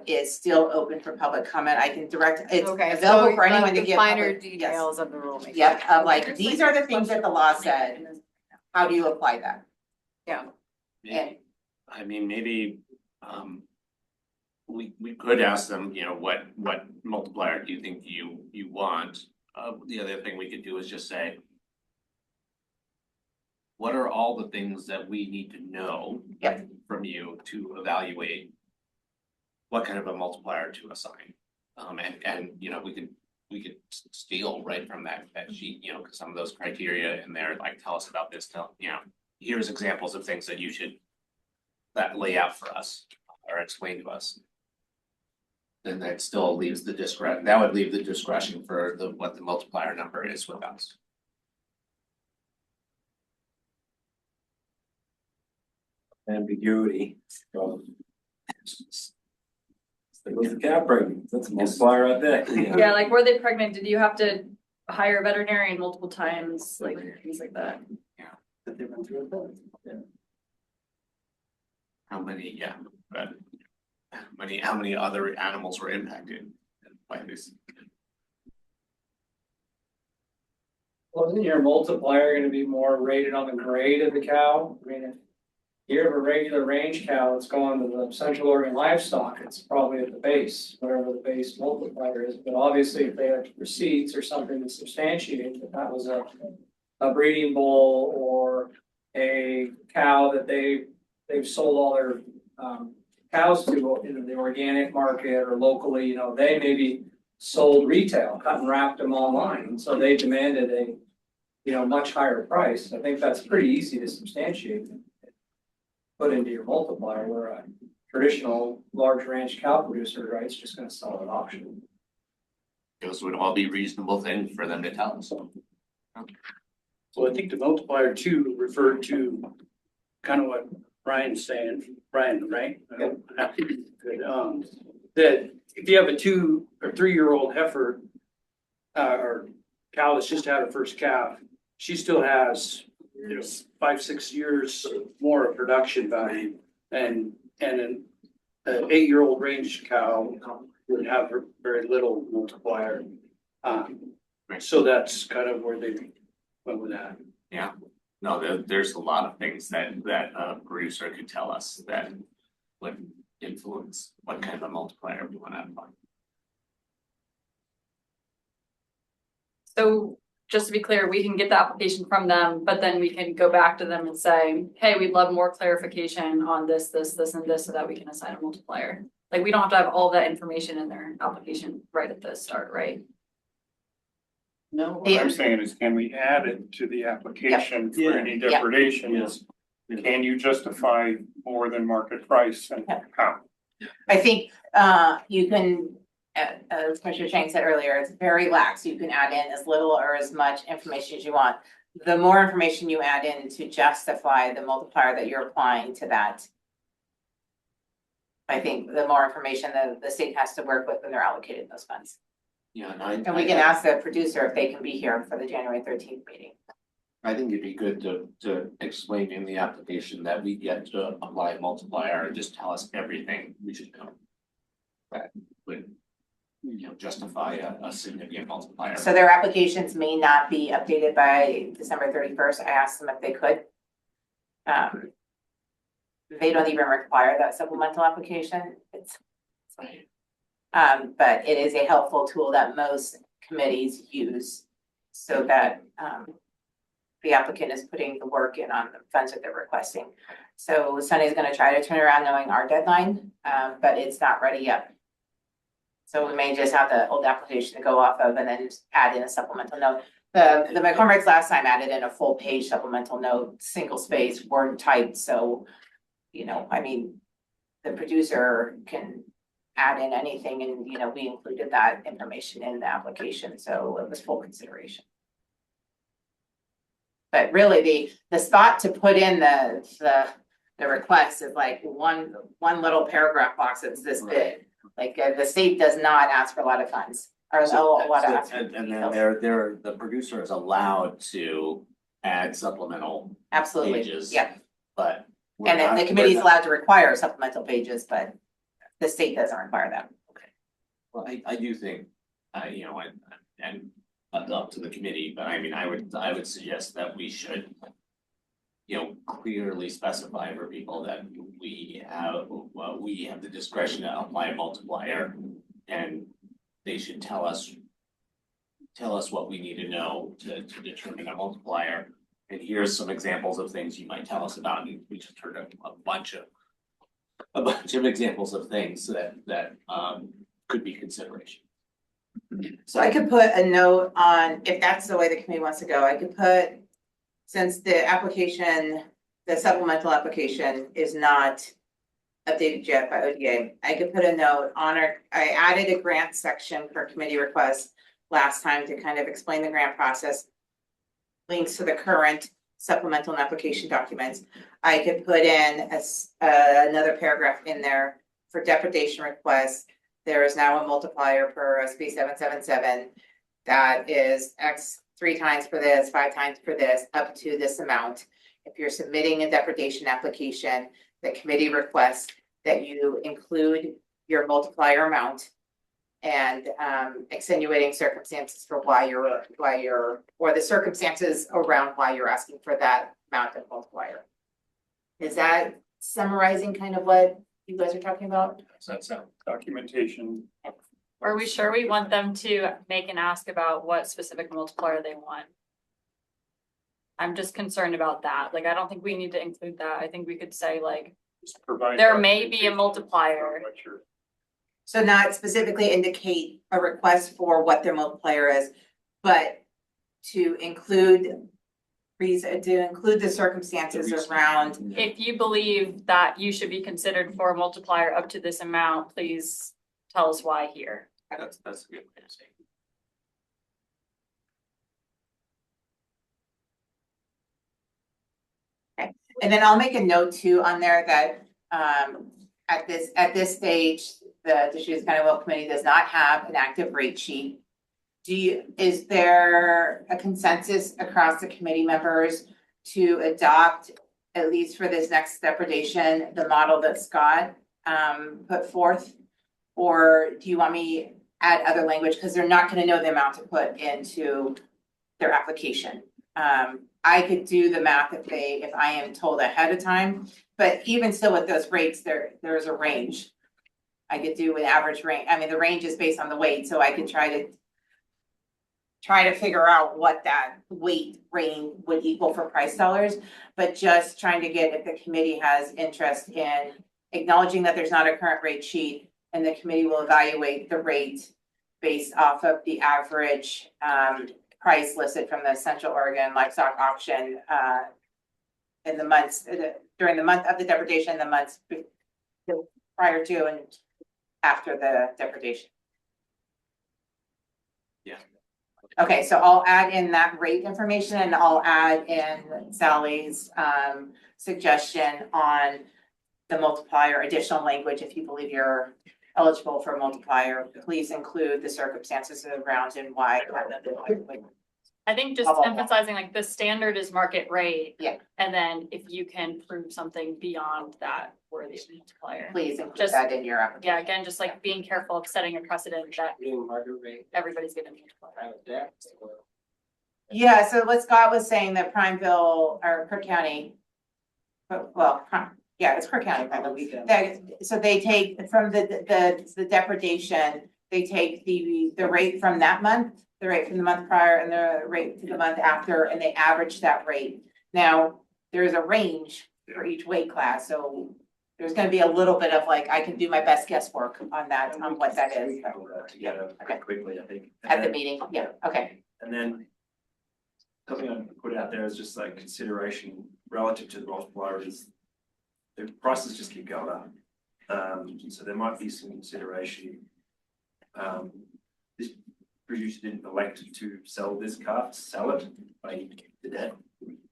is still open for public comment. I can direct, it's Okay, available so for anyone like to the give. finer public- yes. details of the rulemaking. Yep, of like, these are the things that the law said, how do you apply that? Yeah. And I mean, maybe, we could ask them, you know, what multiplier do you think you want? The other thing we could do is just say, what are all the things that we need to know from you to evaluate what kind of a multiplier to assign? And you know, we could steal right from that sheet, you know, because some of those criteria in there, like, tell us about this, you know, here's examples of things that you should lay out for us or explain to us. Then that still leaves the discretion, that would leave the discretion for what the multiplier number is with us. Ambiguity. There goes the cat pregnant. That's a multiplier right there. Yeah, like were they pregnant? Did you have to hire a veterinarian multiple times? Like things like that. That they've been through it. Yeah. How many other animals were impacted by this? Well, isn't your multiplier gonna be more rated on the grade of the cow? I mean, if you have a regular range cow that's going to the Central Oregon livestock, it's probably at the base, whatever the base multiplier is. But obviously, if they have receipts or something to substantiate that that was a breeding bull or a cow that they've sold all their cows to in the organic market or locally, you know, they maybe sold retail, cut and wrapped them online, and so they demanded a, you know, much higher price. I think that's pretty easy to substantiate. Put into your multiplier where a traditional large ranch cow producer, right, is just gonna sell at auction. Those would all be reasonable things for them to tell us. So I think the multiplier two referred to kind of what Brian's saying, Brian, right? Good, that if you have a 2 or 3 year old heifer, or cow that's just had her first calf, she still has, you know, 5-6 years more of production value. And an 8-year-old range cow would have very little multiplier. So that's kind of where they went with that. Yeah, no, there's a lot of things that a producer could tell us that would influence what kind of a multiplier we want to apply. So just to be clear, we can get the application from them, but then we can go back to them and say, hey, we'd love more clarification on this, and this, so that we can assign a multiplier. Like, we don't have to have all that information in their application right at the start, right? No, what I'm saying is, can we add it to the application for any Yeah. depredations? Can you justify more than market price and how? I think, you can, as Commissioner Chang said earlier, it's very lax. You can add in as little or as much information as you want. The more information you add in to justify the multiplier that you're applying to that, I think the more information that the state has to work with when they're allocating those funds. Yeah, And we can ask the producer if they can be here for the January 13th meeting. I think it'd be good to explain in the application that we get to apply a multiplier and just tell us everything we should know. That would, justify a significant multiplier. So their applications may not be updated by December 31st. I asked them if they could. They don't even require that supplemental application. But it is a helpful tool that most committees use so that the applicant is putting the work in on the funds that they're requesting. So Sunny's going to try to turn around knowing our deadline, but it's not ready yet. So we may just have the old application to go off of and then just add in a supplemental note. The McCormick's last time added in a full page supplemental note, single space, word typed. So, I mean, the producer can add in anything and, we included that information in the application. So it was full consideration. But really the spot to put in the request is like one little paragraph box that's this big. Like the state does not ask for a lot of funds or a lot of. And then the producer is allowed to add supplemental Absolutely, pages. yeah. But. And then the committee is allowed to require supplemental pages, but the state doesn't require that. Okay. Well, I do think, and up to the committee, but I mean, I would suggest that we should, clearly specify for people that we have the discretion to apply a multiplier, and they should tell us what we need to know to determine a multiplier. And here's some examples of things you might tell us about, and we just heard a bunch of examples of things that could be consideration. So I could put a note on, if that's the way the committee wants to go, I could put, since the application, the supplemental application is not updated yet by ODA, I could put a note on I added a grant section for committee requests last time to kind of explain the grant process, links to the current supplemental and application documents. I could put in another paragraph in there for depredation requests. There is now a multiplier per SB 777 that is X 3 times for this, 5 times for this, up to this amount. If you're submitting a depredation application, the committee requests that you include your multiplier amount and extenuating circumstances for why you're, or the circumstances around why you're asking for that amount of multiplier. Is that summarizing kind of what you guys are talking about? Does that sound documentation? Are we sure we want them to make an ask about what specific multiplier they want? I'm just concerned about that. Like, I don't think we need to include that. I think we could say like, there may be a multiplier. So not specifically indicate a request for what their multiplier is, but to include the circumstances around. If you believe that you should be considered for a multiplier up to this amount, please tell us why here. That's a good way to say it. Okay, and then I'll make a note too on there that at this stage, the Deschutes County Will Committee does not have an active rate sheet. Is there a consensus across the committee members to adopt, at least for this next depredation, the model that Scott put forth? Or do you want me to add other language? Because they're not going to know the amount to put into their application. I could do the math if I am told ahead of time, but even still with those rates, there's a range. I could do an average range. I mean, the range is based on the weight, so I could try try to figure out what that weight range would equal for price dollars, but just trying to get if the committee has interest in acknowledging that there's not a current rate sheet, and the committee will evaluate the rate based off of the average price listed from the Central Oregon Livestock Auction in the months during the month of the depredation, the months prior to and after the depredation. Yeah. Okay, so I'll add in that rate information, and I'll add in Sally's suggestion on the multiplier, additional language. If you believe you're eligible for a multiplier, please include the circumstances around and why. I think just emphasizing like the standard is market rate. Yeah. And then if you can prove something beyond that worthy of multiplier. Please include Just- that in your application. Yeah, again, just like being careful of setting a precedent that Being market rate, everybody's gonna multiply. private debt, or Yeah, so what Scott was saying that Primeville or Cook County, well, yeah, it's Cook County, so they take from the depredation, they take the rate from that month, the rate from the month prior and the rate for the month after, and they average that rate. Now, there's a range for each weight class, so there's gonna be a little bit of like, I can do my best guesswork on that, on what that is Together Okay. quickly, I think. at the meeting. Yeah, okay. And then something I put out there is just like consideration relative to the multiplier is the prices just keep going up. So there might be some consideration. This producer didn't elect to sell this calf, sell it by the debt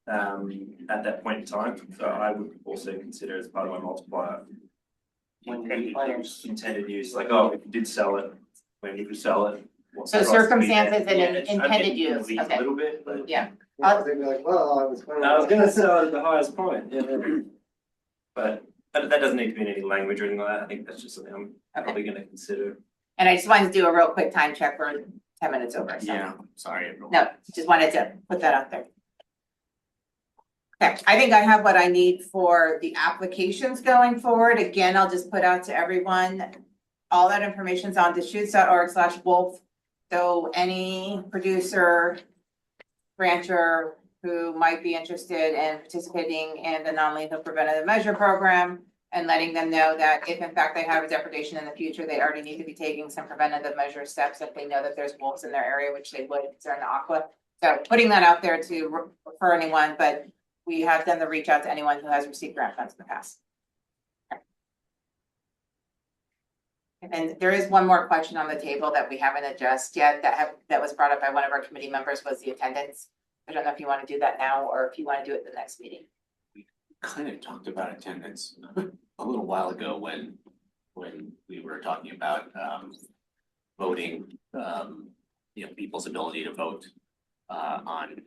at that point in time. So I would also consider as part of my multiplier when intended use, like, oh, if you did sell it, when you could sell it. what's So the price to be circumstances there? and Yeah, it's- intended I'm getting use, into the weeds okay. A little bit, but. Yeah. they'd be like, well, I was gonna sell it at the highest point, yeah. But that doesn't need to be in any language or anything like that. I think that's just something I'm probably gonna consider. And I just wanted to do a real quick time check. for 10 minutes over, so. Yeah, sorry, everyone. No, just wanted to put that out there. Okay, I think I have what I need for the applications going forward. Again, I'll just put out to everyone. All that information's on deschutes.org/wolf. So any producer, rancher who might be interested in participating in the non-lethal preventative measure program, and letting them know that if in fact they have a depredation in the future, they already need to be taking some preventative measure steps if they know that there's wolves in their area, which they would because they're in the aqua. So putting that out there to refer anyone, but we have done the reach out to anyone who has received grant funds in the past. And there is one more question on the table that we haven't addressed yet that was brought up by one of our committee members, was the attendance. I don't know if you want to do that now or if you want to do it the next meeting. Kind of talked about attendance a little while ago when we were talking about voting, people's ability to vote on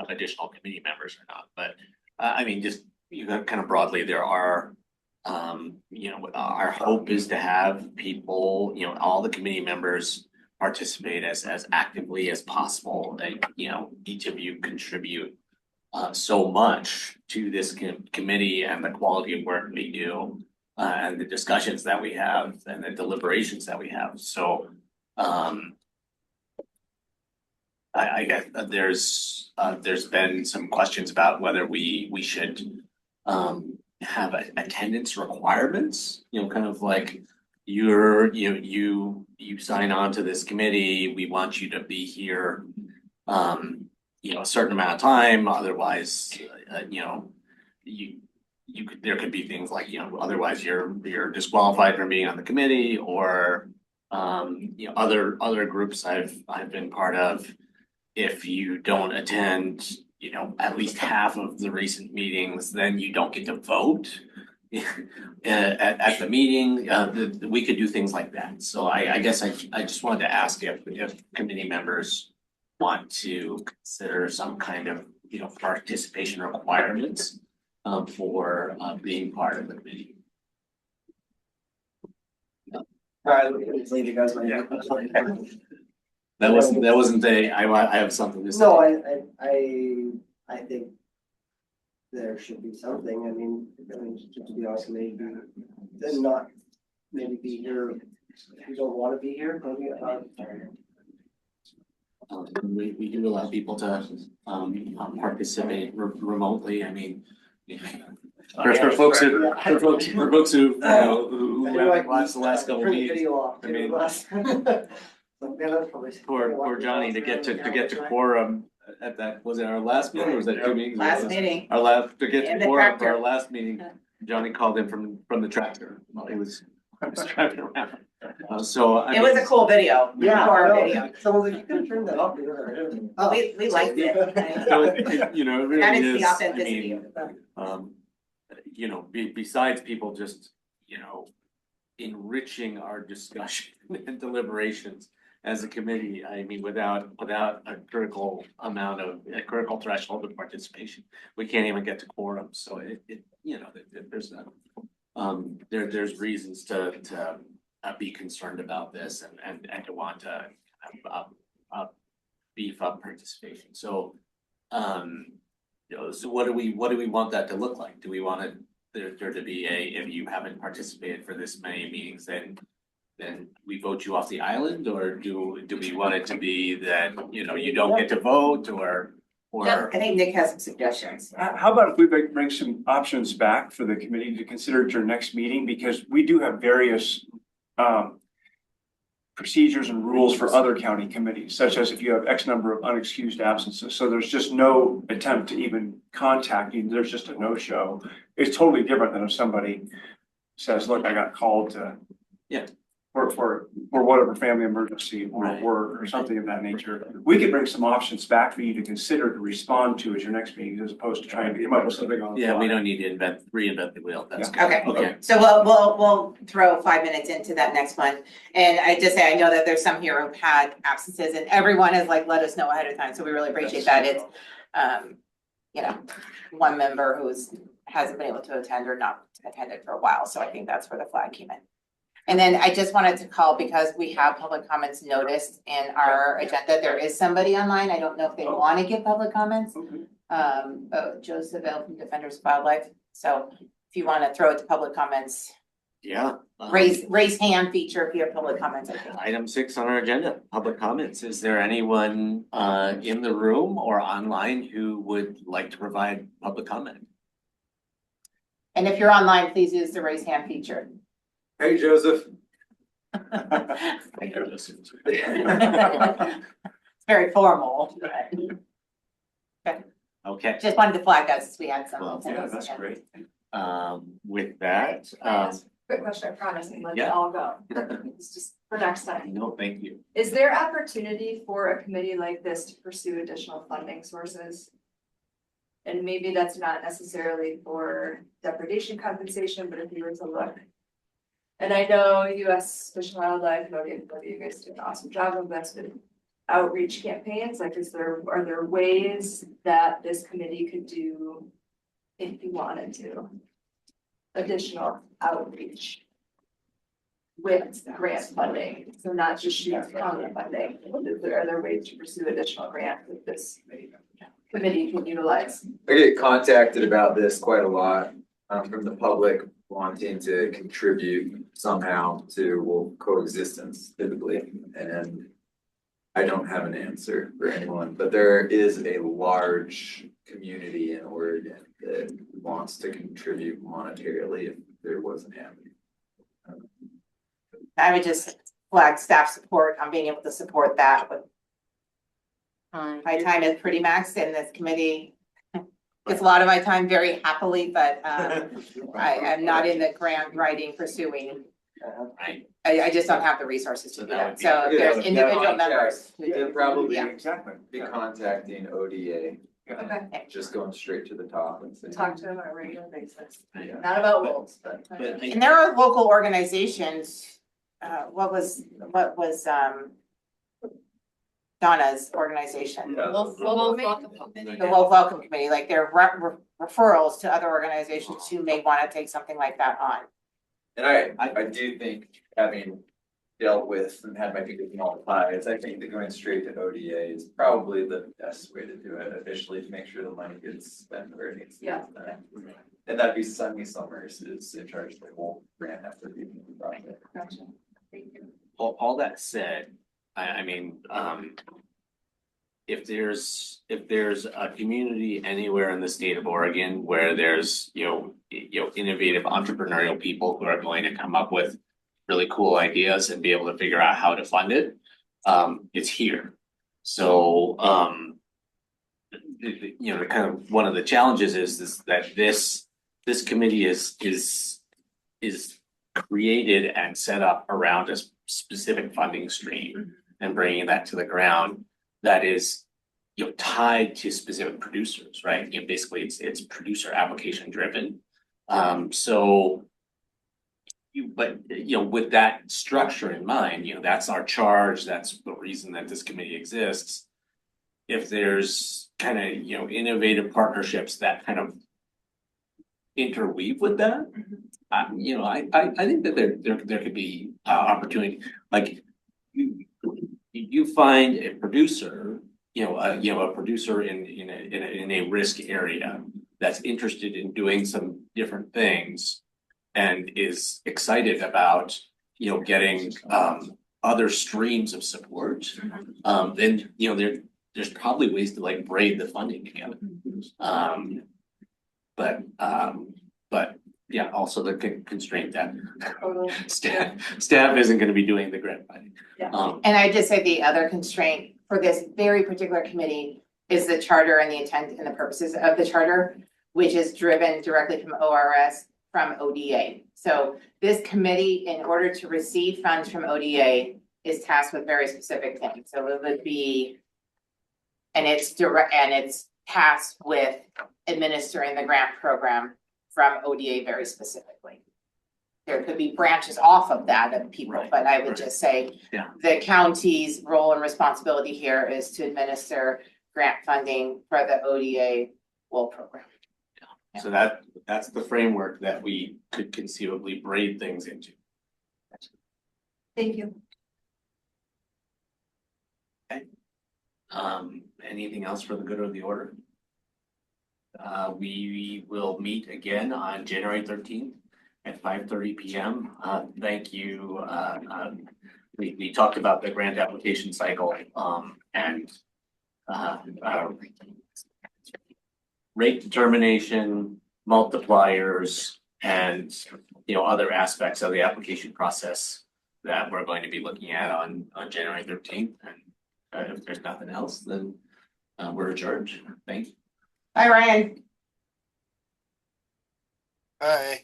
additional committee members or not. But I mean, just kind of broadly, there are our hope is to have people, all the committee members participate as actively as possible. Like, each of you contribute so much to this committee and the quality of work we do, and the discussions that we have and the deliberations that we have. So I guess there's been some questions about whether we should have attendance requirements, kind of like you sign on to this committee, we want you to be here a certain amount of time, otherwise there could be things like, otherwise you're disqualified from being on the committee, or other groups I've been part of, if you don't attend at least half of the recent meetings, then you don't get to vote at the meeting. We could do things like that. So I guess I just wanted to ask if committee members want to consider some kind of participation requirements for being part of the committee. All right, leave you guys. That wasn't I have something to say. No, I think there should be something. I mean, to be honest, maybe then not maybe be here if you don't want to be here. Maybe We do allow people to participate remotely. I mean. For folks who, you know, who haven't watched the last couple of meetings, I mean. Poor Johnny to get to quorum at that, was it our last meeting or was that 2 meetings? ago? Last meeting. Our last, to get And to the quorum for tractor. our last meeting, Johnny called in from the tractor while he was driving around. So I It was mean, a cool video. Horror video. Someone's like, you can turn that off. Oh, we liked it. so you know, it That really is the is, I authenticity mean, of it. you know, besides people just, you know, enriching our discussion and deliberations as a committee, I mean, without a critical threshold of participation, we can't even get to quorum, so it, you know, there's there's reasons to be concerned about this and to want to beef up participation, so you know, so what do we want that to look like? Do we want there to be if you haven't participated for this many meetings, then we vote you off the island, or do we want it to be that, you know, you don't get to vote, or I think Nick has some suggestions. How about if we bring some options back for the committee to consider at your next meeting, because we do have various procedures and rules for other county committees, such as if you have X number of unexcused absences, so there's just no attempt to even contact you, there's just a no-show. It's totally different than if somebody says, look, I got called to. Yeah. For whatever family emergency or Right. work or something of that nature. We could bring some options back for you to consider to respond to at your next meeting, as opposed to trying to come up with something on the yeah, fly. we don't need to reinvent the wheel, that's Yeah. good. Okay, so we'll throw 5 minutes into that next one. And I just say, I know that there's some here who've had absences and everyone has like let us know ahead of time, so we really appreciate that. It's, you know, one member hasn't been able to attend or not attended for a while, so I think that's where the flag came in. And then I just wanted to call because we have public comments noticed in our agenda. There is somebody online. I don't know if they want to give public comments. Joseph Bell from Defenders of Wildlife. So if you want to throw it to public comments, Yeah. raise hand feature if you have public comments, I think. Item 6 on our agenda, public comments. Is there anyone in the room or online who would like to provide public comment? And if you're online, please use the raise hand feature. Hey, Joseph. It's very formal. Okay, Just wanted to flag that since we had some. Well, Yeah, that's great. with that, Quick question, I promise, and let it Yeah. all go. It's just for next time. no, thank you. Is there opportunity for a committee like this to pursue additional funding sources? And maybe that's not necessarily for depredation compensation, but if you were to look. And I know US Fish and Wildlife, you guys do an awesome job of this, but outreach campaigns, like are there ways that this committee could do if you wanted to? Additional outreach with grant funding, so not just Shoots County funding. Are there ways to pursue additional grants that this committee can utilize? I get contacted about this quite a lot from the public wanting to contribute somehow to coexistence typically, and I don't have an answer for anyone, but there is a large community in Oregon that wants to contribute monetarily if there was an avenue. I would just flag staff support on being able to support that with. My time is pretty maxed in this committee. Gets a lot of my time very happily, but I am not in the grant writing pursuing. I just don't have the resources to do that. So if there's individual members. who do- They'd probably Yeah. Exactly. be contacting ODA, Okay, just going straight to the top and saying. talk to them on a regular basis, Yeah. not about wolves, but. And there are local organizations, what was Donna's organization? Yeah. The Wolf Welcome Committee, like there are referrals to other organizations who may want to take something like that on. And I do think, having dealt with and had my fingers in all the pies, I think that going straight to ODA is probably the best way to do it officially, to make sure the money gets spent where it needs to be Yeah. spent. And that'd be Sunny Summers is in charge of the whole grant effort. Project. Gotcha. Thank you. All that said, I mean, if there's a community anywhere in the state of Oregon where there's, innovative entrepreneurial people who are going to come up with really cool ideas and be able to figure out how to fund it, it's here. So, kind of one of the challenges is that this committee is created and set up around a specific funding stream and bringing that to the ground that is, tied to specific producers, right? Basically it's producer application driven. So with that structure in mind, that's our charge, that's the reason that this committee exists. If there's kind of, innovative partnerships that kind of interweave with that, I think that there could be opportunity, like you find a producer, a producer in a risk area that's interested in doing some different things and is excited about, getting other streams of support, then, there's probably ways to like braid the funding together. But yeah, also the constraint that staff isn't gonna be doing the grant writing. And I just say the other constraint for this very particular committee is the charter and the intent and the purposes of the charter, which is driven directly from ORS from ODA. So this committee, in order to receive funds from ODA, is tasked with very specific things. So it would be, and it's tasked with administering the grant program from ODA very specifically. There could be branches off of that of people, but I would just say the county's role and responsibility here is to administer grant funding for the ODA WOL program. So that's the framework that we could conceivably braid things into. Thank you. Anything else for the good of the order? We will meet again on January 13th at 5:30 p.m. Thank you. We talked about the grant application cycle and rate determination, multipliers, and other aspects of the application process that we're going to be looking at on January 13th. And if there's nothing else, then we're adjourned. Thank you. Bye, Ryan. Hi.